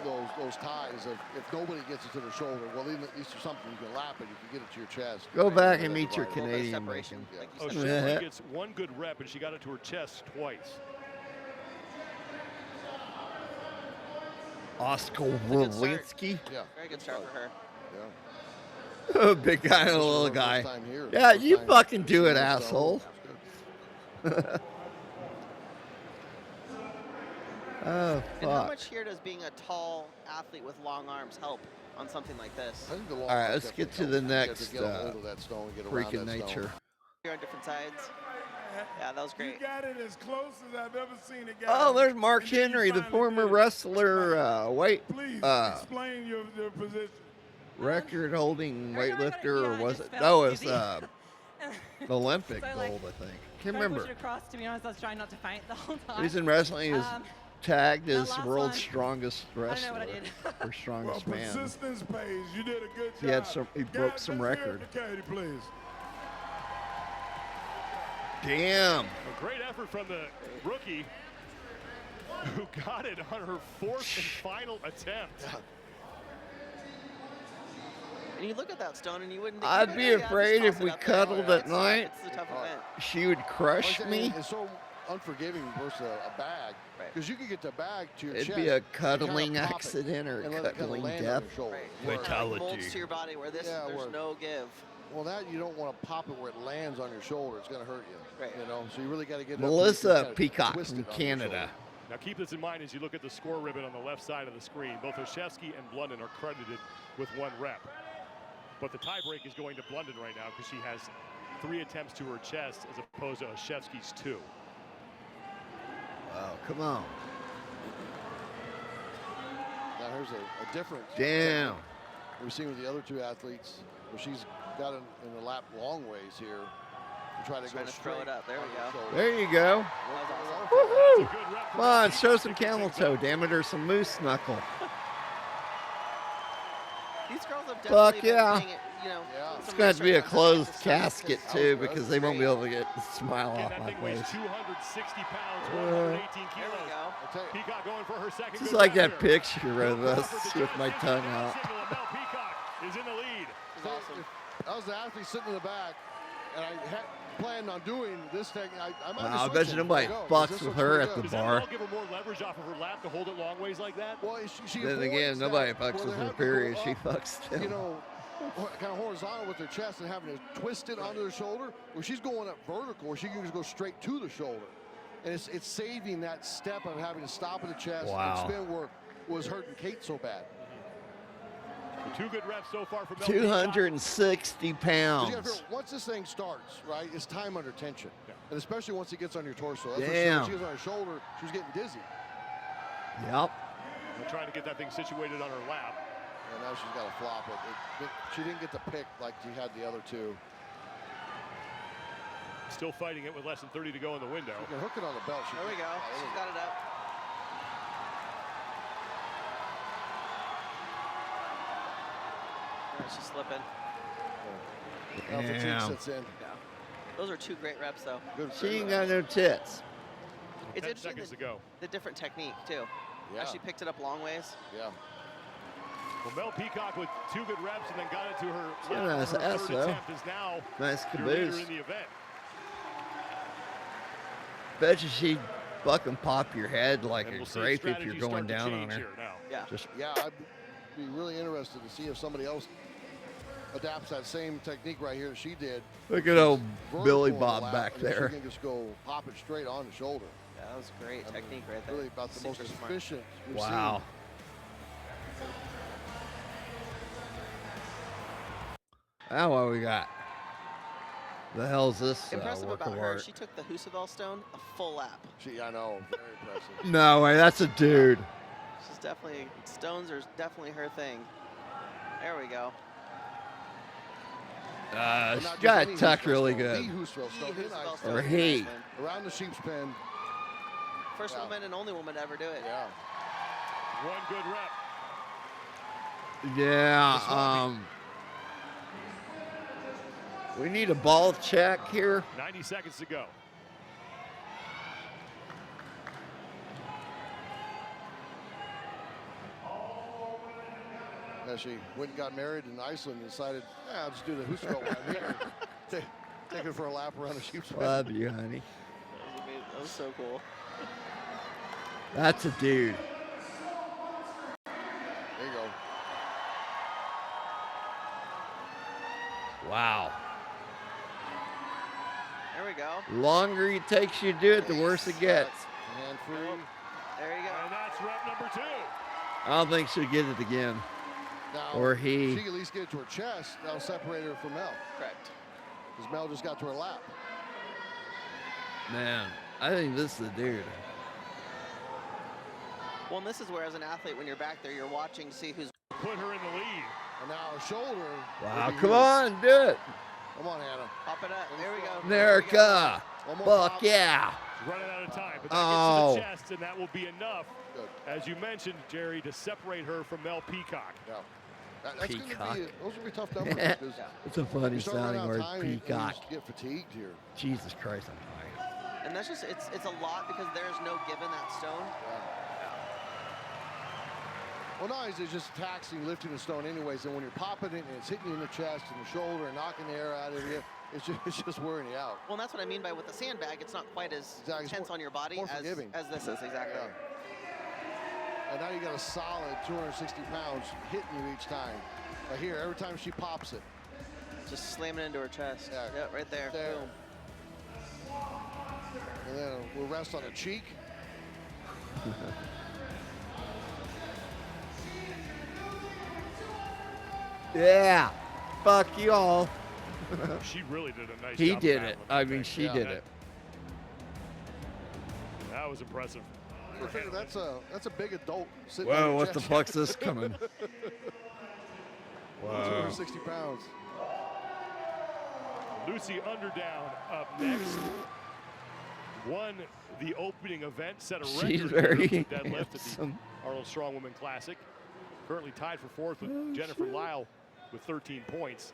those ties. If nobody gets it to their shoulder, well, at least there's something you can lap it. You can get it to your chest. Go back and meet your Divide it. Canadian separation, bacon. like you Oh, said. Sheffield gets 1 good rep, and she got it to her chest twice. Oscar Good start. Wawinski. Yeah. Very good start for her. Yeah. Oh, big guy and a This is little her guy. first time here. Yeah, First you time fucking do it, seeing this asshole. stone. Oh, And how fuck. much here does being a tall athlete with long arms help on something like this? I think the long All right, arms let's get to definitely the help. You next get a hold of that stone and get around freaking that nature. stone. You're on different sides. Yeah, that was great. You got it as close as I've ever seen it. Oh, there's Mark Henry, the former wrestler, Please explain your position. record-holding weightlifter, or was it? No, it was Olympic So, like, gold, I think. Can't Trying to remember. push it across, to be honest, I was trying not to faint the whole time. He's in wrestling. He's tagged that as last world's one, strongest I don't know wrestler what I did. or strongest Well, man. persistence pays. You did a good job. He had some. He broke Guys, some let's hear record. it for Katie, please. Damn. A great effort from the rookie. who got it on her fourth and final attempt. And you look at that, Stone, and you wouldn't think I'd be afraid if we cuddled at night, It's a tough event. she would crush me. It's so unforgiving versus a bag. Because you could get the bag to your It'd chest. be a and cuddling kinda pop it accident or a and let it kinda cuddling land on death. your shoulder. Where it Fatality. molds to your body, where this, there's no give. Well, that you don't want to pop it where it lands on your shoulder. It's going to hurt you. Right. You know, so you really got to get Melissa it Peacock twist from it on your Canada. shoulder. Now keep this in mind as you look at the score ribbon on the left side of the screen. Both Olszewski and Blunden are credited with 1 rep. But the tiebreak is going to Blunden right now because she has 3 attempts to her chest as opposed to Olszewski's 2. Oh, come on. Now here's a difference. Damn. technique we've seen with the other 2 athletes, where she's got it in the lap long ways here. To try to Trying go to throw straight it up. There we on go. your shoulder. There you go. Woohoo! Come on, show some camel toe, damn it, or some moose knuckle. These girls have Fuck definitely yeah. been playing it, you know. It's going to have to be a closed casket, too, because they won't be able to get the smile off That my thing weighs face. 260 pounds, 118 kilos. Peacock going for her second. Just good like rep that here. picture of us with my tongue out. Mel Peacock is in the lead. If I was the athlete sitting in the back, and I had planned on doing this thing, I might Wow, I have bet switched you it. nobody Go, 'cause fucks this with looks her pretty at the good. bar. Give her more leverage off of her lap to hold it long ways like that. Well, she Then avoids again, that, nobody where fucks they with her, have to go period. She up, fucks them. You know, kind of horizontal with their chest and having to twist it onto their shoulder. Where she's going up vertical, where she can just go straight to the shoulder. And it's saving that step of having to stop at the chest Wow. and spin where was hurting Kate so bad. 2 good reps so far from Mel 260 'Cause you gotta pounds. figure, once this thing starts, right, it's time under tension. And especially once it gets on your torso. That's Damn. When she was on her shoulder, she was getting dizzy. Yep. They're trying to get that thing situated on her lap. And now she's got to flop it. She didn't get the pick like she had the other 2. Still fighting it with less than 30 to go in the window. You can hook it on the belt. There we go. She's got it up. She's slipping. Now fatigue Damn. sets in. Yeah. Those are 2 great reps, though. She ain't got no tits. It's 10 interesting seconds to go. the different technique, too. Yeah. How she picked it up long ways. Yeah. Well, Mel Peacock with 2 good reps and then got it to her She had a lap nice on her ass, 3rd though. attempt is now Nice your leader caboose. in the event. Bet you she'd fucking pop your head like And a we'll see grape if you're strategies going start to down on change her. here now. Yeah. Yeah, I'd be really interested to see if somebody else adapts that same technique right here that she did. Look at old Vertical Billy on the Bob lap, back and then there. She can just go pop it straight on the shoulder. Yeah, that was great technique right there. Really about the most Super smart. efficient we've Wow. Now what we got? The hell's this Impressive work about of her, art? she took the Husavell stone a full lap. I know, very impressive. No way, that's a dude. She's definitely, stones are definitely her thing. There we go. And She's not got just it any tucked Husavell really stone, good. The Husavell stone, his Husavell ice stone. Or stone. he. Around the sheep's pen. First woman and only woman to ever do it. Yeah. 1 good rep. Yeah, we need a ball check here. 90 seconds to go. Yeah, she went and got married in Iceland and decided, I'll just do the Husavell one here. Take it for a lap around the sheep's pen. Love you, honey. That was amazing. That was so cool. That's a dude. There you go. Wow. There we go. Longer it takes you to do it, the worse it gets. Hand free. There you go. And that's rep number 2. I don't think she'll get it again. Now, Or he. She can at least get it to her chest. That'll separate her from Mel. Correct. Because Mel just got to her lap. Man, I think this is the dude. Well, and this is where, as an athlete, when you're back there, you're watching to see who's. Put her in the lead. And now her shoulder. Wow, will be come huge. on, do it. Come on, Hannah. Pop it up. There we go. America. One more Fuck pop. yeah. She's running out of time, but that Oh. gets to the chest, and that will be enough, Good. as you mentioned, Jerry, to separate her from Mel Peacock. Yeah. That's going to Peacock. be, those are going to be tough numbers. Because It's a funny you start running sounding out of word, time and you peacock. just get fatigued here. Jesus Christ, I'm tired. And that's just, it's a lot because there's no give in that stone. Well, not only is it just taxing lifting the stone anyways, and when you're popping it and it's hitting you in the chest and the shoulder and knocking the air out of you, it's just wearing you out. Well, and that's what I mean by with the sandbag, it's not quite as tense on your body as this is, exactly. Yeah. And now you got a solid 260 pounds hitting you each time. But here, every time she pops it. Just slamming into her chest. Yeah, yep, right there. Boom. And then we'll rest on the cheek. Yeah. Fuck y'all. She really did a nice He job. did it. I mean, she did it. That was impressive. I figure that's a big adult sitting Whoa, on your what the chest. fuck's this coming? Whoa. 260 pounds. Lucy Underdown up next. Won the opening event, set a record She's very for deadlift handsome. at the Arnold Strongwoman Classic. Currently tied for fourth with Jennifer Lyle with 13 points.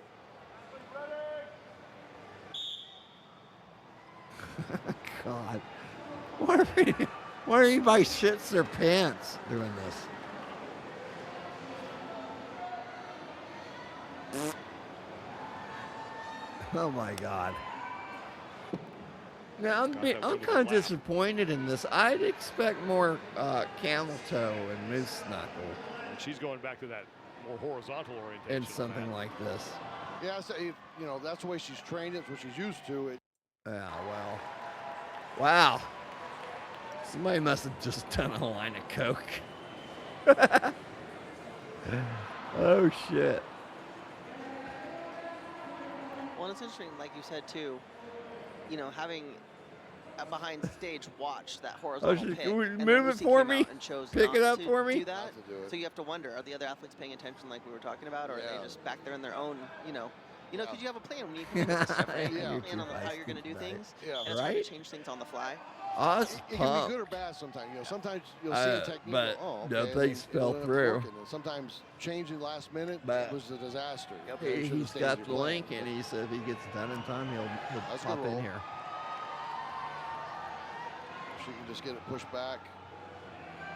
God. Why are anybody shits their pants doing this? Oh my God. Now I'm kind of disappointed in this. I'd expect more camel toe and moose knuckle. And she's going back to that more horizontal orientation. And something like this. Yeah, so, you know, that's the way she's trained. It's what she's used to. Yeah, well. Wow. Somebody must have just done a line of coke. Oh, shit. Well, it's interesting, like you said, too, you know, having a behind stage watch that horizontal pick. Can we and move it Lucy for came me? out and chose Pick not it up to for me? do that. So you have to wonder, are the other athletes paying attention like we were talking about, or are they just back there in their own, you know, because you have a plan when you come into this stuff, right? You have a plan on how you're going to do things, and it's hard to change things on the fly. It can be good or bad sometimes. You know, sometimes you'll see a technique, but go, oh, no okay, things and fell then through. and sometimes changing last minute But was a disaster. He's got the link, and he said if he gets it done in time, he'll pop in here. She can just get it pushed back,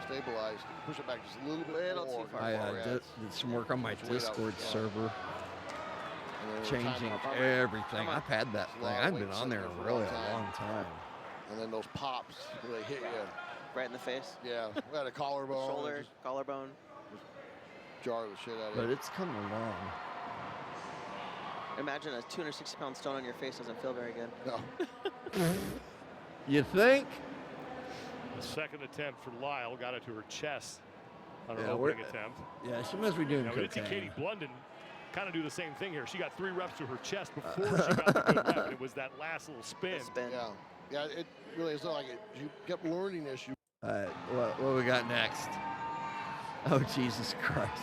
stabilized, push it back just a little bit more. I did some work on my Discord server, changing everything. I've had that thing. I've been on there a really long time. And then those pops, they hit you. Right in the face. Yeah, we had a collarbone. Shoulder, collarbone. Jar the shit out of But you. it's coming along. Imagine a 260-pound stone on your face doesn't feel very good. No. You think? The second attempt for Lyle got it to her chest on her Yeah, opening attempt. Yeah, she must be doing Now, we did see cocaine. Katie Blunden kind of do the same thing here. She got 3 reps to her chest before she got the good rep. It was that last little spin. Yeah, yeah, it really is like it. You kept learning this. You All right, what we got next? Oh, Jesus Christ.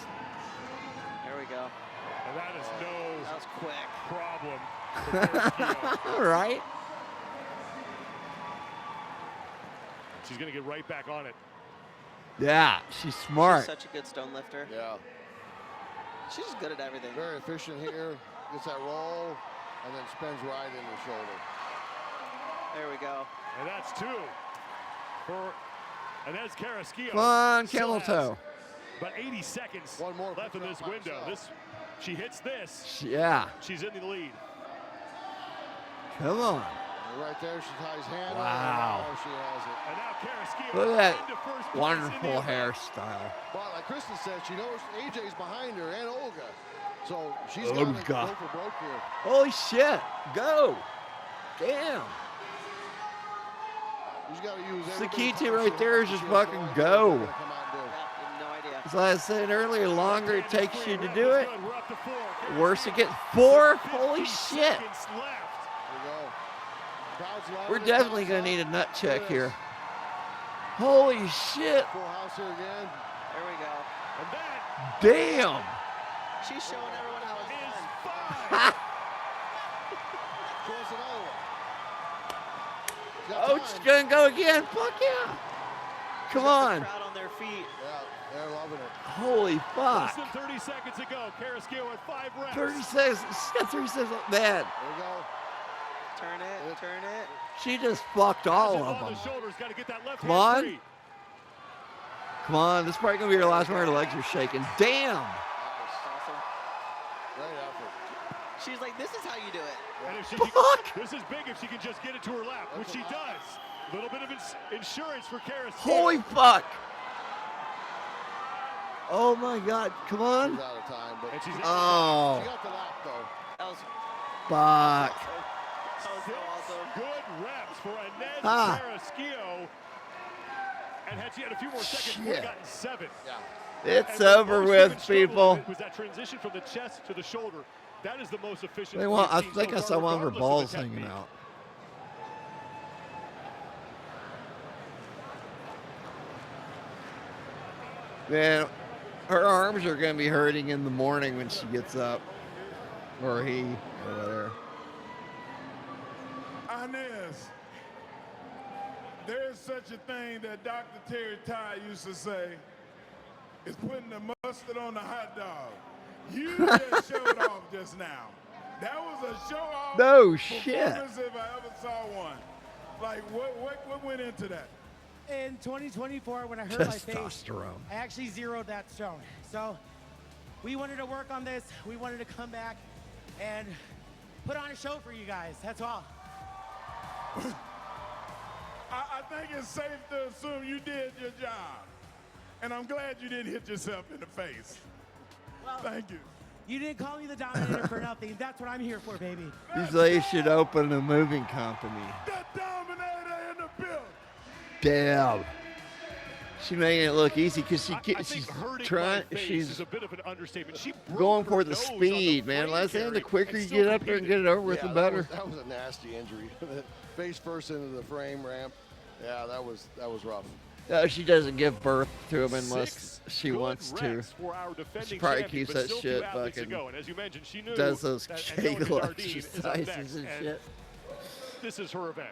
There we go. And that is no that was quick. problem for Carrasquillo. All right. She's going to get right back on it. Yeah, she's smart. She's such a good stone lifter. Yeah. She's just good at everything. very efficient here. Gets that roll, and then spins right in the shoulder. There we go. And that's 2 for Inez Carrasquillo. Come on, Still camel has toe. About 80 seconds left in this by window. herself. She hits this. Yeah. She's in the lead. Come on. And right there, she ties hand. Wow. She has it. And now Carrasquillo Look at into first that place wonderful in the event. hairstyle. But like Kristen said, she knows AJ's behind her and Olga. So she's Oh, got to God. go for broke here. Holy shit. Go. Damn. She's got to use The every key bit of to time right she there is has. just She has fucking no idea go. what they're gonna come out and do. No idea. As I was saying earlier, the longer it takes you to do it, the worse it gets. 4? Holy shit. There we go. Crowd's loving We're it. definitely going to need a nut check here. Holy shit. Full house here again. There we go. And that Damn. She's showing everyone how it's is done. 5. Show us another one. She's got Oh, time. she's going to go again. Fuck yeah. Come on. The crowd on their feet. Yeah, they're loving it. Holy Less fuck. than 30 seconds to go. Carrasquillo at 5 reps. 30 seconds. She's got 30 seconds. Man. There we go. Turn it, turn it. She just fucked all of them. Come on. Come on. This is probably going to be her last one. Her legs are shaking. Damn. Awesome. Great effort. She's like, this is how you do it. And if she this is big if she can just get it to her lap, which she does. A little bit of insurance for Kara. Holy fuck. Oh my God. Come on. She's out of time, but Oh. she got the lap, though. That was Fuck. so awesome. Good reps for Inez Ah. Carrasquillo. And had she had a few more seconds, we would have gotten 7. Yeah. It's And over most with, women struggle people. with was that transition from the chest to the shoulder. That is the most efficient. They we've want, I seen think so I far, saw one of her regardless balls the hanging technique. out. Man, her arms are going to be hurting in the morning when she gets up. Or he, or whatever. Inez, there's such a thing that Dr. Terry Todd used to say, is putting the mustard on the hot dog. You just showed off just now. That was a show-off No shit. performance if I ever saw one. Like, what went into that? In 2024, when I hurt my face, Testosterone. I actually zeroed that stone. So we wanted to work on this. We wanted to come back and put on a show for you guys. That's all. I think it's safe to assume you did your job. And I'm glad you didn't hit yourself in the face. Well, Thank you. You didn't call me the Dominator for nothing. That's what I'm here for, baby. These ladies should open a moving company. The Dominator in the building. Damn. She making it look easy because I she's think hurting trying. my face She's is a bit of an understatement. She broke going her for the nose on speed, the man. frame Last thing, carry the quicker and you still get up there and get it over with, the better. That was a nasty injury. Face first into the frame ramp. Yeah, that was rough. She doesn't give birth to him unless 6 she good wants to. reps for our defending She probably champion, keeps but that still shit two athletes to fucking. go. And as you mentioned, she knew Does those that Kegel Angelica Jardine is up exercises next, and shit. This is her event.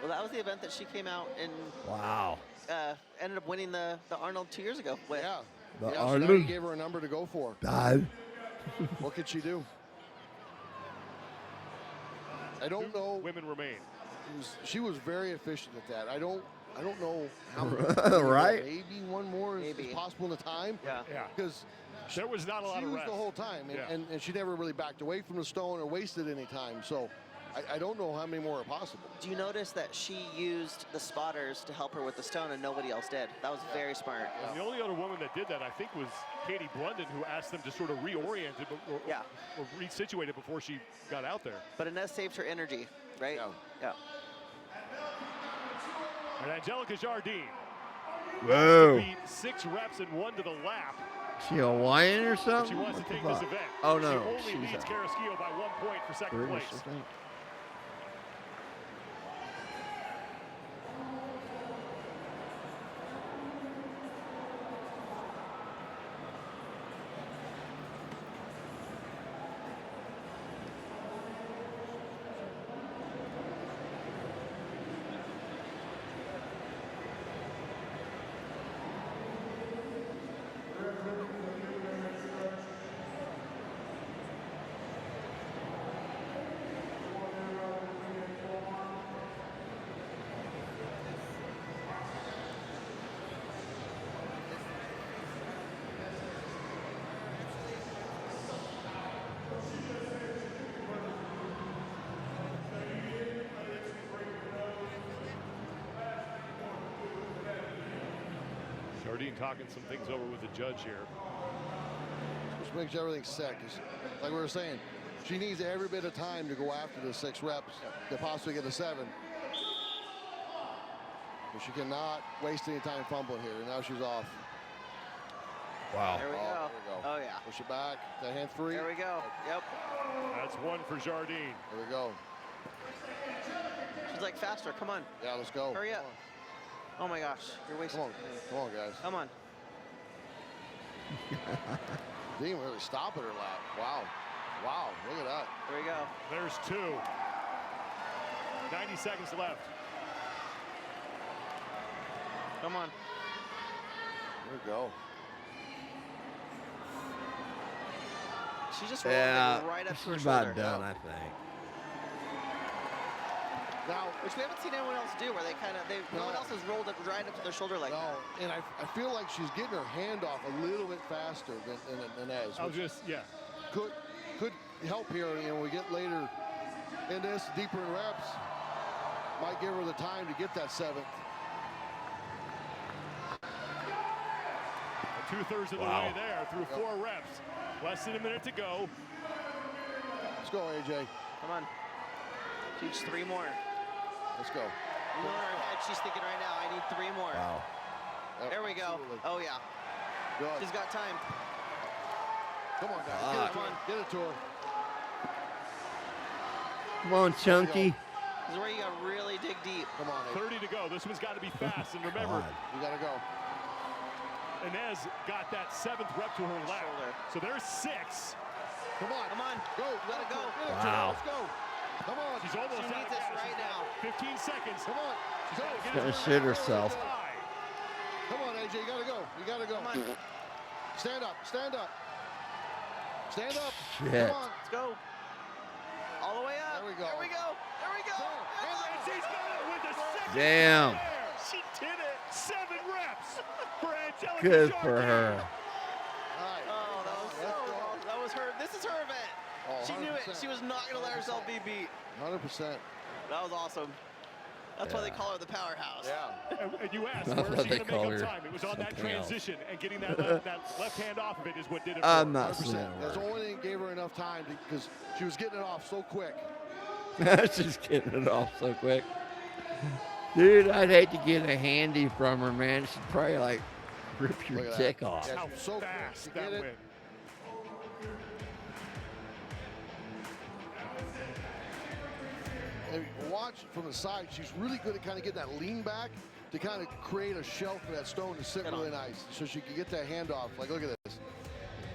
Well, that was the event that she came out and Wow. ended up winning the Arnold 2 years ago with. Yeah. The So now Arnold. you gave her a number to go for. Dive. What could she do? I don't know. Women remain. She was very efficient at that. I don't know how Right. Maybe one more is possible in the time. Yeah. Yeah. Because There was not a lot she of was rest. the whole time, and, Yeah. and she never really backed away from the stone or wasted any time. So I don't know how many more are possible. Do you notice that she used the spotters to help her with the stone and nobody else did? That was very smart. And the only other woman that did that, I think, was Katie Blunden, who asked them to sort of reorient it or resituate it before she got out there. But Inez saved her energy, right? Yeah. And Angelica Jardine. Whoa. Beat 6 reps and 1 to the lap. She Hawaiian or But something? she wants to What the take this fuck? event. Oh She no, only she's leads Carrasquillo by 1 point for second British, place. I think. Jardine talking some things over with the judge here. Which makes everything sick. Like we were saying, she needs every bit of time to go after the 6 reps to possibly get a 7. But she cannot waste any time fumbling here. And now she's off. Wow. There we go. There we go. Oh, yeah. Push it back. That hand free. There we go. Yep. That's 1 for Jardine. There we go. She's like, faster. Come on. Yeah, let's go. Hurry up. Oh, my gosh. You're wasting. Come on, guys. Come on. Didn't even really stop at her lap. Wow. Wow. Look at that. There we go. There's 2. 90 seconds left. Come on. There we go. She just rolled Yeah, it right up to her she's about shoulder. done, I think. Now, which we haven't seen anyone else do, where no one else has rolled it right up to their shoulder like that. And I feel like she's getting her hand off a little bit faster than Ez. Could help here. We get later in this, deeper in reps. Might give her the time to get that 7th. 2/3 of the way there through 4 reps. Less than a minute to go. Let's go, AJ. Come on. Teach 3 more. Let's go. You know in her head, she's thinking right now, I need 3 more. Wow. There we go. Absolutely. Oh, yeah. Good. She's got time. Come on, guys. Get it to her. Come on, Chunky. This is where you got to really dig deep. Come on, 30 to go. This one's got to be fast. And remember, you got to go. Inez got that 7th rep to her left. So there's 6. Come on. Come on. Go. Let it go. Wow. Let's go. Come on. She's almost She out needs of this gas. right now. 15 seconds. Come on. She's Gonna shit herself. Come on, AJ. You got to go. You got to go. Come on. Stand up. Stand up. Stand up. Shit. Come on. Let's go. All the way up. There we go. There we go. There we go. And she's got it with the 2nd. Damn. She did it. 7 reps for Angelica Good Jardine. for her. Oh, that was so wrong. That was her. This is her event. Oh, She knew it. 100%. She was not going to let herself be beat. 100%. That was awesome. That's why they call her the powerhouse. Yeah. And you asked, That's where is what she they going to call make her. up time? It was on that Something else. transition, and getting that left hand off of it is what did it for I'm her. not saying a That's the word. only thing that gave her enough time because she was getting it off so quick. She's getting it off so quick. Dude, I'd hate to get a handy from her, man. She'd probably like rip your Look at dick that. off. Yeah, How so quick fast to that get it. went. And watch from the side, she's really good at kind of getting that lean back to kind of create a shelf for that stone to sit really nice. So she can get that hand off. Like, look at this.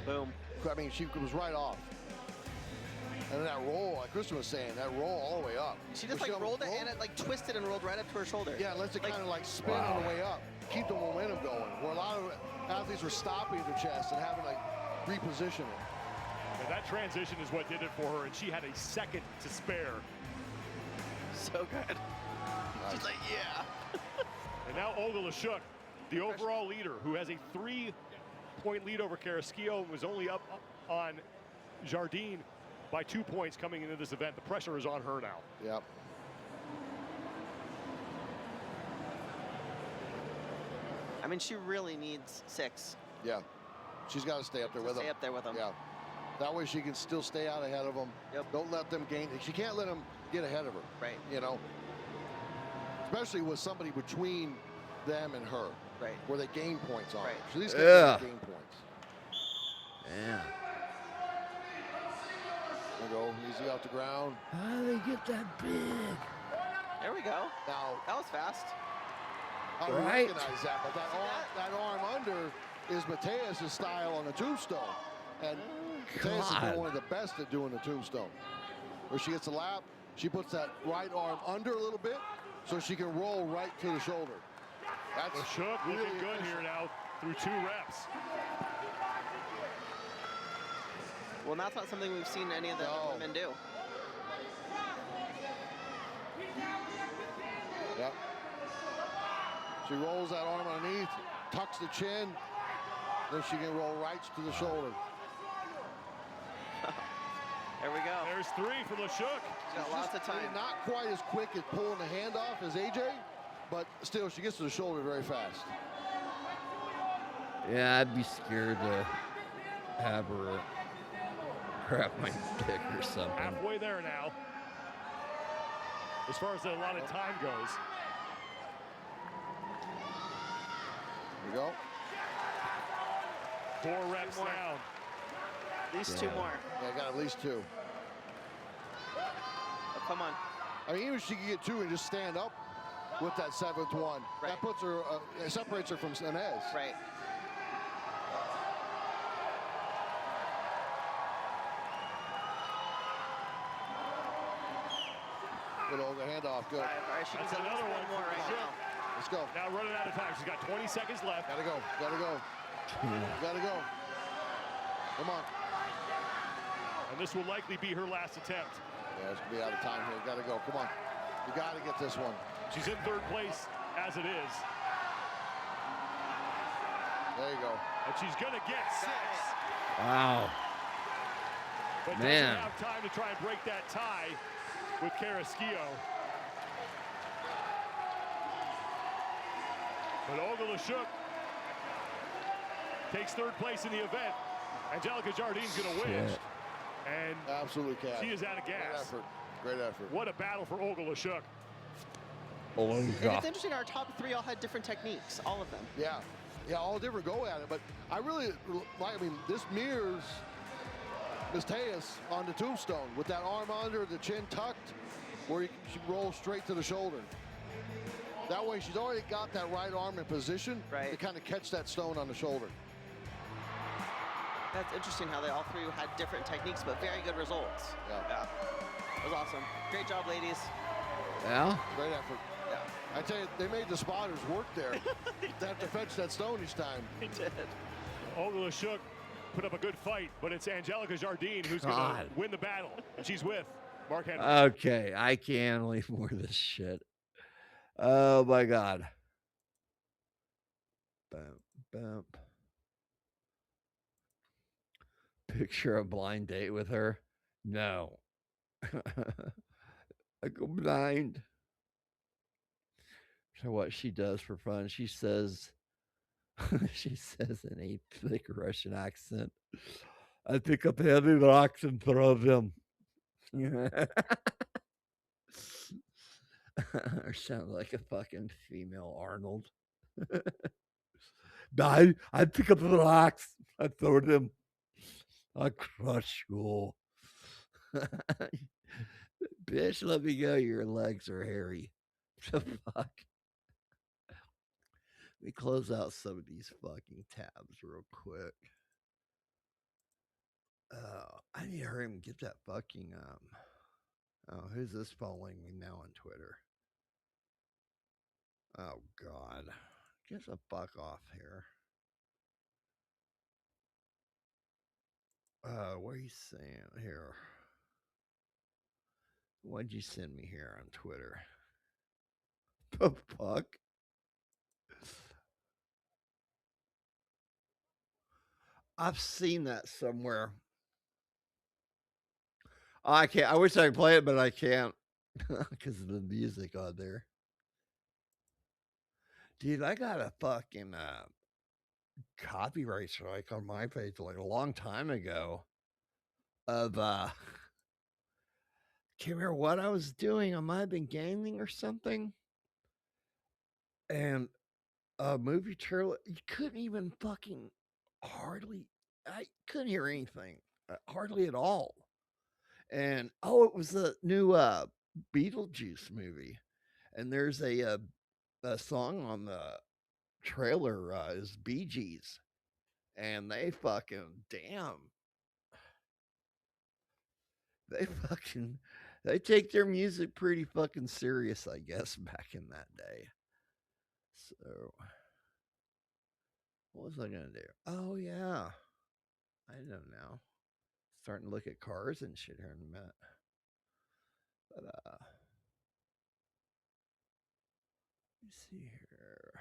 Boom. I mean, she was right off. And then that roll, like Kristen was saying, that roll all the way up. She just like rolled it and it like twisted and rolled right up to her shoulder. Yeah, lets it kind of like spin on the way up. Keep the momentum going. Where a lot of athletes were stopping at the chest and having to like reposition it. And that transition is what did it for her, and she had a 2nd to spare. So good. She's like, yeah. And now Olga Lashuk, the overall leader, who has a 3-point lead over Carrasquillo, was only up on Jardine by 2 points coming into this event. The pressure is on her now. Yep. I mean, she really needs 6. Yeah. She's got to stay up there with them. Stay up there with them. Yeah. That way she can still stay out ahead of them. Yep. Don't let them gain. She can't let them get ahead of her. Right. You know, especially with somebody between them and her. Right. Where they gain points on. Right. Her. She at least Yeah. gain points. Yeah. There you go. Easy off the ground. How do they get that big? There we go. Now, That was fast. I Right. recognize that, but that arm under is Mateus' style on the tombstone. And Mateus has been one of the best at doing the tombstone. Where she gets a lap, she puts that right arm under a little bit so she can roll right to the shoulder. That's Lashuk really looking good efficient. here now through 2 reps. Well, that's not something we've seen any of the women do. Yep. She rolls that arm underneath, tucks the chin, then she can roll right to the shoulder. There we go. There's 3 for Lashuk. She's got lots of time. Not quite as quick at pulling the hand off as AJ, but still she gets to the shoulder very fast. Yeah, I'd be scared to have her grab my dick or something. Halfway there now. As far as the allotted time goes. There you go. 4 reps down. At least 2 more. Yeah, got at least 2. Oh, come on. I mean, even if she can get 2 and just stand up with that 7th one, Right. that puts her, separates her from Inez. Right. Good old handoff, good. All right, she That's needs at least another one one more for right sure. now. Let's go. Now running out of time. She's got 20 seconds left. Gotta go, gotta go. Gotta go. Come on. And this will likely be her last attempt. Yeah, it's gonna be out of time here. Gotta go, come on. You got to get this one. She's in third place as it is. There you go. And she's going to get 6. Wow. But Man. doesn't have time to try and break that tie with Carrasquillo. But Olga Lashuk takes third place in the event. Angelica Jardine's going to win. Shit. And absolutely, Cat. she is out of gas. Great effort. Great effort. What a battle for Olga Lashuk. And it's interesting, our top 3 all had different techniques, all of them. Yeah. Yeah, all different go at it. But I really like, I mean, this mirrors Miss Tejas on the tombstone with that arm under, the chin tucked, where she rolls straight to the shoulder. That way, she's already got that right arm in position to kind of catch that stone on the shoulder. That's interesting how they all 3 had different techniques, but very good results. Yeah. That was awesome. Great job, ladies. Yeah. Great effort. Yeah. I tell you, they made the spotters work there. They have to fetch that stone each time. They did. Olga Lashuk put up a good fight, but it's Angelica Jardine who's going to win the battle. And she's with Mark Henry. Okay, I can't believe more of this shit. Oh my God. Bump, bump. Picture a blind date with her? No. I go blind. So what she does for fun, she says in a thick Russian accent, I pick up heavy rocks and throw them. Or sound like a fucking female Arnold. I pick up the rocks, I throw them, I crush you. Bitch, let me go. Your legs are hairy. The fuck? Let me close out some of these fucking tabs real quick. I need to hurry and get that fucking oh, who's this following me now on Twitter? Oh God. Get the fuck off here. What are you saying here? What'd you send me here on Twitter? The fuck? I've seen that somewhere. Oh, I can't. I wish I could play it, but I can't because of the music on there. Dude, I got a fucking copyright strike on my page like a long time ago of can't remember what I was doing. I might have been gaming or something. And a movie trailer, you couldn't even fucking I couldn't hear anything, hardly at all. And it was the new Beetlejuice movie. And there's a song on the trailer is Bee Gees. And they fucking, damn. They take their music pretty fucking serious, I guess, back in that day. So, what was I gonna do? Oh yeah, I don't know. Starting to look at cars and shit here in a minute. But let me see here.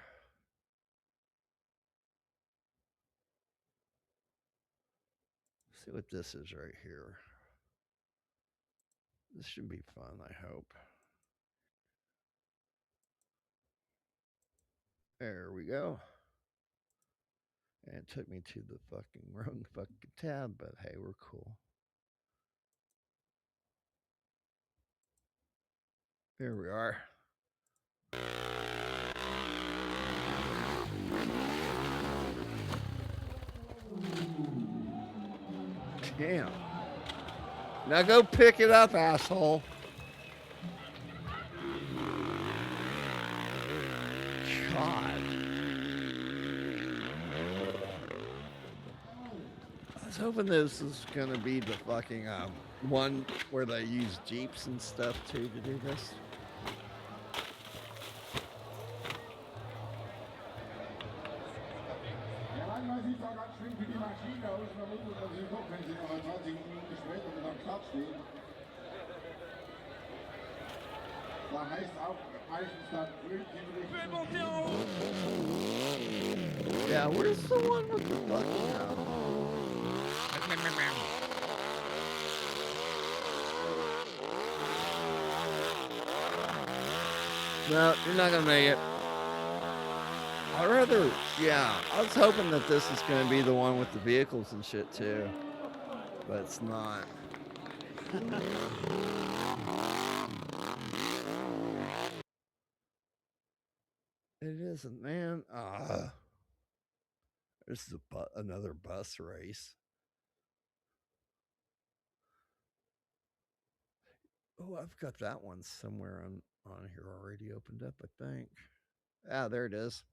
Let's see what this is right here. This should be fun, I hope. There we go. And it took me to the fucking wrong fucking tab, but hey, we're cool. Here we are. Damn. Now go pick it up, asshole. God. I was hoping this is going to be the fucking one where they use Jeeps and stuff too to do this. Yeah, where's the one with the buggy now? No, you're not gonna make it. I'd rather, yeah, I was hoping that this is gonna be the one with the vehicles and shit too, but it's not. It isn't, man. This is another bus race. Oh, I've got that one somewhere on here already opened up, I think. Ah, there it is.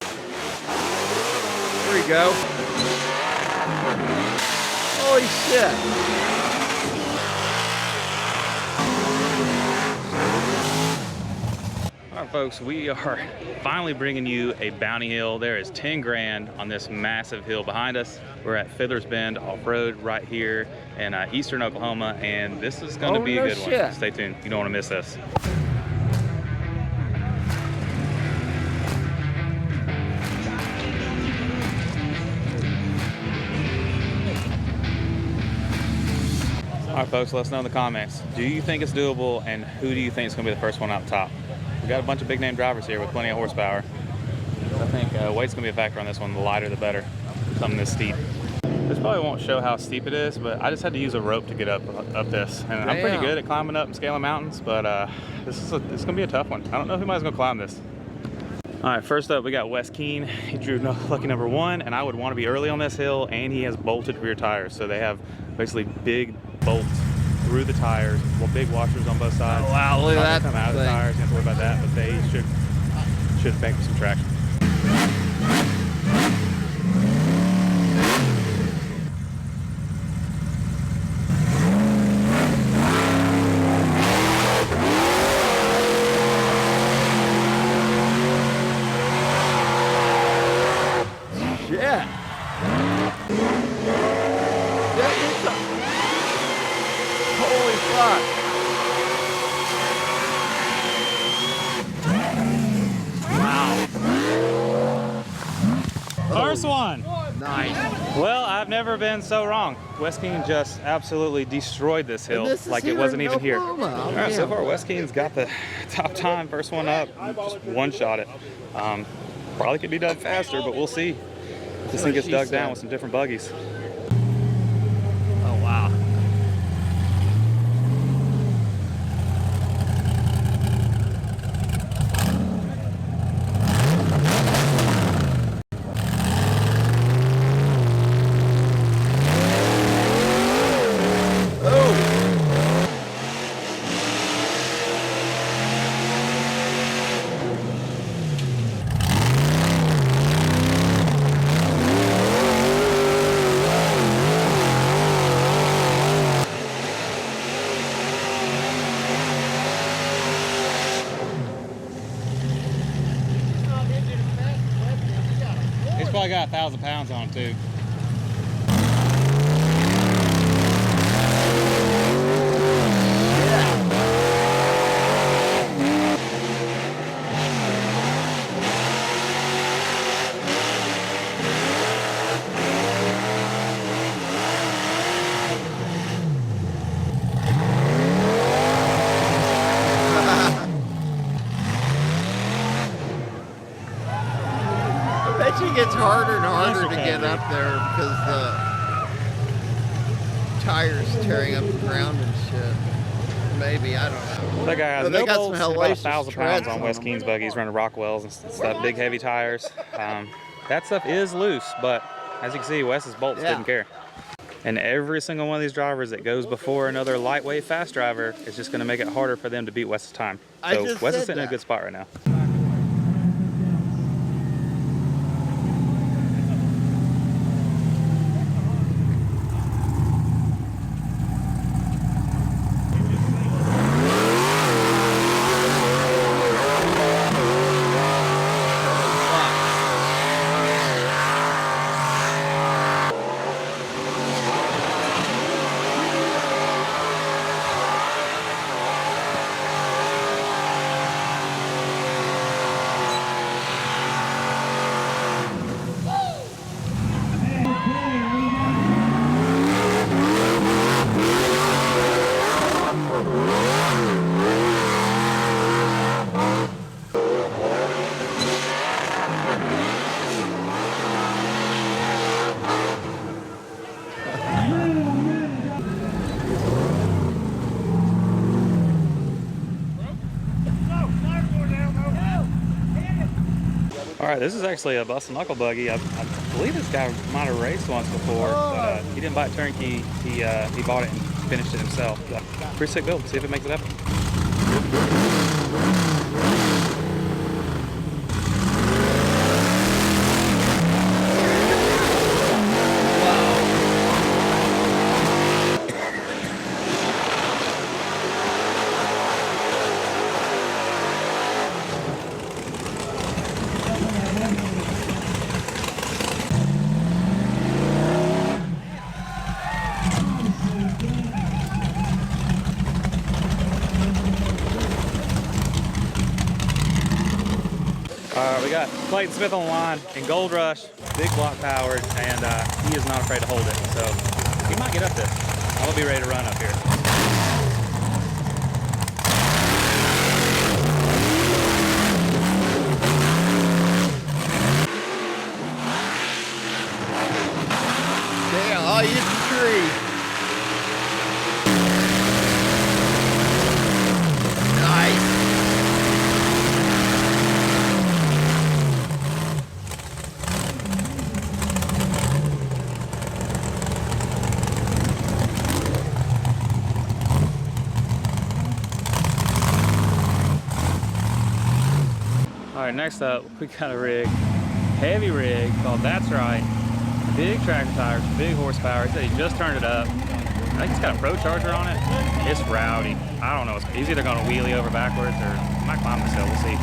There you go. Holy shit. All right, folks, we are finally bringing you a bounty hill. There is 10 grand on this massive hill behind us. We're at Fiddler's Bend Off-Road right here in eastern Oklahoma, and this is going to be a good one. Stay tuned. You don't want to miss this. All right, folks, let us know in the comments. Do you think it's doable, and who do you think is going to be the first one out top? We got a bunch of big name drivers here with plenty of horsepower. I think weight's going to be a factor on this one. The lighter, the better. Something this steep. This probably won't show how steep it is, but I just had to use a rope to get up this. And I'm pretty good at climbing up and scaling mountains, but this is going to be a tough one. I don't know who might going to climb this. All right, first up, we got Wes Keene. He drew lucky number 1, and I would want to be early on this hill, and he has bolted rear tires. So they have basically big bolts through the tires, well, big washers on both sides. Oh, wow, look at that come out of the tires, you don't have to worry about that, but they should bank some traction. Yeah. Holy fuck. Wow. First one. Nice. Well, I've never been so wrong. Wes Keene just absolutely destroyed this hill like it wasn't even here. All right, so far Wes Keene's got the top time, first one up, just one-shot it. Probably could be done faster, but we'll see. This thing gets dug down with some different buggies. Oh, wow. He's probably got 1,000 pounds on him too. It gets harder and harder to get up there because the tires tearing up the ground and shit. Maybe, I don't know. That guy has but no they got bolts, some about hellacious 1,000 pounds on Wes them. Keene's buggy. He's running Rockwells and stuff, big heavy tires. That stuff is loose, but as you can see, Wes's bolts didn't care. And every single one of these drivers that goes before another lightweight fast driver is just going to make it harder for them to beat Wes's time. So Wes is sitting in a good spot right now. All right, this is actually a bust and knuckle buggy. I believe this guy might have raced once before, but he didn't buy it turnkey. He bought it and finished it himself. Pretty sick build. See if it makes it happen. We got Clayton Smith on the line in Gold Rush, big block powered, and he is not afraid to hold it. So he might get up this. I'm gonna be ready to run up here. Damn, oh, you hit the tree. Nice. All right, next up, we got a rig, heavy rig called That's Right. Big tractor tires, big horsepower. He said he just turned it up. I think it's got a Pro Charger on it. It's rowdy. I don't know. He's either going to wheelie over backwards or he might climb this hill. We'll see.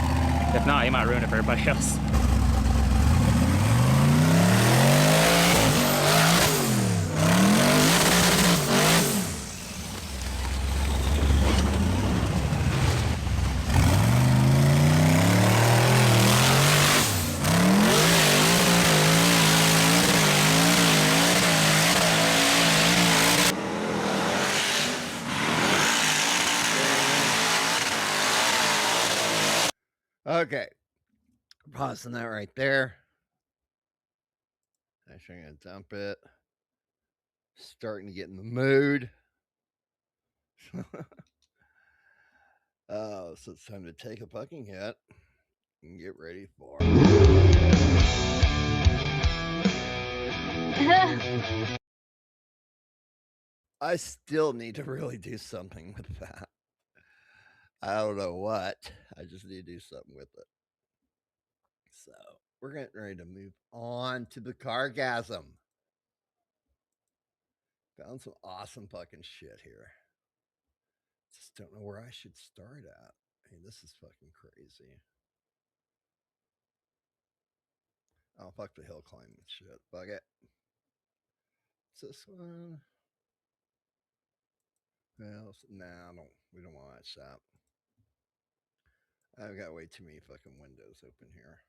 If not, he might ruin it for everybody else. Okay, pausing that right there. Actually, I'm gonna dump it. Starting to get in the mood. So it's time to take a bucking hit and get ready for it. I still need to really do something with that. I don't know what. I just need to do something with it. So we're getting ready to move on to the Cargasm. Found some awesome fucking shit here. Just don't know where I should start at. I mean, this is fucking crazy. Oh, fuck the hill climbing shit. Fuck it. What's this one? Well, nah, we don't want that shop. I've got way too many fucking windows open here.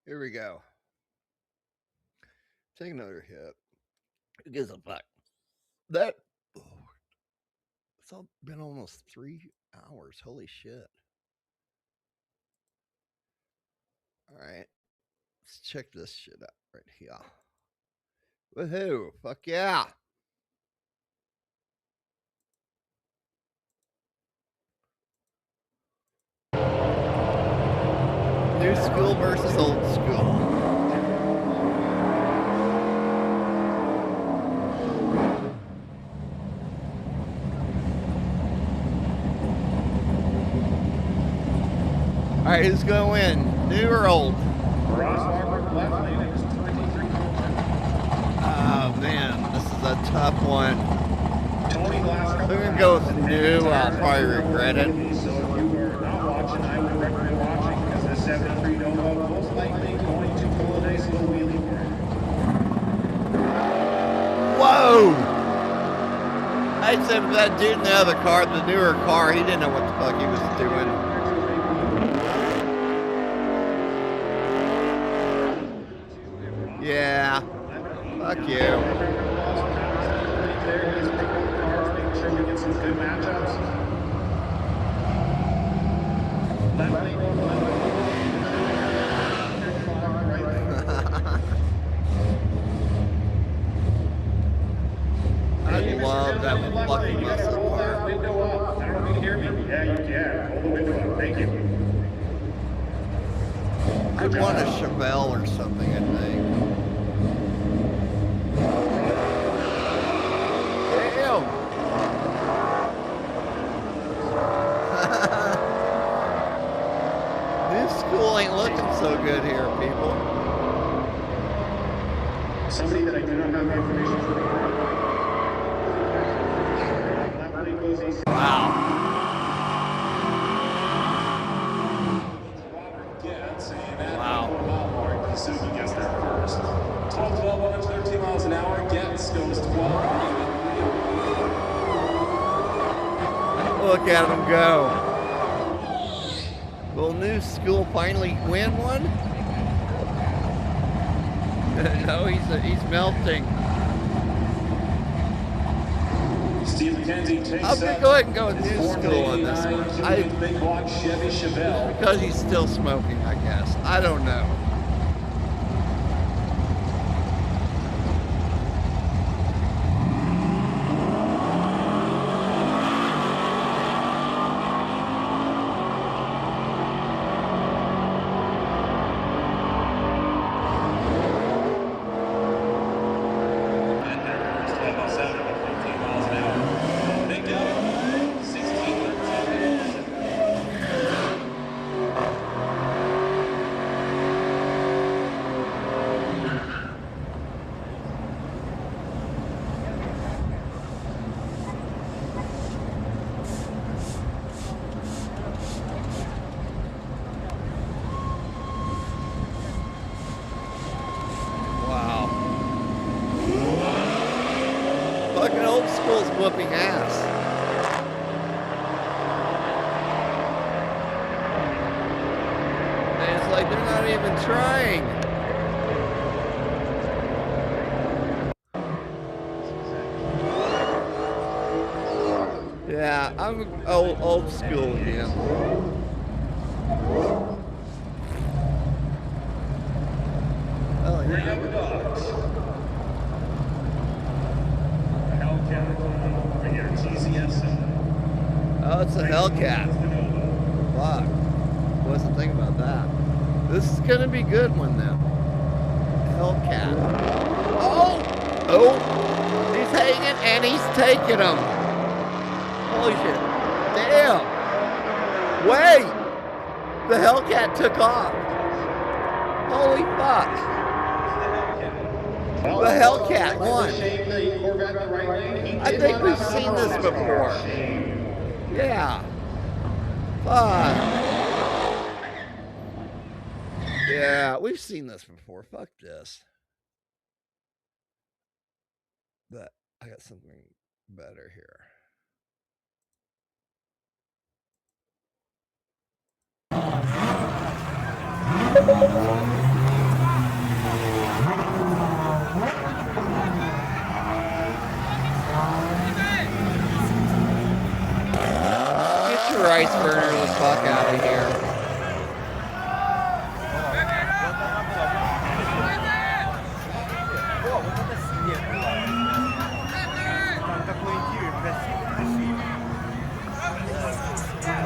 Here we go. Take another hit. Who gives a fuck? That. Oh, it's all been almost 3 hours. Holy shit. All right. Let's check this shit out right here. Woohoo. Fuck yeah. New school versus old school. All right, who's going to win? New or old? Oh, man, this is a tough one. We're going to go with the new. I'll probably regret it. So if you are not watching, I would recommend watching because this 73 Nova most likely going to pull a nice little wheelie for it. Whoa! I said that dude in the other car, the newer car, he didn't know what the fuck he was doing. Yeah. Fuck you. Making sure we get some good matchups. I love that fucking muscle car. Window up. I don't know if you can hear me. Yeah, you can. Hold the window up. Thank you. I'd want a Chevelle or something, I think. Damn! This school ain't looking so good here, people. Somebody that I do not have information for. Wow. Wow. So he gets there first. 12, 113 miles an hour. Getz goes 12. Look at him go. Will new school finally win one? No, he's melting. Steve McKenzie takes I'm gonna go ahead and go with new school on this one. Big block Chevy Chevelle. Because he's still smoking, I guess. I don't know. Fucking old school's whooping ass. And it's like they're not even trying. Yeah, I'm old school again. Oh, yeah. Oh, it's a Hellcat. Fuck. Wasn't thinking about that. This is gonna be a good one now. Hellcat. Oh! Oh! He's hanging and he's taking them. Holy shit. Damn! Wait! The Hellcat took off. Holy fuck. The Hellcat won. I think we've seen this before. Yeah. Fuck. Yeah, we've seen this before. Fuck this. But I got something better here. Get your rice burner the fuck out of here.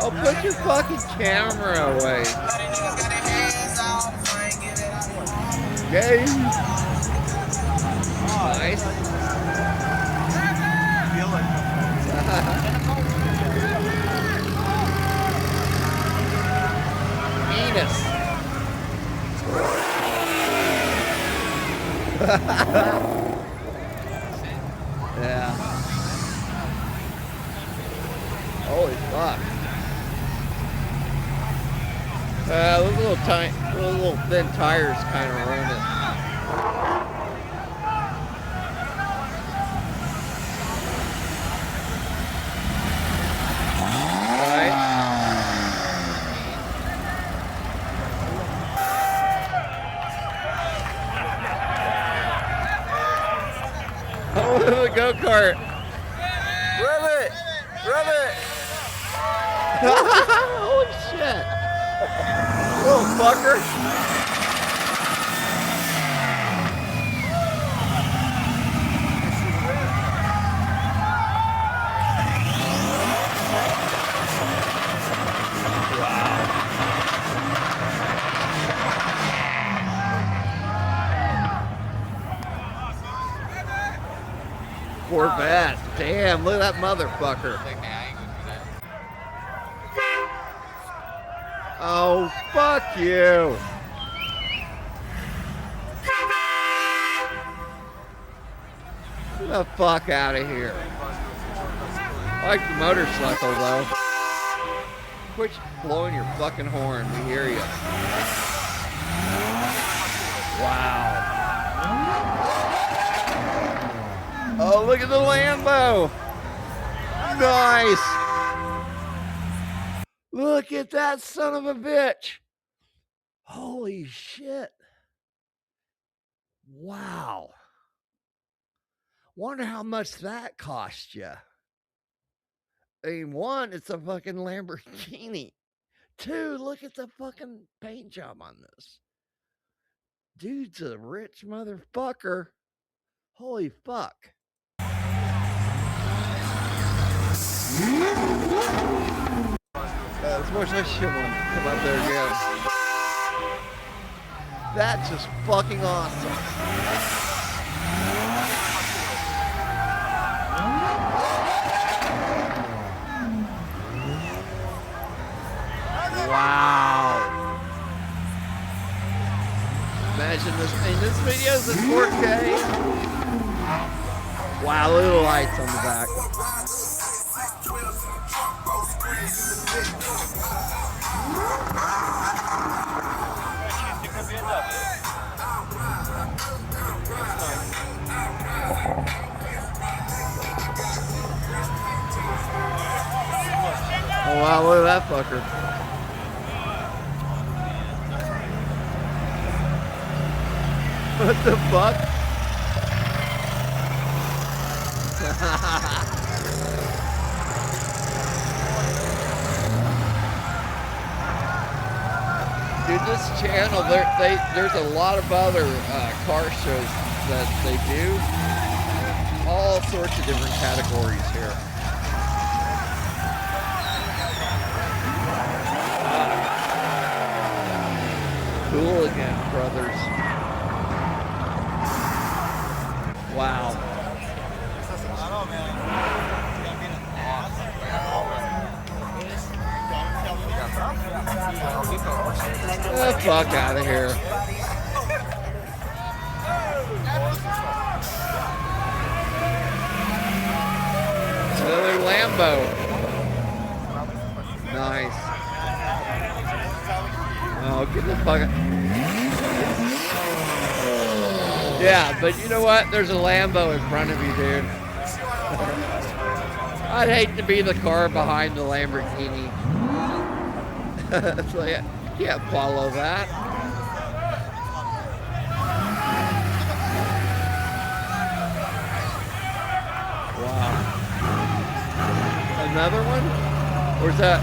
Oh, put your fucking camera away. Game. Nice. Penis. Yeah. Holy fuck. Those little thin tires kind of ruin it. Right. Oh, the go-kart. Rev it! Rev it! Holy shit. Little fucker. Corvette. Damn, look at that motherfucker. Oh, fuck you. Get the fuck out of here. I like the motorcycle, though. Quit blowing your fucking horn. We hear you. Wow. Oh, look at the Lambo. Nice. Look at that son of a bitch. Holy shit. Wow. Wonder how much that cost you. I mean, one, it's a fucking Lamborghini. Two, look at the fucking paint job on this. Dude's a rich motherfucker. Holy fuck. Let's watch that shit one come up there again. That's just fucking awesome. Wow. Imagine this. And this video's in 4K. Wow, look at the lights on the back. Oh wow, look at that fucker. What the fuck? Dude, this channel, there's a lot of other car shows that they do. All sorts of different categories here. Hooligan Brothers. Wow. Get the fuck out of here. Another Lambo. Nice. Oh, get the fuck out. Yeah, but you know what? There's a Lambo in front of you, dude. I'd hate to be the car behind the Lamborghini. So yeah, you can't follow that. Wow. Another one? Where's that?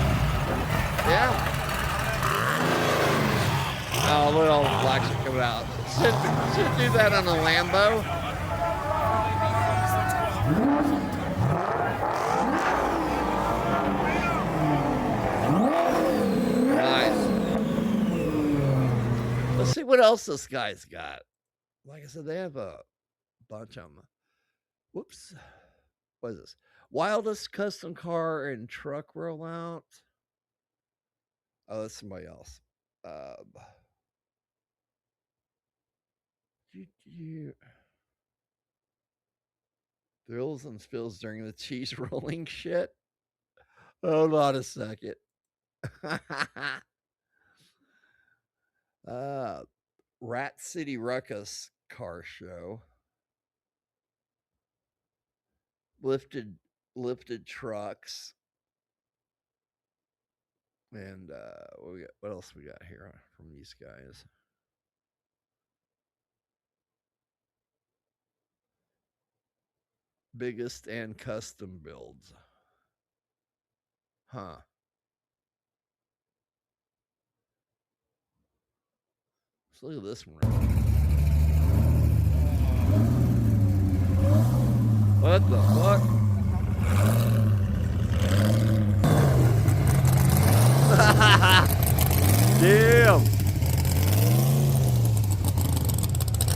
Yeah. Oh, look at all the blacks are coming out. Should do that on a Lambo. Nice. Let's see what else this guy's got. Like I said, they have a bunch of them. Whoops. What is this? Wildest custom car and truck rollout. Oh, that's somebody else. Thrills and spills during the cheese rolling shit. Hold on a second. Rat City Ruckus car show. Lifted trucks. And what else we got here from these guys? Biggest and custom builds. Huh. Let's look at this one. What the fuck? Damn.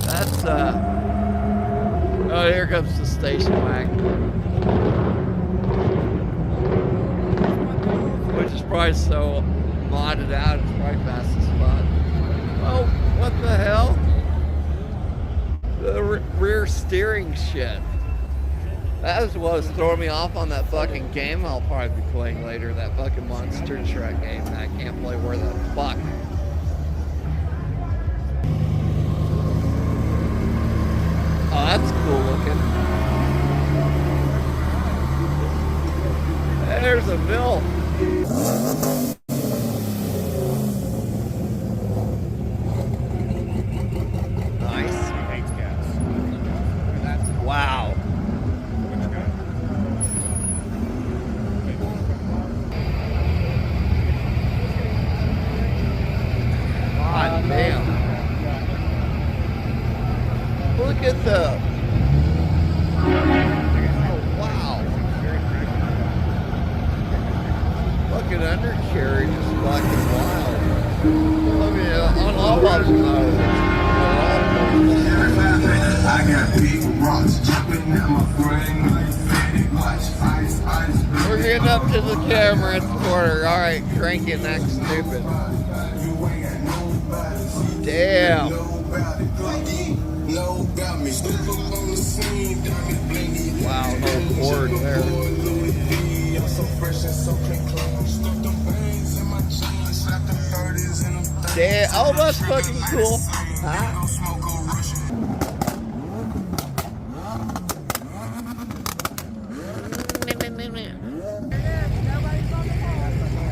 That's oh, here comes the station wagon. Which is probably so modded out, it's probably fast as fuck. Oh, what the hell? The rear steering shit. That was what was throwing me off on that fucking game I'll probably be playing later, that fucking monster truck game that I can't play where the fuck. Oh, that's cool looking. There's a mill. Nice. Wow. God damn. Look at the... Oh, wow. Fucking undercarriage is fucking wild. I mean, on all of them, I got big rocks jumping out my brain. We're getting up to the camera at the corner. Alright, crank it next, stupid. Damn. Wow, no cord there. Damn. Oh, that's fucking cool. Huh?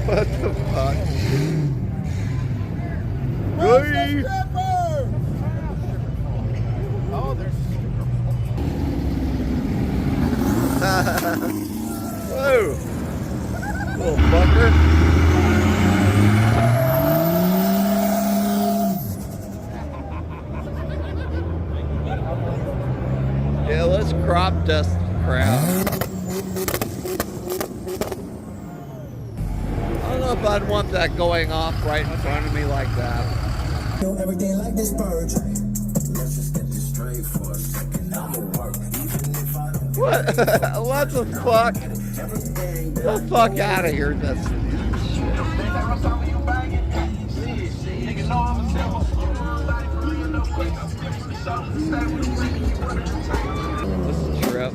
What the fuck? Really? Oh, there's whoa! Little fucker. Yeah, let's crop dust the crowd. I don't know if I'd want that going off right in front of me like that. Everything like this purge. Let's just get this straight for a second. I'ma work even if I don't. What? What the fuck? Get the fuck out of here. That's this is a trip.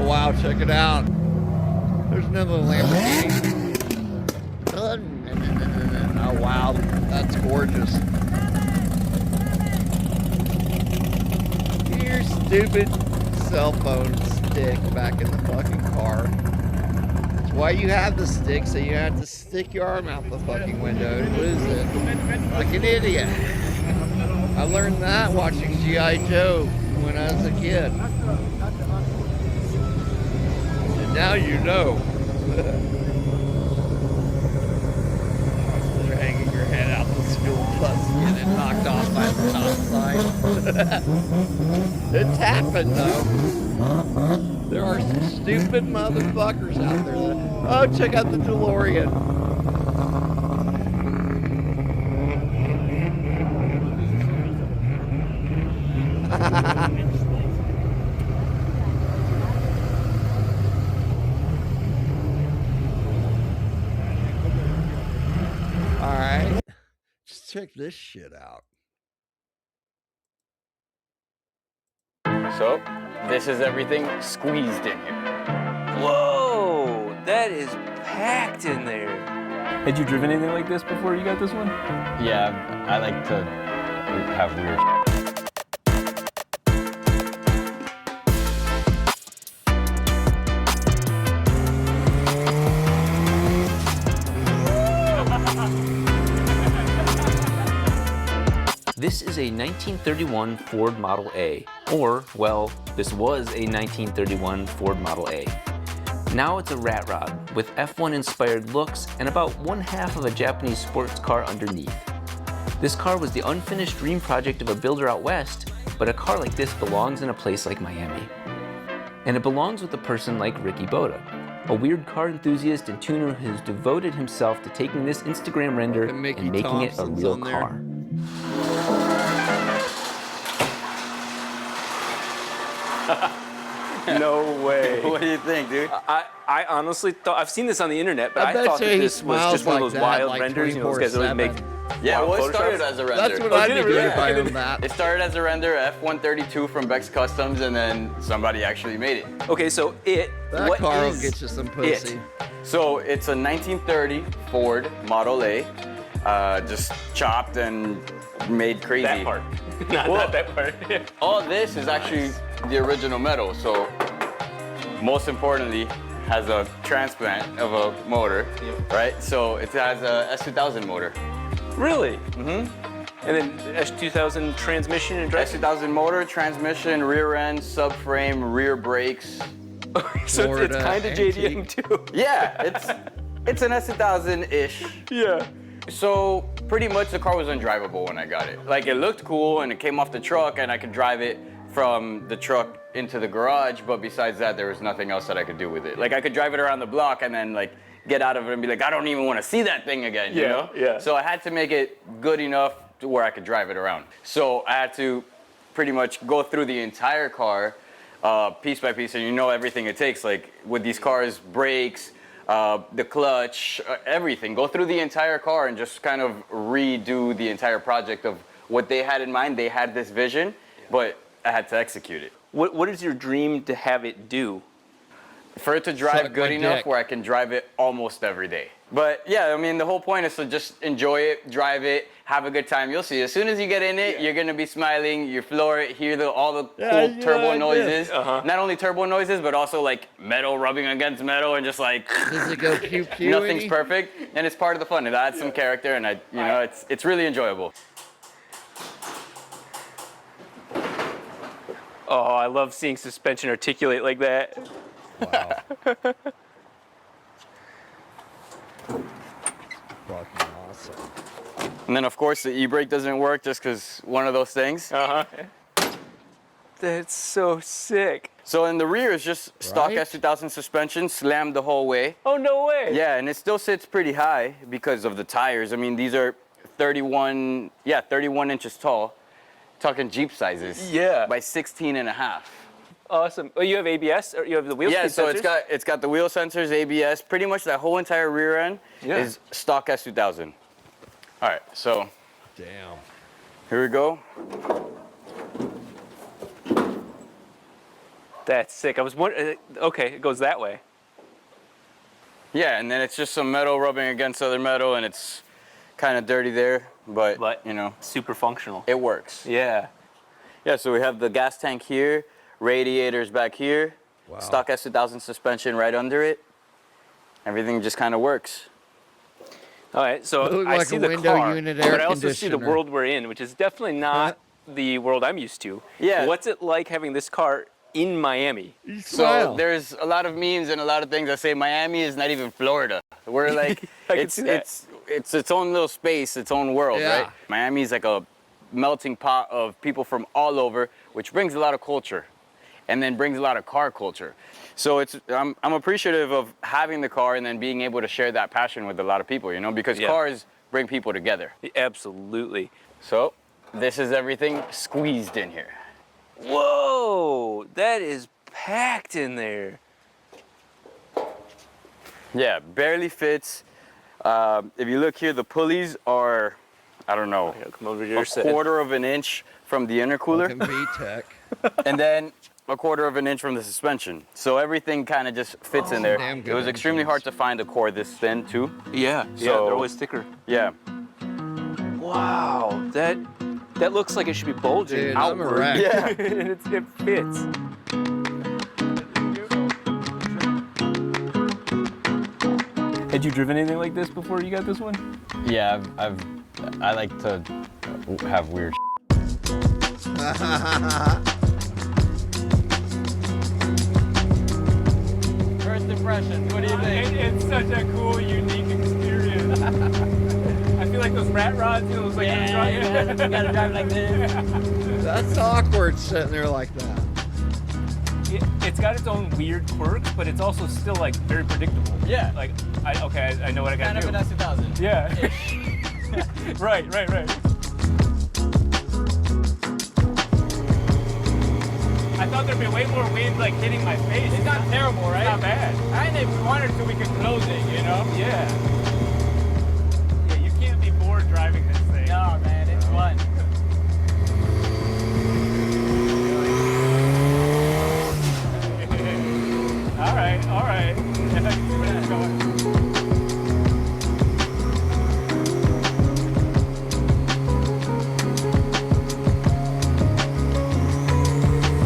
Wow, check it out. There's another Lamborghini. Oh wow, that's gorgeous. Your stupid cell phone stick back in the fucking car. That's why you have the stick, so you have to stick your arm out the fucking window and lose it. Like an idiot. I learned that watching G.I. Joe when I was a kid. Now you know. You're hanging your head out the school bus getting knocked off by the top side. It's happened though. There are some stupid motherfuckers out there that, oh, check out the DeLorean. check this shit out. So, this is everything squeezed in here. Whoa, that is packed in there. Had you driven anything like this before you got this one? Yeah, I like to have weird. This is a 1931 Ford Model A, or, well, this was a 1931 Ford Model A. Now it's a rat rod with F1 inspired looks and about 1/2 of a Japanese sports car underneath. This car was the unfinished dream project of a builder out west, but a car like this belongs in a place like Miami. And it belongs with a person like Ricky Boda, a weird car enthusiast and tuner who's devoted himself to taking this Instagram render and making it a real car. No way. What do you think, dude? I honestly thought, I've seen this on the internet, but I I bet thought you that he this was just one of smiles those like that, wild like renders. You know, those guys always make. Yeah, wild well, it started Photoshops. as a render. That's what I'd be doing if I owned that. It started as a render, F132 from Beck's Customs, and then somebody actually made it. Okay, so That what car will is get you some pussy. it? So it's a 1930 Ford Model A, just chopped and made crazy. That part. Not that part. All this is actually the original metal, so most importantly, has a transplant of a motor, right? So it has a S2000 motor. Really? Mm-hmm. And then S2000 transmission and drive? S2000 motor, transmission, rear end, subframe, rear brakes. So it's kind of JDM too. Yeah, it's an S2000-ish. Yeah. So pretty much the car was undrivable when I got it. Like, it looked cool and it came off the truck and I could drive it from the truck into the garage, but besides that, there was nothing else that I could do with it. Like, I could drive it around the block and then like get out of it and be like, I don't even want to see that thing again, you know? Yeah. So I had to make it good enough to where I could drive it around. So I had to pretty much go through the entire car, piece by piece, and you know everything it takes. Like with these cars, brakes, the clutch, everything. Go through the entire car and just kind of redo the entire project of what they had in mind. They had this vision, but I had to execute it. What is your dream to have it do? For it to drive Suck good my enough dick. where I can drive it almost every day. But yeah, I mean, the whole point is to just enjoy it, drive it, have a good time. You'll see, as soon as you get in it, you're gonna be smiling, you floor it, hear all the cool turbo noises. Not only turbo noises, but also like metal rubbing against metal and just like, Does it go pew pew? nothing's perfect. And it's part of the fun. It adds some character and it's really enjoyable. Oh, I love seeing suspension articulate like that. Wow. Fucking awesome. And then of course the e-brake doesn't work just because one of those things. That's so sick. So in the rear is just stock Right? S2000 suspension, slammed the whole way. Oh, no way. Yeah, and it still sits pretty high because of the tires. I mean, these are 31 inches tall, talking Jeep sizes. Yeah. By 16.5. Awesome. Oh, you have ABS, or you have the wheel Yeah, speed so sensors? it's got the wheel sensors, ABS, pretty much that whole entire rear end is stock S2000. All right, so Damn. here we go. That's sick. I was wondering. Okay, it goes that way. Yeah, and then it's just some metal rubbing against other metal, and it's kind of dirty there, but you know, super functional. It works. Yeah. Yeah, so we have the gas tank here, radiators back here, Wow. stock S2000 suspension right under it. Everything just kind of works. All right, It so looked I like see a the window car, unit air but I also see the conditioner. world we're in, which is definitely not the world I'm used to. Yeah. What's it like having this car in Miami? So there's a lot of memes and a lot of things that say Miami is not even Florida. We're like, it's its own little space, its own world, Yeah. right? Miami is like a melting pot of people from all over, which brings a lot of culture, and then brings a lot of car culture. So I'm appreciative of having the car and then being able to share that passion with a lot of people, you know, because cars bring people together. Absolutely. So this is everything squeezed in here. Whoa, that is packed in there. Yeah, barely fits. If you look here, the pulleys are I don't know, come over here, a quarter of an inch from the intercooler. Fucking VTEC. And then a quarter of an inch from the suspension. So everything kind of just fits in there. damn It good was extremely hard to find a core this thin too. Yeah, So- they're always thicker. Yeah. Wow, that looks like it should be bulging Dude, I'm outward. wrecked. Yeah. it fits. Had you driven anything like this before you got this one? Yeah, I like to have weird. First impression, what do you think? It's such a cool, unique experience. I feel like those rat rods, it looks like you gotta drive like this. That's awkward sitting there like that. It's got its own weird quirks, but it's also still like very predictable. Yeah. Like, I know what I gotta Kind do. of an S2000. Yeah. right. I thought there'd be way more wind like hitting my face. It's not terrible, right? It's not bad. I think if we wanted to, we could close it, you know? Yeah. Yeah, you can't be bored driving this thing. No, man, it's fun. All right. I can see where that's going.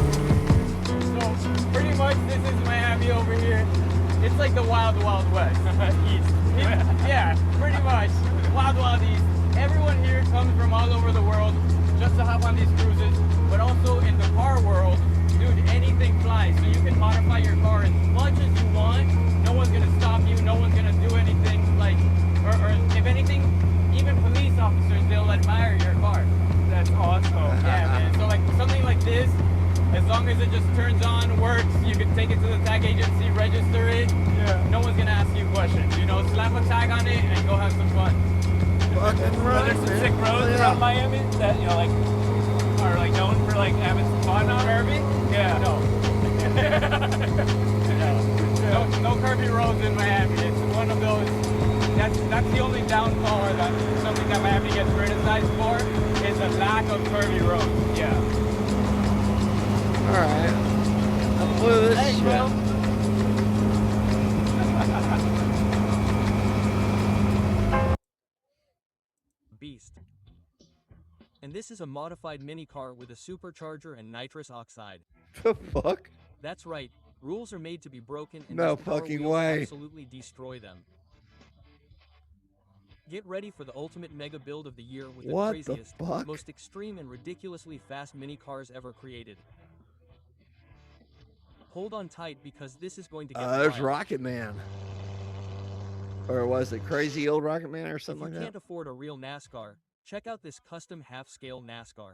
So, pretty much, this is Miami over here. It's like the Wild Wild West. East. Yeah, pretty much. Wild Wild East. Everyone here comes from all over the world just to hop on these cruises, but also in the car world, dude, anything flies. So you can modify your car as much as you want. No one's gonna stop you. No one's gonna do anything like, or if anything, even police officers, they'll admire your car. That's awesome. Yeah, man. So like something like this, as long as it just turns on, works, you can take it to the tag agency, register it. Yeah. No one's gonna ask you questions. You know, slap a tag on it and go have some fun. Fucking Well, there's some sick roads around Miami that, you know, like, are like known for like having some fun on. Curvy? Yeah. No curvy roads in Miami. It's one of those. That's the only downfall, or that something that Miami gets criticized for, is a lack of curvy roads. Yeah. All right. I'm blue this Hey, shit. bro. Beast. And this is a modified mini car with a supercharger and nitrous oxide. The fuck? That's right. Rules are made to be broken, and No these Power fucking Wheels way. absolutely destroy them. Get ready for the ultimate mega build of the year with What the the craziest, fuck? most extreme and ridiculously fast mini cars ever created. Hold on tight because this is going to get There's wild. Rocket Man. Or was it Crazy Old Rocket Man or If something you like can't that? afford a real NASCAR, check out this custom half-scale NASCAR.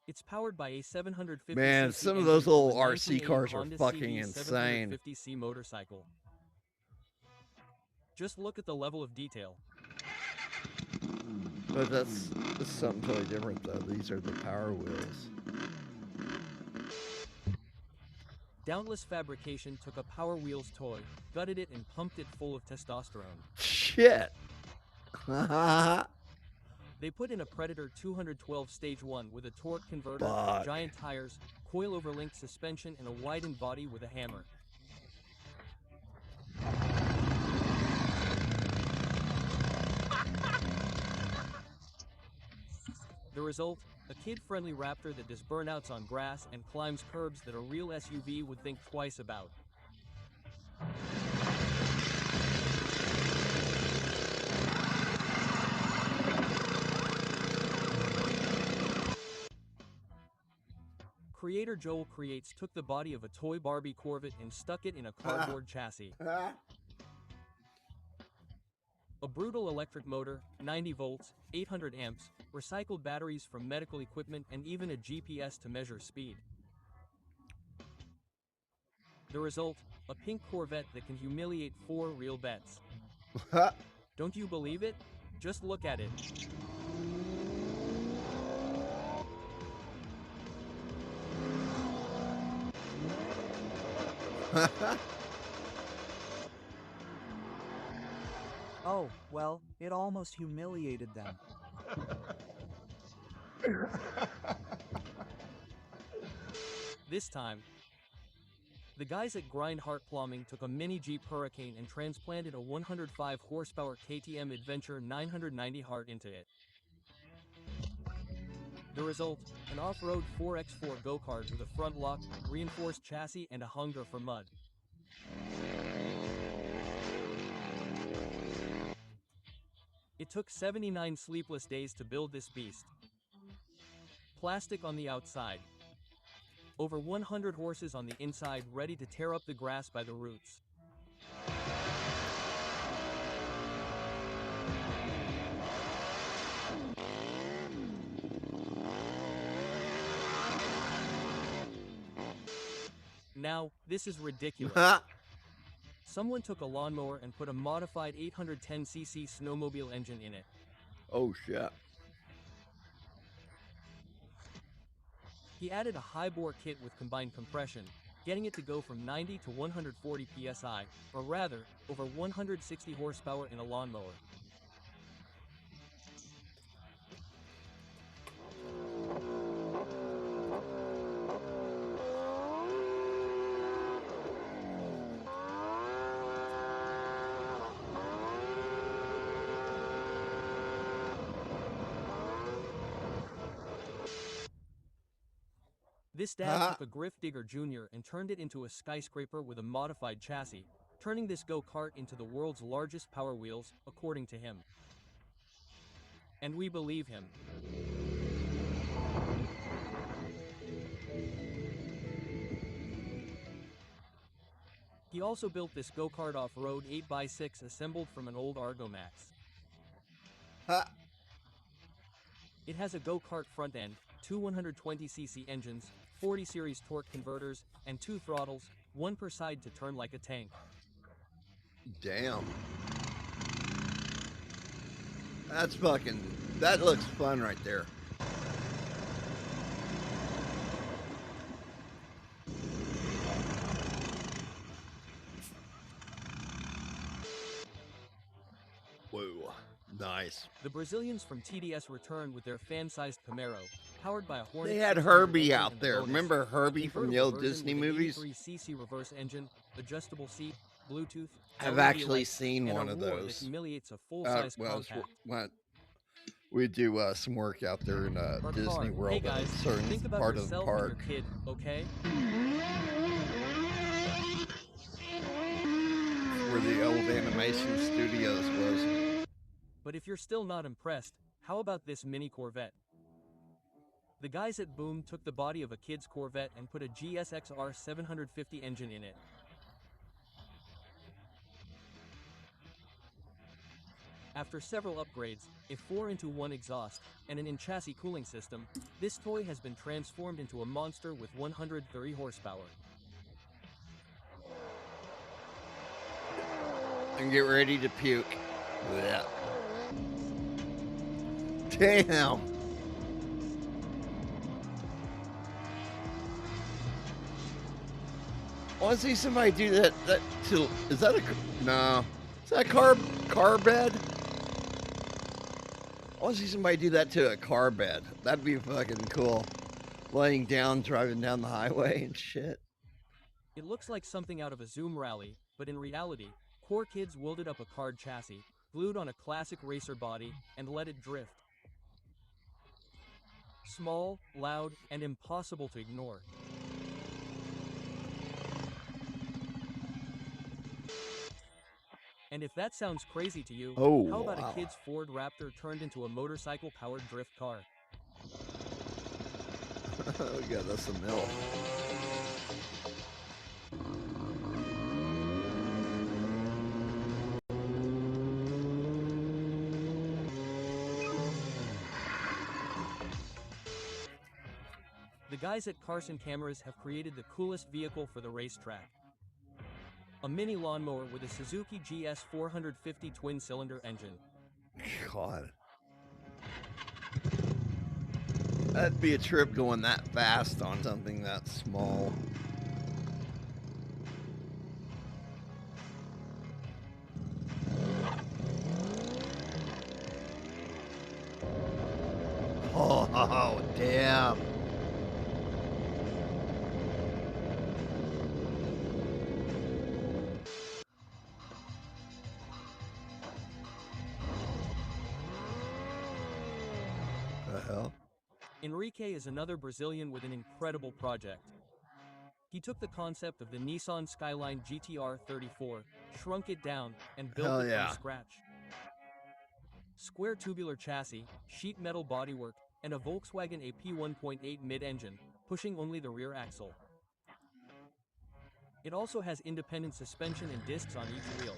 It's powered by a 750 Man, cc some of engine those from a little RC 1980 cars are Honda fucking CD insane. 750C motorcycle. Just look at the level of detail. But that's something totally different though. These are the Power Wheels. Doubtless Fabrication took a Power Wheels toy, gutted it, and pumped it full of testosterone. Shit. They put in a Predator 212 Stage 1 with a torque converter, Fuck. giant tires, coil-over-linked suspension, and a widened body with a hammer. The result? A kid-friendly Raptor that does burnouts on grass and climbs curbs that a real SUV would think twice about. Creator Joel Creates took the body of a toy Barbie Corvette and stuck it in a cardboard chassis. A brutal electric motor, 90 volts, 800 amps, recycled batteries from medical equipment, and even a GPS to measure speed. The result? A pink Corvette that can humiliate 4 real bets. Don't you believe it? Just look at it. Oh, well, it almost humiliated them. This time, the guys at Grind Heart Plumbing took a mini Jeep Hurricane and transplanted a 105 horsepower KTM Adventure 990 Heart into it. The result, an off-road 4x4 go-kart with a front lock, reinforced chassis and a hunger for mud. It took 79 sleepless days to build this beast. Plastic on the outside. Over 100 horses on the inside ready to tear up the grass by the roots. Now, this is ridiculous. Someone took a lawnmower and put a modified 810cc snowmobile engine in it. Oh shit. He added a high-bore kit with combined compression, getting it to go from 90 to 140 psi, or rather, over 160 horsepower in a lawnmower. This dad took a Griff Digger Jr. and turned it into a skyscraper with a modified chassis, turning this go-kart into the world's largest Power Wheels, according to him. And we believe him. He also built this go-kart off-road 8x6 assembled from an old Argomax. It has a go-kart front end, two 120cc engines, 40 series torque converters, and two throttles, one per side to turn like a tank. Damn. That looks fun right there. Whoa, nice. The Brazilians from TDS returned with their fan-sized Camaro, powered by a Hornet. They had Herbie out there. Remember Herbie from the old Disney movies? 83cc reverse engine, adjustable seat, Bluetooth. I've LED actually lights, seen and one a of roar that those. humiliates a full-size compact. We do some work out there in Disney World, Hey guys, a certain think about part of the yourself park. and your kid, okay? Where the old animation studios was. But if you're still not impressed, how about this mini Corvette? The guys at Boom took the body of a kid's Corvette and put a GSX-R 750 engine in it. After several upgrades, a 4x1 exhaust, and an in-chassis cooling system, this toy has been transformed into a monster with 130 horsepower. And get ready to puke. Blech. Damn. I want to see somebody do that to, is that no. Is that car bed? I want to see somebody do that to a car bed. That'd be fucking cool. Laying down, driving down the highway and shit. It looks like something out of a Zoom rally, but in reality, Core Kids welded up a card chassis, glued on a classic racer body, and let it drift. Small, loud, and impossible to ignore. And if that sounds crazy to you, Oh, how about wow. a kid's Ford Raptor turned into a motorcycle-powered drift car? Yeah, that's the middle. The guys at Carson Cameras have created the coolest vehicle for the racetrack. A mini lawnmower with a Suzuki GS 450 twin-cylinder engine. God. That'd be a trip going that fast on something that small. Oh, damn. The hell? Enrique is another Brazilian with an incredible project. He took the concept of the Nissan Skyline GTR 34, shrunk it down, and built Hell it yeah. from scratch. Square tubular chassis, sheet metal bodywork, and a Volkswagen EP.23 mid-engine, pushing only the rear axle. It also has independent suspension and discs on each wheel.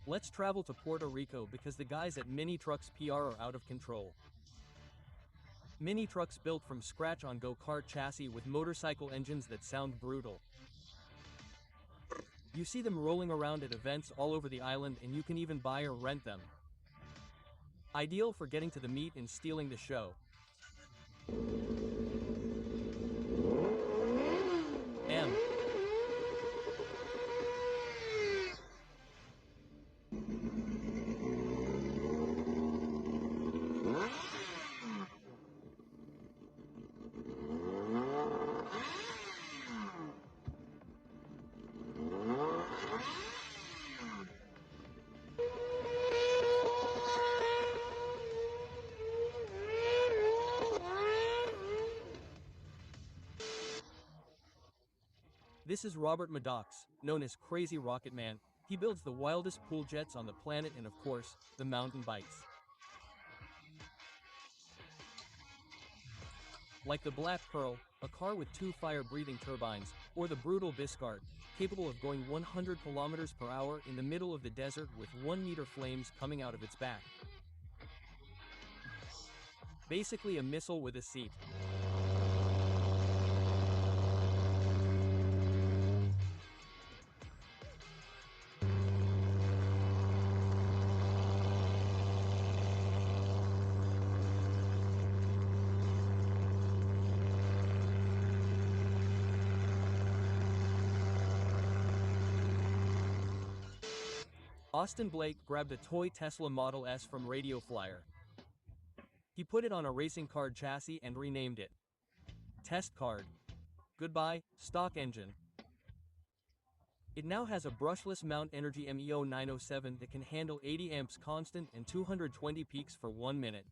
Let's travel to Puerto Rico because the guys at Mini Trucks PR are out of control. Mini Trucks built from scratch on go-kart chassis with motorcycle engines that sound brutal. You see them rolling around at events all over the island, and you can even buy or rent them. Ideal for getting to the meet and stealing the show. M. This is Robert Maddox, known as Crazy Rocket Man. He builds the wildest pool jets on the planet and, of course, the mountain bikes. Like the Black Pearl, a car with 2 fire-breathing turbines, or the brutal Biscard, capable of going 100 kilometers per hour in the middle of the desert with 1-meter flames coming out of its back. Basically a missile with a seat. Austin Blake grabbed a toy Tesla Model S from Radio Flyer. He put it on a racing card chassis and renamed it Test Card. Goodbye, stock engine. It now has a brushless Mount Energy MEO 907 that can handle 80 amps constant and 220 peaks for 1 minute.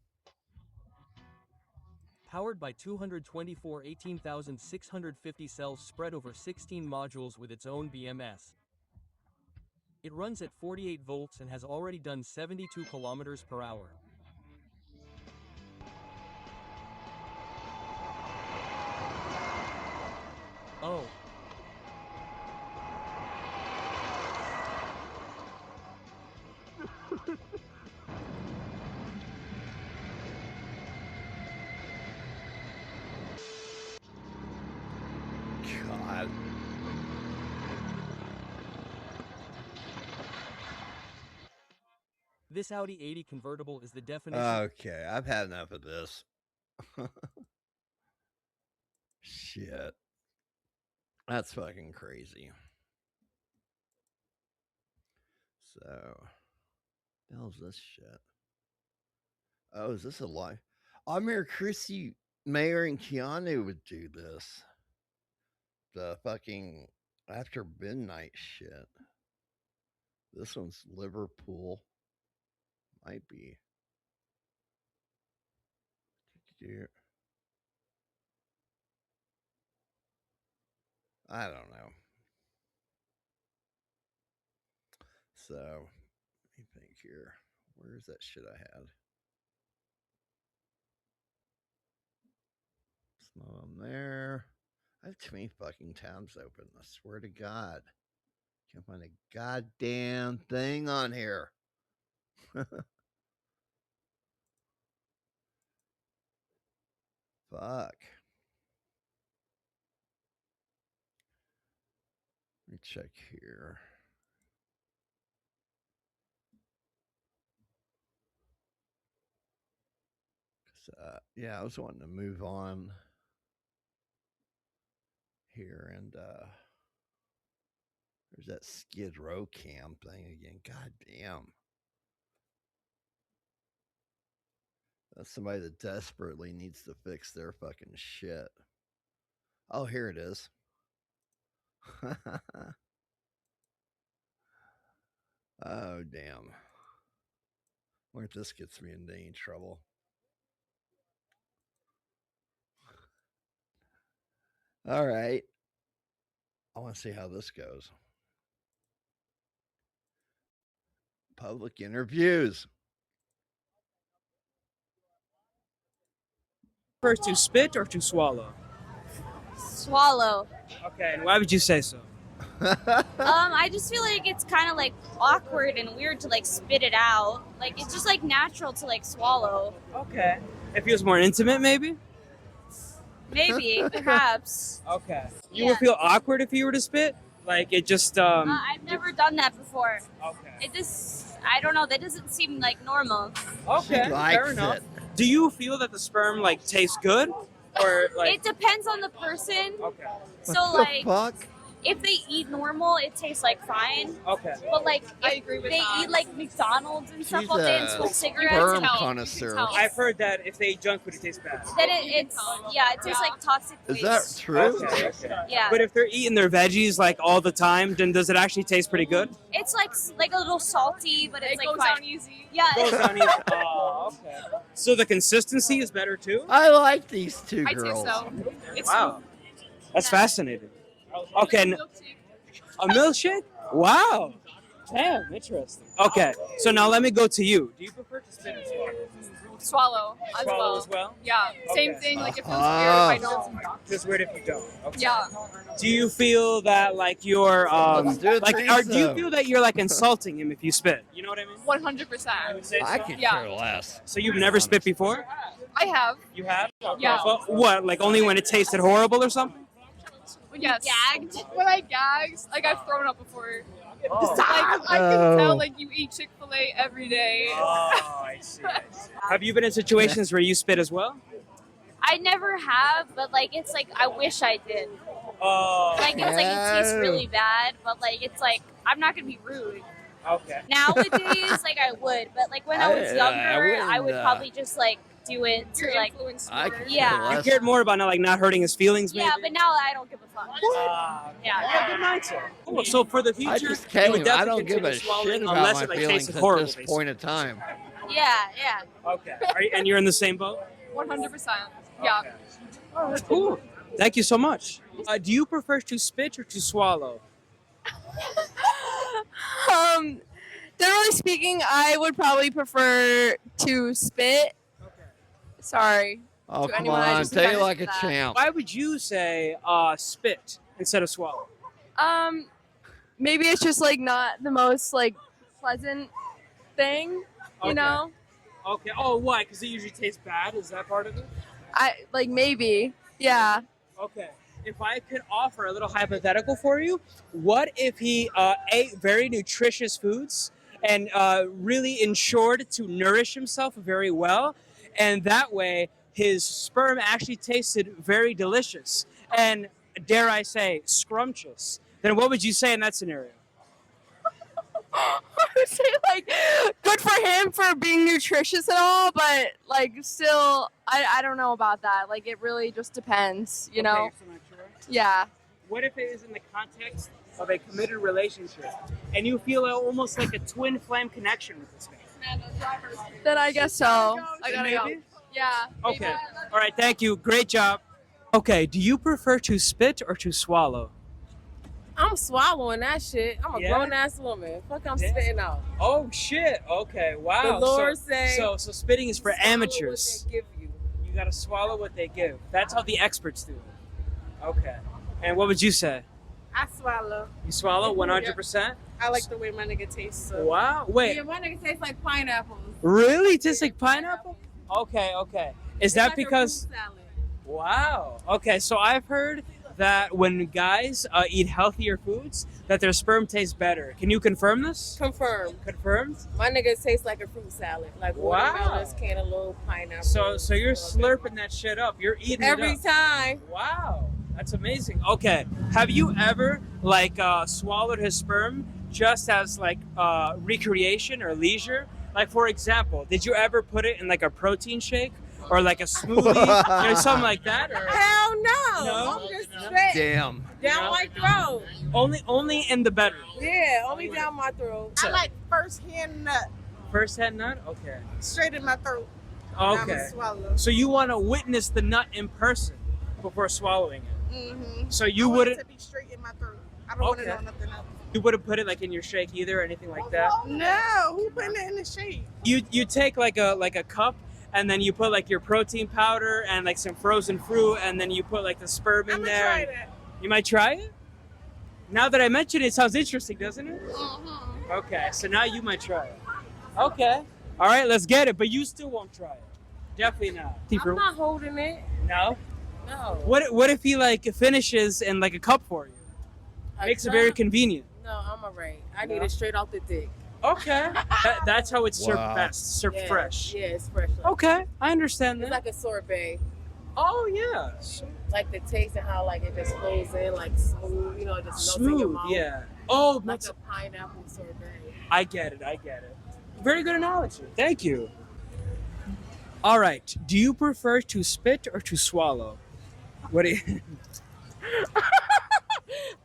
Powered by 224 18,650 cells spread over 16 modules with its own BMS. It runs at 48 volts and has already done 72 kilometers per hour. Oh. God. This Audi 80 convertible is the definition. Okay, I've had enough of this. Shit. That's fucking crazy. So, the hell's this shit? Oh, is this a lie? I'm here, Chrissy, Mayor, and Keanu would do this. The fucking after midnight shit. This one's Liverpool. Might be. I don't know. So, let me think here. Where's that shit I had? It's not on there. I have too many fucking tabs open. I swear to God. Can't find a goddamn thing on here. Fuck. check here. Yeah, I was wanting to move on here, and there's that Skid Row cam thing again. God damn. That's somebody that desperately needs to fix their fucking shit. Oh, here it is. Oh, damn. Wonder if this gets me into any trouble. All right. I want to see how this goes. Public interviews. First, to spit or to swallow? Swallow. Okay, and why would you say so? I just feel like it's kind of like awkward and weird to like spit it out. Like it's just like natural to like swallow. Okay. It feels more intimate, maybe? Maybe, perhaps. Okay. You would feel awkward if you were to spit? Like it just I've never done that before. Okay. It just, I don't know, that doesn't seem like normal. Okay, fair enough. Do you feel that the sperm like tastes good? Or like It depends on the person. Okay. So What the like fuck? if they eat normal, it tastes like fine. Okay. But like I if agree with they that. eat like McDonald's and stuff She's all day and a smoke cigarettes, sperm it connoisseur. I've heard that if they eat junk food, it tastes bad. then it tastes like toxic Is waste. that true? Okay. Yeah. But if they're eating their veggies like all the time, then does it actually taste pretty good? It's like a little salty, but it's It like goes fine. down easy. Yeah. Goes down easy. Oh, okay. So the consistency is better too? I like these two I'd say girls. so. It's Wow. That's fascinating. Okay. milkshake. A milkshake? Wow. Damn, interesting. Okay, so now let me go to you. Do you prefer to spit or swallow? Swallow as Swallow well. as well? Yeah. Same Okay. thing. Like it feels weird if I don't. Just weird if you don't. Okay. Yeah. Do you feel that like you're Let's do a do you threesome. feel that you're like insulting him if you spit? You know what I mean? 100%. I could Yeah. care less. So you've never spit before? I have. You have? Yeah. But what? Like only when it tasted horrible or something? Yes. Gagged? When I gagged, like I've thrown up before. Oh. Like I can tell like you eat Chick-fil-A every day. Oh, I see. Have you been in situations where you spit as well? I never have, but like it's like I wish I did. Oh. Like it's like it tastes really bad, but like it's like I'm not gonna be rude. Okay. Nowadays, like I would, but like when I was younger, I would wouldn't, probably just like do it to You're like influenced I more. could Yeah. care You less. cared more about not hurting his feelings, maybe? yeah, but now I don't give a fuck. Yeah, good mindset. Cool. So for the future, I just you came. would I definitely don't give a continue swallowing shit about unless my it like feelings tasted at horrible. this point in time. Yeah, yeah. Okay. And you're in the same boat? 100%. Yeah. Oh, that's cool. Thank you so much. Do you prefer to spit or to swallow? Generally speaking, I would probably prefer to spit. Sorry. Oh, To come anyone I on. just Take it offended like a for that. champ. Why would you say spit instead of swallow? Maybe it's just like not the most like pleasant thing, you Okay. know? Okay. Oh, why? Because it usually tastes bad? Is that part of it? I like maybe. Yeah. Okay. If I could offer a little hypothetical for you, what if he ate very nutritious foods and really ensured to nourish himself very well, and that way his sperm actually tasted very delicious and, dare I say, scrumptious? Then what would you say in that scenario? I would say like good for him for being nutritious and all, but like still I don't know about that. Like it really just depends, you know? Okay, so not sure. Yeah. What if it is in the context of a committed relationship and you feel almost like a twin flame connection with this guy? Then I guess so. I gotta go. Maybe? Yeah. maybe. Okay. All right. Thank you. Great job. Okay. Do you prefer to spit or to swallow? I'm swallowing that shit. I'm a Yeah? grown ass woman. Fuck, I'm Yeah. spitting out. Oh shit. Okay. Wow. The Lord say, so spitting is for swallow what amateurs. they give you. You gotta swallow what they give. That's how the experts do it. Okay. And what would you say? I swallow. You swallow 100%? I like the way my nigga tastes. So. Wow. Wait. Yeah, my nigga tastes like pineapples. Really? It tastes like pineapple? Okay. Okay. Is It's that like a because? fruit salad. Wow. Okay. So I've heard that when guys eat healthier foods, that their sperm tastes better. Can you confirm this? Confirmed. Confirmed? My nigga tastes like a fruit salad, like watermelons, cantaloupe, pineapple. So you're slurping that shit up. You're eating every it up. time. Wow, that's amazing. Okay, have you ever like swallowed his sperm just as like recreation or leisure? Like for example, did you ever put it in like a protein shake or like a smoothie or something like that? Or Hell no. No? I'm just straight Damn. down my throat. Only in the bedroom. Yeah, only down my throat. I like first hand nut First hand nut? Okay. straight in my throat. Okay. I'ma swallow. So you want to witness the nut in person before swallowing it. Mm-hmm. So you I want wouldn't it to be straight in my throat. I don't want to Okay. know nothing else. you wouldn't put it like in your shake either or anything like that? No, who putting it in the shake? You take like a cup and then you put like your protein powder and like some frozen fruit and then you put like the sperm in I'ma there. try and- that. You might try it? Now that I mentioned it, it sounds interesting, doesn't it? Mm-hmm. Okay, so now you might try it. Okay. All right, let's get it, but you still won't try it. Definitely not. I'm not holding it. No? No. What if he like finishes in like a cup for you? Makes it very cup? convenient. No, I'm alright. I No? need it straight off the dick. Okay. That's how it's served Wow. best. Served Yeah, fresh. Yeah, it's fresh. Okay, I understand It's that. like a sorbet. Oh yeah. Like the taste and how like it just flows in like smooth, you know, it just melts in your Smooth, mouth. yeah. Oh, Like that's, a pineapple sorbet. I get it. Very good analogy. Thank you. All right. Do you prefer to spit or to swallow? What do you?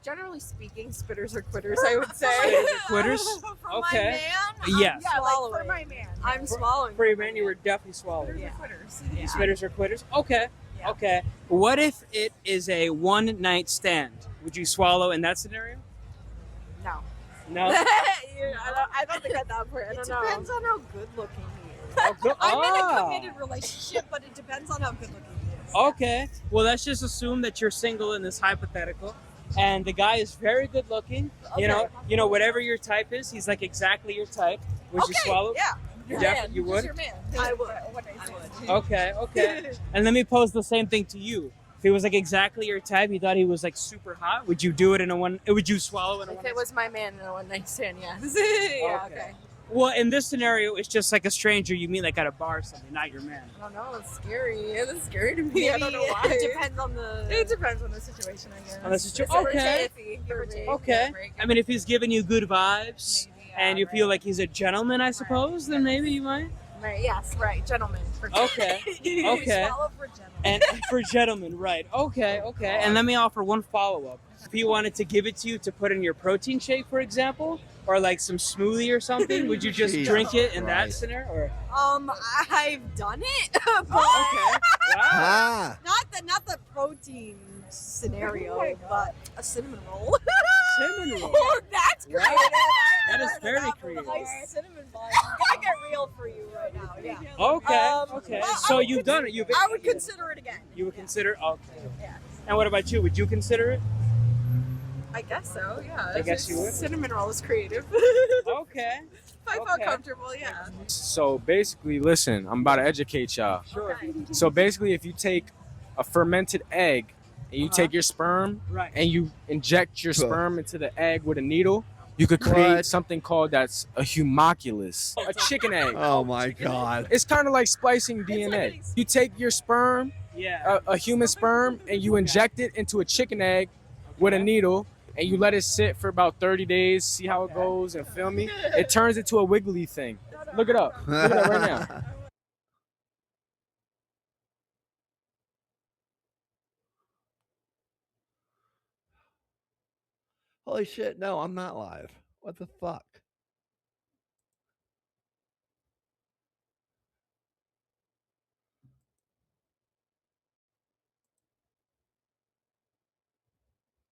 Generally speaking, spitters are quitters, I would say. Spitters are quitters? For Okay. my man, Yes. yeah, like for my man. I'm swallowing. For your man, you were definitely swallowing. Yeah. Quitters. Spitters are quitters. Okay. Yeah. Okay. What if it is a one-night stand? Would you swallow in that scenario? No. No. I don't think at that point. I don't know. It depends on how good looking he is. I'm in a committed relationship, but it depends on how good looking he is. Okay. Well, let's just assume that you're single in this hypothetical, and the guy is very good looking. Okay. You know, whatever your type is, he's like exactly your type. Would you swallow? Yeah. You Your def- man. you Who's would? your man? I would. Okay. Okay. And let me pose the same thing to you. If he was like exactly your type, you thought he was like super hot, would you do it in a one? Would you swallow in a If one? it was my man in a one night stand, yes. Yeah. Okay. Well, in this scenario, it's just like a stranger you meet like at a bar or something, not your man. I don't know. It's scary. It's scary to me. I don't know why. It depends on the. It depends on the situation, I guess. On the situ- It's a okay. iffy for me. Okay. I mean, if he's giving you good vibes and you feel like he's a gentleman, I suppose, then maybe you might. Right. Yes. Right. Gentlemen. For Okay. Okay. Swallow for gentlemen. And for gentlemen, right. Okay, okay. And let me offer one follow-up. If he wanted to give it to you to put in your protein shake, for example, or like some smoothie or something, would you just Jesus drink it in that Christ. scenario? Or I've done it, but okay. Wow. Ah. not the protein scenario, but a cinnamon roll. Cinnamon roll. Oh, that's great. That is very creative. Nice cinnamon bun. I'm gonna get real for you right now. Yeah. Okay, okay. I So would you've done it. You've I would consider it again. You would consider okay. Yeah. And what about you? Would you consider it? I guess so. Yeah. I guess you would. Cinnamon roll is creative. Okay. If I felt Okay. comfortable, yeah. So basically, listen, I'm about to educate y'all. Sure. So basically, if you take a fermented egg and you take your sperm Right. and you inject your sperm into the egg with a needle, you could create What? something called that's a humoculus, a chicken egg. Oh my God. It's kind of like splicing DNA. You take your sperm, Yeah. a human sperm, and you inject it into a chicken egg with a needle, and you let it sit for about 30 days, see how it goes, and feel me? It turns into a wiggly thing. Look it up. Look it up right now. Holy shit! No, I'm not live. What the fuck?